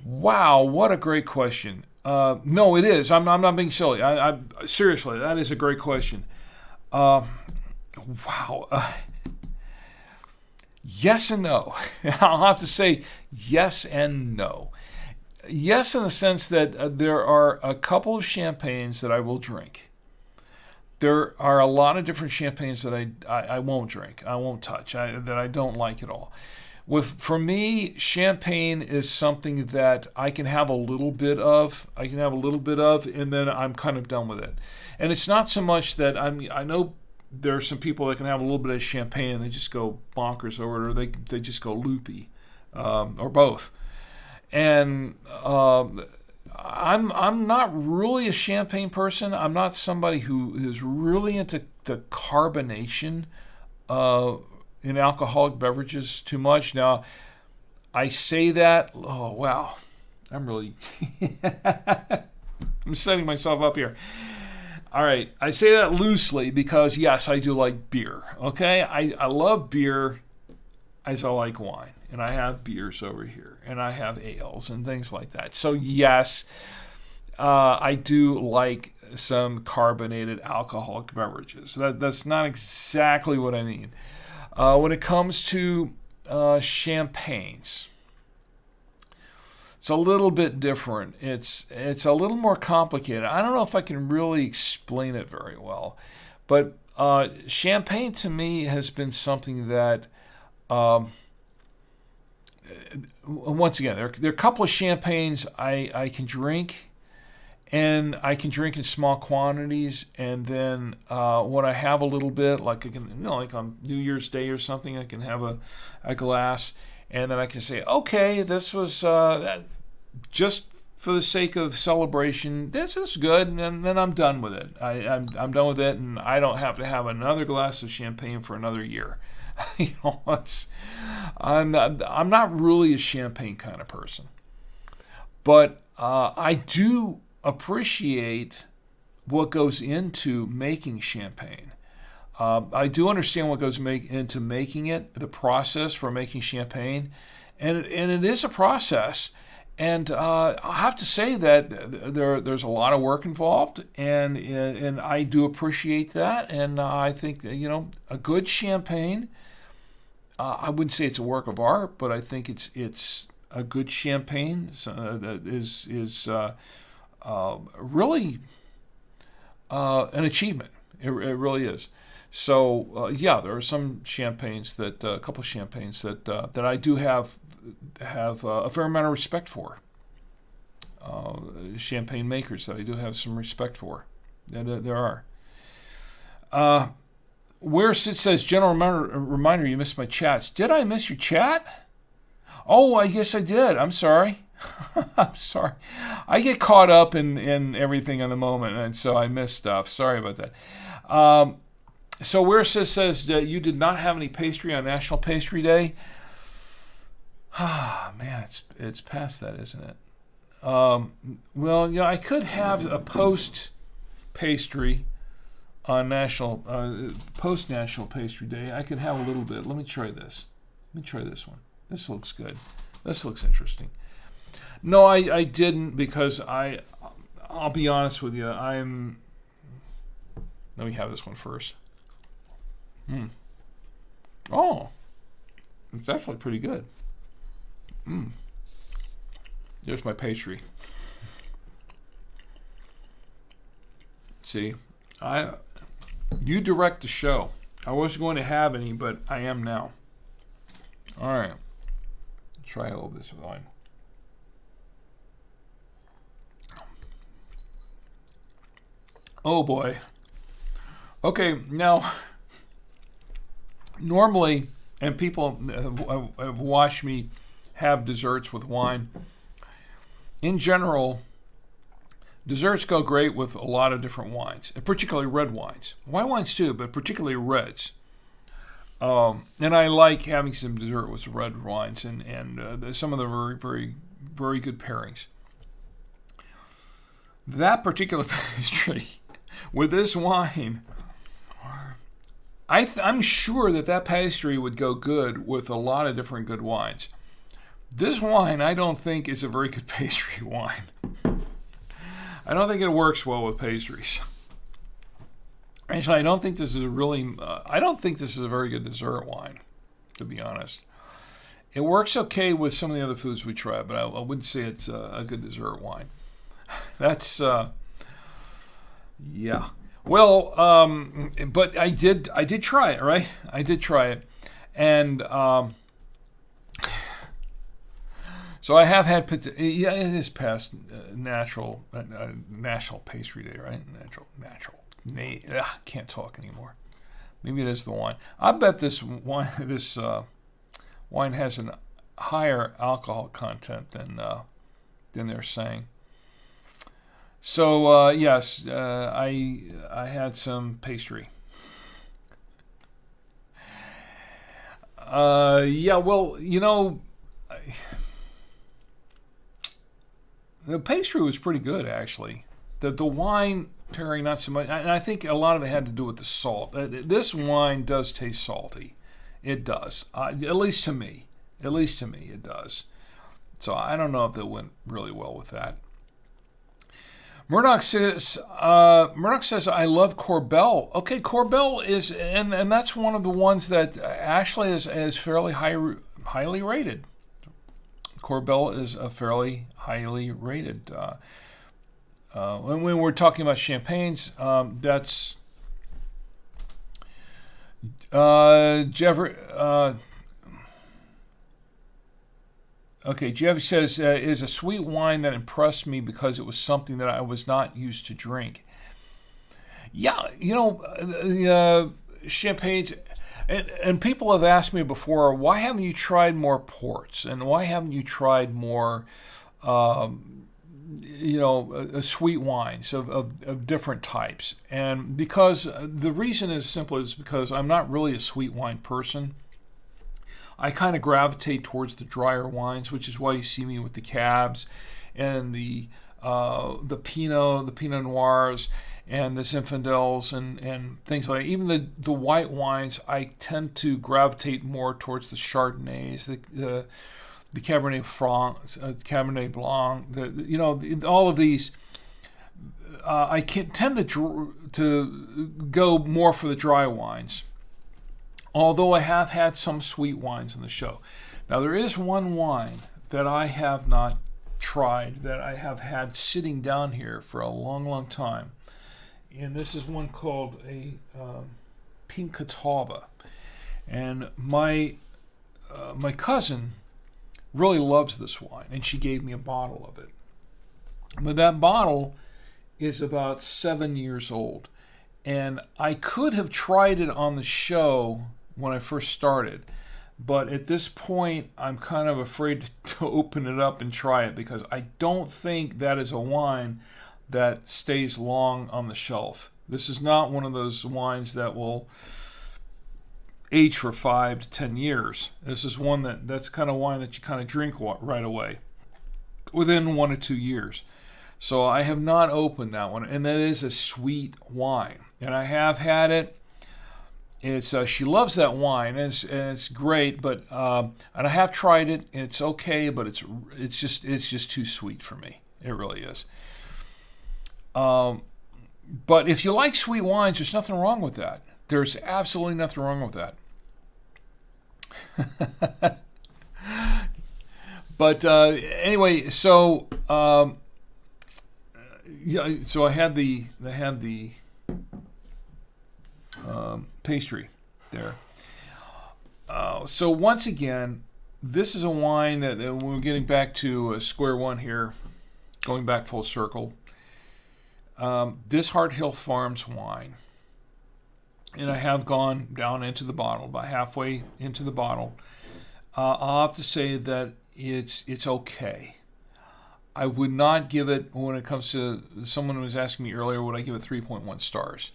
Wow, what a great question. No, it is. I'm not being silly. I seriously, that is a great question. Wow. Yes and no. I'll have to say yes and no. Yes, in the sense that there are a couple of champagnes that I will drink. There are a lot of different champagnes that I won't drink, I won't touch, that I don't like at all. For me, champagne is something that I can have a little bit of, and then I'm kind of done with it. And it's not so much that I know there are some people that can have a little bit of champagne and they just go bonkers over it, or they just go loopy, or both. And I'm not really a champagne person. I'm not somebody who is really into the carbonation in alcoholic beverages too much. Now, I say that, oh wow, I'm really I'm setting myself up here. All right, I say that loosely because, yes, I do like beer, okay? I love beer as I like wine, and I have beers over here, and I have ales and things like that. So, yes, I do like some carbonated alcoholic beverages. That's not exactly what I mean. When it comes to champagnes, it's a little bit different. It's a little more complicated. I don't know if I can really explain it very well, but champagne to me has been something that, once again, there are a couple of champagnes I can drink, and I can drink in small quantities, and then when I have a little bit, like I can, like on New Year's Day or something, I can have a glass. And then I can say, okay, this was just for the sake of celebration. This is good, and then I'm done with it. I'm done with it, and I don't have to have another glass of champagne for another year. I'm not really a champagne kind of person, but I do appreciate what goes into making champagne. I do understand what goes into making it, the process for making champagne, and it is a process. And I have to say that there's a lot of work involved, and I do appreciate that. And I think that, a good champagne. I wouldn't say it's a work of art, but I think it's a good champagne that is really an achievement. It really is. So there are some champagnes a couple of champagnes that I do have a fair amount of respect for. Champagne makers that I do have some respect for. There are. Where Sid says, general reminder, you missed my chats. Did I miss your chat? Oh, I guess I did. I'm sorry. I'm sorry. I get caught up in everything in the moment, and so I miss stuff. Sorry about that. So where says that you did not have any pastry on National Pastry Day. Man, it's past that, isn't it? Well, I could have a post pastry on post National Pastry Day. I could have a little bit. Let me try this. Let me try this one. This looks good. This looks interesting. No, I didn't, because I'll be honest with you. Let me have this one first. Oh, it's actually pretty good. There's my pastry. See, you direct the show. I wasn't going to have any, but I am now. All right. Let's try a little bit of wine. Oh boy. Okay, now, normally, and people have watched me have desserts with wine. In general, desserts go great with a lot of different wines, and particularly red wines. White wines too, but particularly reds. And I like having some dessert with red wines, and some of them are very, very good pairings. That particular pastry with this wine, I'm sure that pastry would go good with a lot of different good wines. This wine, I don't think, is a very good pastry wine. I don't think it works well with pastries. Actually, I don't think this is a very good dessert wine, to be honest. It works okay with some of the other foods we try, but I wouldn't say it's a good dessert wine. That's, yeah. Well, but I did try it, right? I did try it. And, so I have had, yeah, it is past National Pastry Day, right? Can't talk anymore. Maybe it is the wine. I bet this wine has a higher alcohol content than they're saying. So yes, I had some pastry. Yeah, well, the pastry was pretty good, actually. The wine pairing, not so much. And I think a lot of it had to do with the salt. This wine does taste salty. It does. At least to me. It does. So I don't know if that went really well with that. Murdoch says, I love Corbel. Okay, Corbel is, and that's one of the ones that actually is fairly highly rated. Corbel is a fairly highly rated. When we're talking about champagnes, that's Jeffrey. Okay, Jeff says, is a sweet wine that impressed me because it was something that I was not used to drink. Yeah, champagnes, and people have asked me before, why haven't you tried more ports? And why haven't you tried more, sweet wines of different types? And because the reason is simple, is because I'm not really a sweet wine person. I kind of gravitate towards the drier wines, which is why you see me with the Cabs and the Pinot Noirs and the Zinfandels and things like that. Even the white wines, I tend to gravitate more towards the Chardonnays, the Cabernet Franc, Cabernet Blanc, all of these. I tend to go more for the dry wines. Although I have had some sweet wines in the show. Now, there is one wine that I have not tried, that I have had sitting down here for a long, long time. And this is one called a Pink Catawba. And my cousin really loves this wine, and she gave me a bottle of it. But that bottle is about 7 years old. And I could have tried it on the show when I first started, but at this point I'm kind of afraid to open it up and try it, because I don't think that is a wine that stays long on the shelf. This is not one of those wines that will age for 5 to 10 years. This is one that's kind of wine that you kind of drink right away, within 1 or 2 years. So I have not opened that one, and that is a sweet wine, and I have had it. It's she loves that wine, and it's great. But and I have tried it. And it's okay, but it's just too sweet for me. It really is. But if you like sweet wines, there's nothing wrong with that. There's absolutely nothing wrong with that. But anyway, so so I had the pastry, there. So once again, this is a wine that we're getting back to square one here, going back full circle. This HartHill Farms wine, and I have gone down into the bottle, about halfway into the bottle. I'll have to say that it's okay. I would not give it, when it comes to, someone was asking me earlier, would I give it 3.1 stars?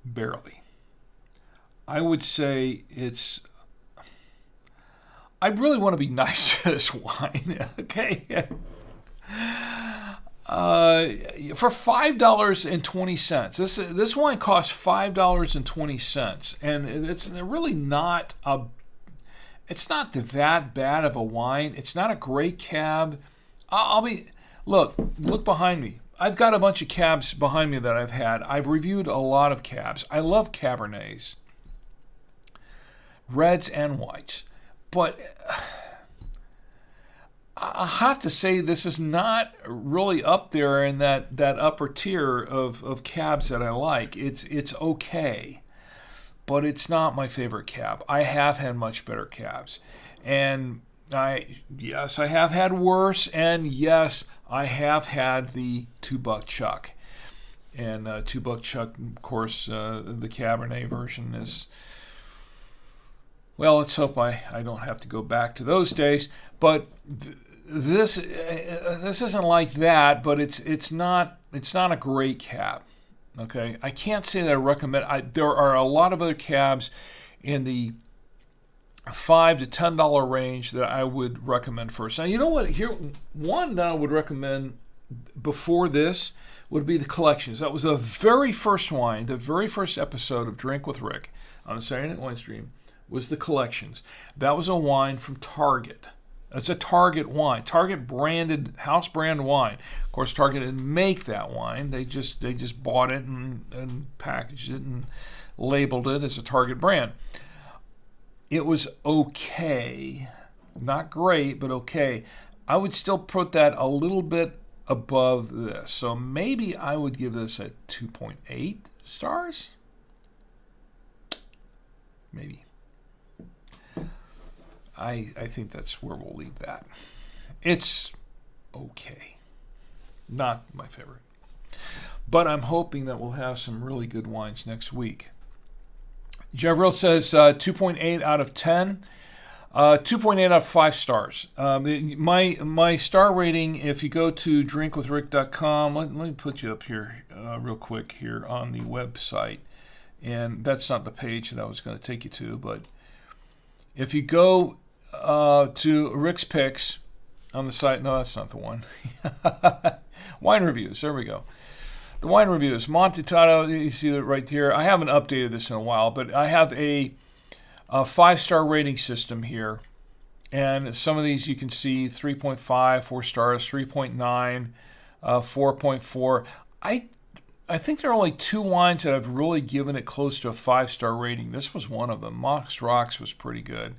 Barely. I would say I really want to be nice to this wine, okay? For $5.20, this wine costs $5.20, and it's really not it's not that bad of a wine. It's not a great cab. Look behind me. I've got a bunch of cabs behind me that I've had. I've reviewed a lot of cabs. I love Cabernets, reds and whites, but I have to say this is not really up there in that upper tier of cabs that I like. It's okay, but it's not my favorite cab. I have had much better cabs, and yes, I have had worse, and yes, I have had the $2 Chuck. And $2 Chuck, of course, the Cabernet version is, well, let's hope I don't have to go back to those days. But this isn't like that, but it's not a great cab. Okay, I can't say that I recommend. There are a lot of other cabs in the $5 to $10 range that I would recommend first. Now, you know what? Here, one that I would recommend before this would be the Collections. That was the very first wine, the very first episode of Drink with Rick on the Saturday Night Winestream, was the Collections. That was a wine from Target. It's a Target wine, Target branded, house brand wine. Of course, Target didn't make that wine. They just bought it and packaged it and labeled it as a Target brand. It was okay, not great, but okay. I would still put that a little bit above this. So maybe I would give this a 2.8 stars. Maybe. I think that's where we'll leave that. It's okay. Not my favorite. But I'm hoping that we'll have some really good wines next week. Javril says 2.8 out of 10. 2.8 out of 5 stars. My star rating, if you go to drinkwithrick.com, let me put you up here real quick here on the website. And that's not the page that I was going to take you to, but if you go to Rick's Picks on the site, no, that's not the one. Wine reviews, there we go. The wine reviews, Montetato, you see that right here. I haven't updated this in a while, but I have a 5-star rating system here. And some of these you can see 3.5, 4 stars, 3.9, 4.4. I think there are only 2 wines that I've really given it close to a 5-star rating. This was one of them. Mox Rocks was pretty good.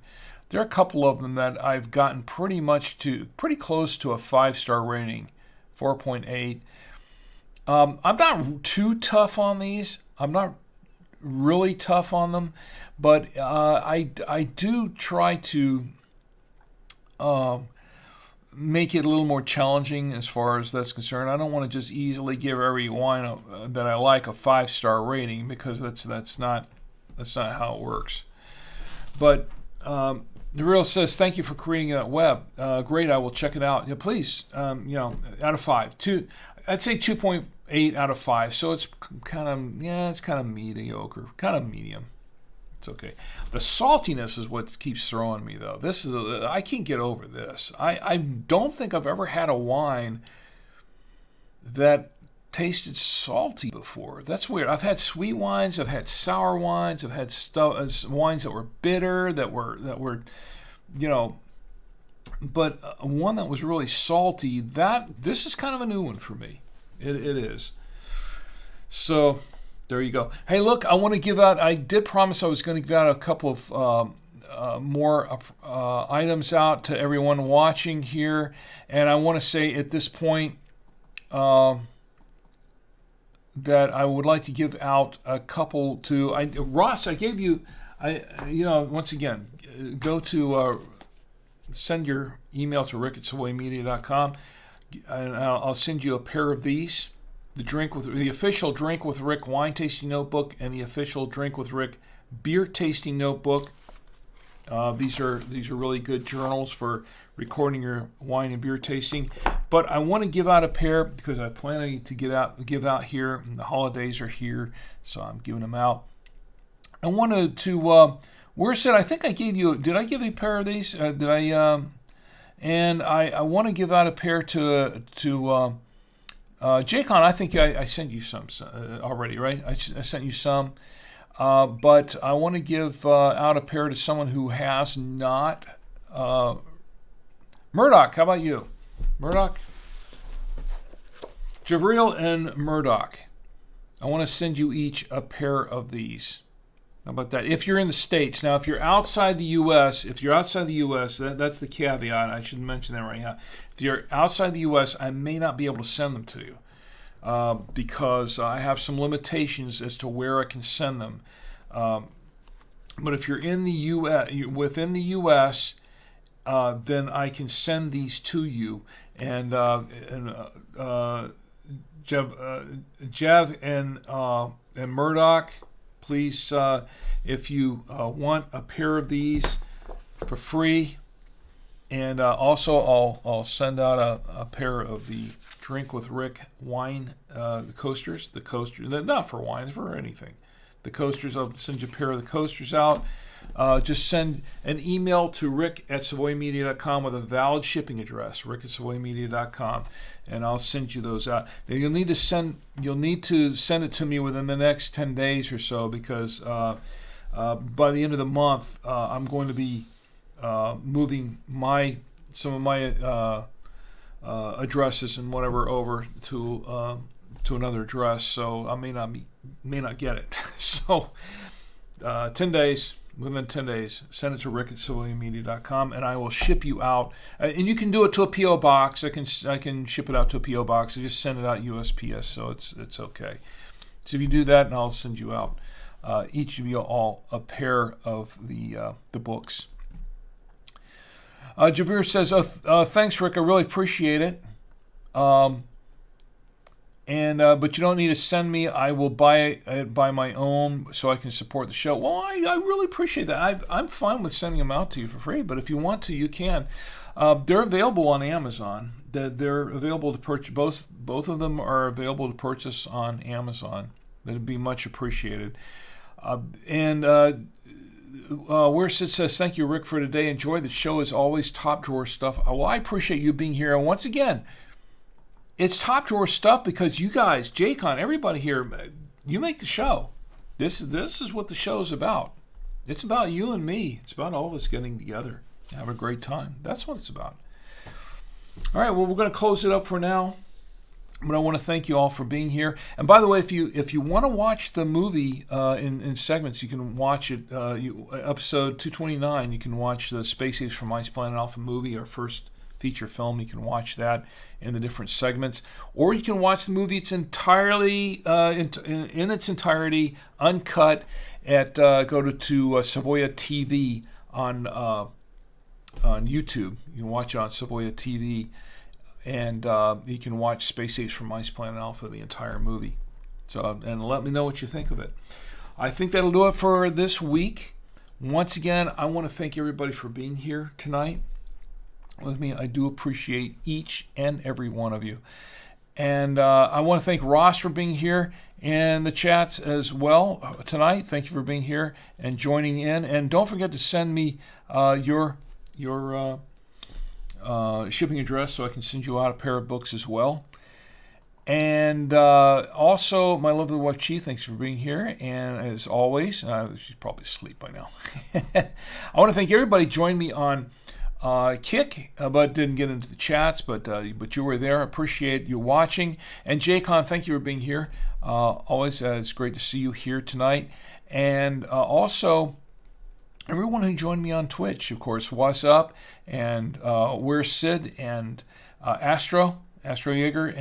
There are a couple of them that I've gotten pretty close to a 5-star rating, 4.8. I'm not too tough on these. I'm not really tough on them, but I do try to make it a little more challenging as far as that's concerned. I don't want to just easily give every wine that I like a 5-star rating, because that's not how it works. But the Real says, thank you for creating that web. Great, I will check it out. Yeah, please. Out of 5, I'd say 2.8 out of 5. So it's kind of mediocre, kind of medium. It's okay. The saltiness is what keeps throwing me, though. I can't get over this. I don't think I've ever had a wine that tasted salty before. That's weird. I've had sweet wines, I've had sour wines, I've had wines that were bitter, that were, but one that was really salty. This is kind of a new one for me. It is. So there you go. Hey, look, I did promise I was going to give out a couple of more items out to everyone watching here. And I want to say at this point, that I would like to give out a couple to Ross. I gave you, once again, go to send your email to rick@savoymedia.com, and I'll send you a pair of these. The official Drink with Rick wine tasting notebook and the official Drink with Rick beer tasting notebook. These are really good journals for recording your wine and beer tasting. But I want to give out a pair because I plan to give out here. And the holidays are here, so I'm giving them out. I wanted to. Where's it? I think I gave you. Did I give a pair of these? Did I? And I want to give out a pair to Jacon. I think I sent you some already, right? I sent you some. But I want to give out a pair to someone who has not. Murdoch, how about you? Murdoch? Javril and Murdoch. I want to send you each a pair of these. How about that? If you're in the States. Now, if you're outside the U.S., that's the caveat. I should mention that right now. If you're outside the U.S., I may not be able to send them to you. Because I have some limitations as to where I can send them. But if you're in the within the U.S., then I can send these to you. And Jev and Murdoch, please, if you want a pair of these for free. And also, I'll send out a pair of the Drink with Rick wine, the coasters. They're not for wine, for anything. The coasters, I'll send you a pair of the coasters out. Just send an email to rick@savoymedia.com with a valid shipping address, rick@savoymedia.com, and I'll send you those out. Now, you'll need to send it to me within the next 10 days or so because by the end of the month, I'm going to be moving some of my addresses and whatever over to another address, so I may not get it. So 10 days. Within 10 days, send it to rick@savoymedia.com, and I will ship you out. And you can do it to a P.O. box. I can ship it out to a P.O. box. I just send it out USPS, so it's okay. So if you do that, and I'll send you out each of you all a pair of the books. Javier says, thanks, Rick. I really appreciate it. But you don't need to send me. I will buy it by my own so I can support the show. Well, I really appreciate that. I'm fine with sending them out to you for free, but if you want to, you can. They're available on Amazon. They're available to purchase. Both of them are available to purchase on Amazon. That'd be much appreciated. Where Sid says, thank you, Rick, for today. Enjoy the show as always. Top drawer stuff. Well, I appreciate you being here. And once again, it's top drawer stuff because you guys, Jacon, everybody here, you make the show. This is what the show is about. It's about you and me. It's about all of us getting together and have a great time. That's what it's about. All right, well, we're going to close it up for now. But I want to thank you all for being here. And by the way, if you want to watch the movie in segments, you can watch it. Episode 229, you can watch the Space Apes from Ice Planet Alpha movie, our first feature film. You can watch that in the different segments, or you can watch the movie it's entirely in its entirety, uncut. At go to Savoya TV on YouTube. You can watch it on Savoya TV, and you can watch Space Apes from Ice Planet Alpha, the entire movie. So, and let me know what you think of it. I think that'll do it for this week. Once again, I want to thank everybody for being here tonight with me. I do appreciate each and every one of you. And I want to thank Ross for being here in the chats as well tonight. Thank you for being here and joining in. And don't forget to send me your shipping address so I can send you out a pair of books as well. And also, my lovely wife, Chi, thanks for being here. And as always, she's probably asleep by now. I want to thank everybody who joined me on Kick, but didn't get into the chats, but you were there. I appreciate you watching. And Jaycon, thank you for being here. Always, it's great to see you here tonight. And also, everyone who joined me on Twitch, of course, what's up? And where's Sid and Astro Yeager,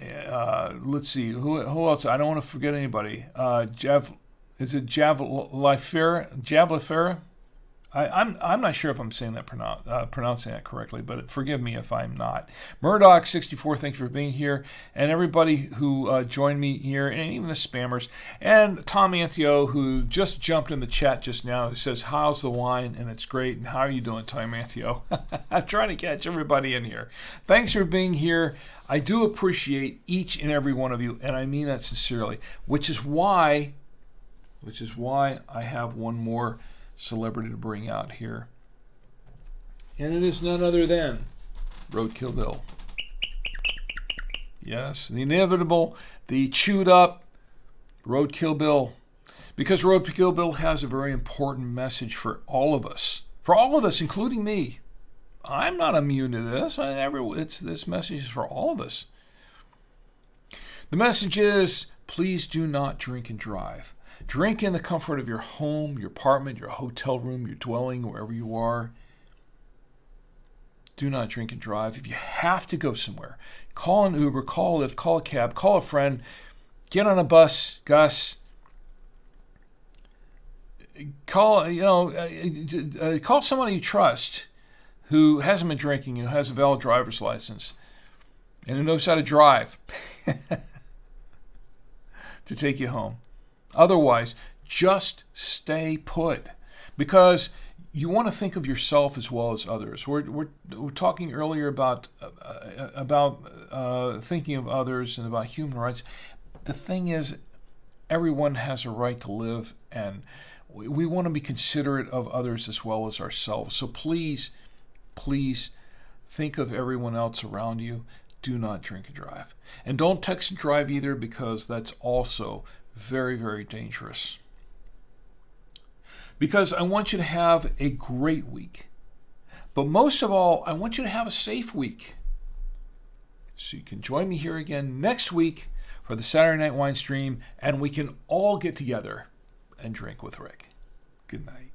let's see, who else? I don't want to forget anybody. Is it Javlifera? I'm not sure if I'm saying that pronouncing that correctly, but forgive me if I'm not. Murdoch64, thanks for being here, and everybody who joined me here, and even the spammers, and Tom Antio, who just jumped in the chat just now, who says, "How's the wine?" and it's great. And how are you doing, Tom Antio? I'm trying to catch everybody in here. Thanks for being here. I do appreciate each and every one of you, and I mean that sincerely. Which is why I have one more celebrity to bring out here, and it is none other than Roadkill Bill. Yes, the inevitable, the chewed up Roadkill Bill, because Roadkill Bill has a very important message for all of us, including me. I'm not immune to this. This message is for all of us. The message is, please do not drink and drive. Drink in the comfort of your home, your apartment, your hotel room, your dwelling, wherever you are. Do not drink and drive. If you have to go somewhere, call an Uber, call a Lyft, call a cab, call a friend, get on a bus, Gus. Call somebody you trust who hasn't been drinking, who has a valid driver's license, and who knows how to drive to take you home. Otherwise, just stay put, because you want to think of yourself as well as others. We're talking earlier about thinking of others and about human rights. The thing is, everyone has a right to live, and we want to be considerate of others as well as ourselves. So please think of everyone else around you. Do not drink and drive. And don't text and drive either, because that's also very, very dangerous. Because I want you to have a great week. But most of all, I want you to have a safe week. So you can join me here again next week for the Saturday Night Wine Stream, and we can all get together and drink with Rick. Good night.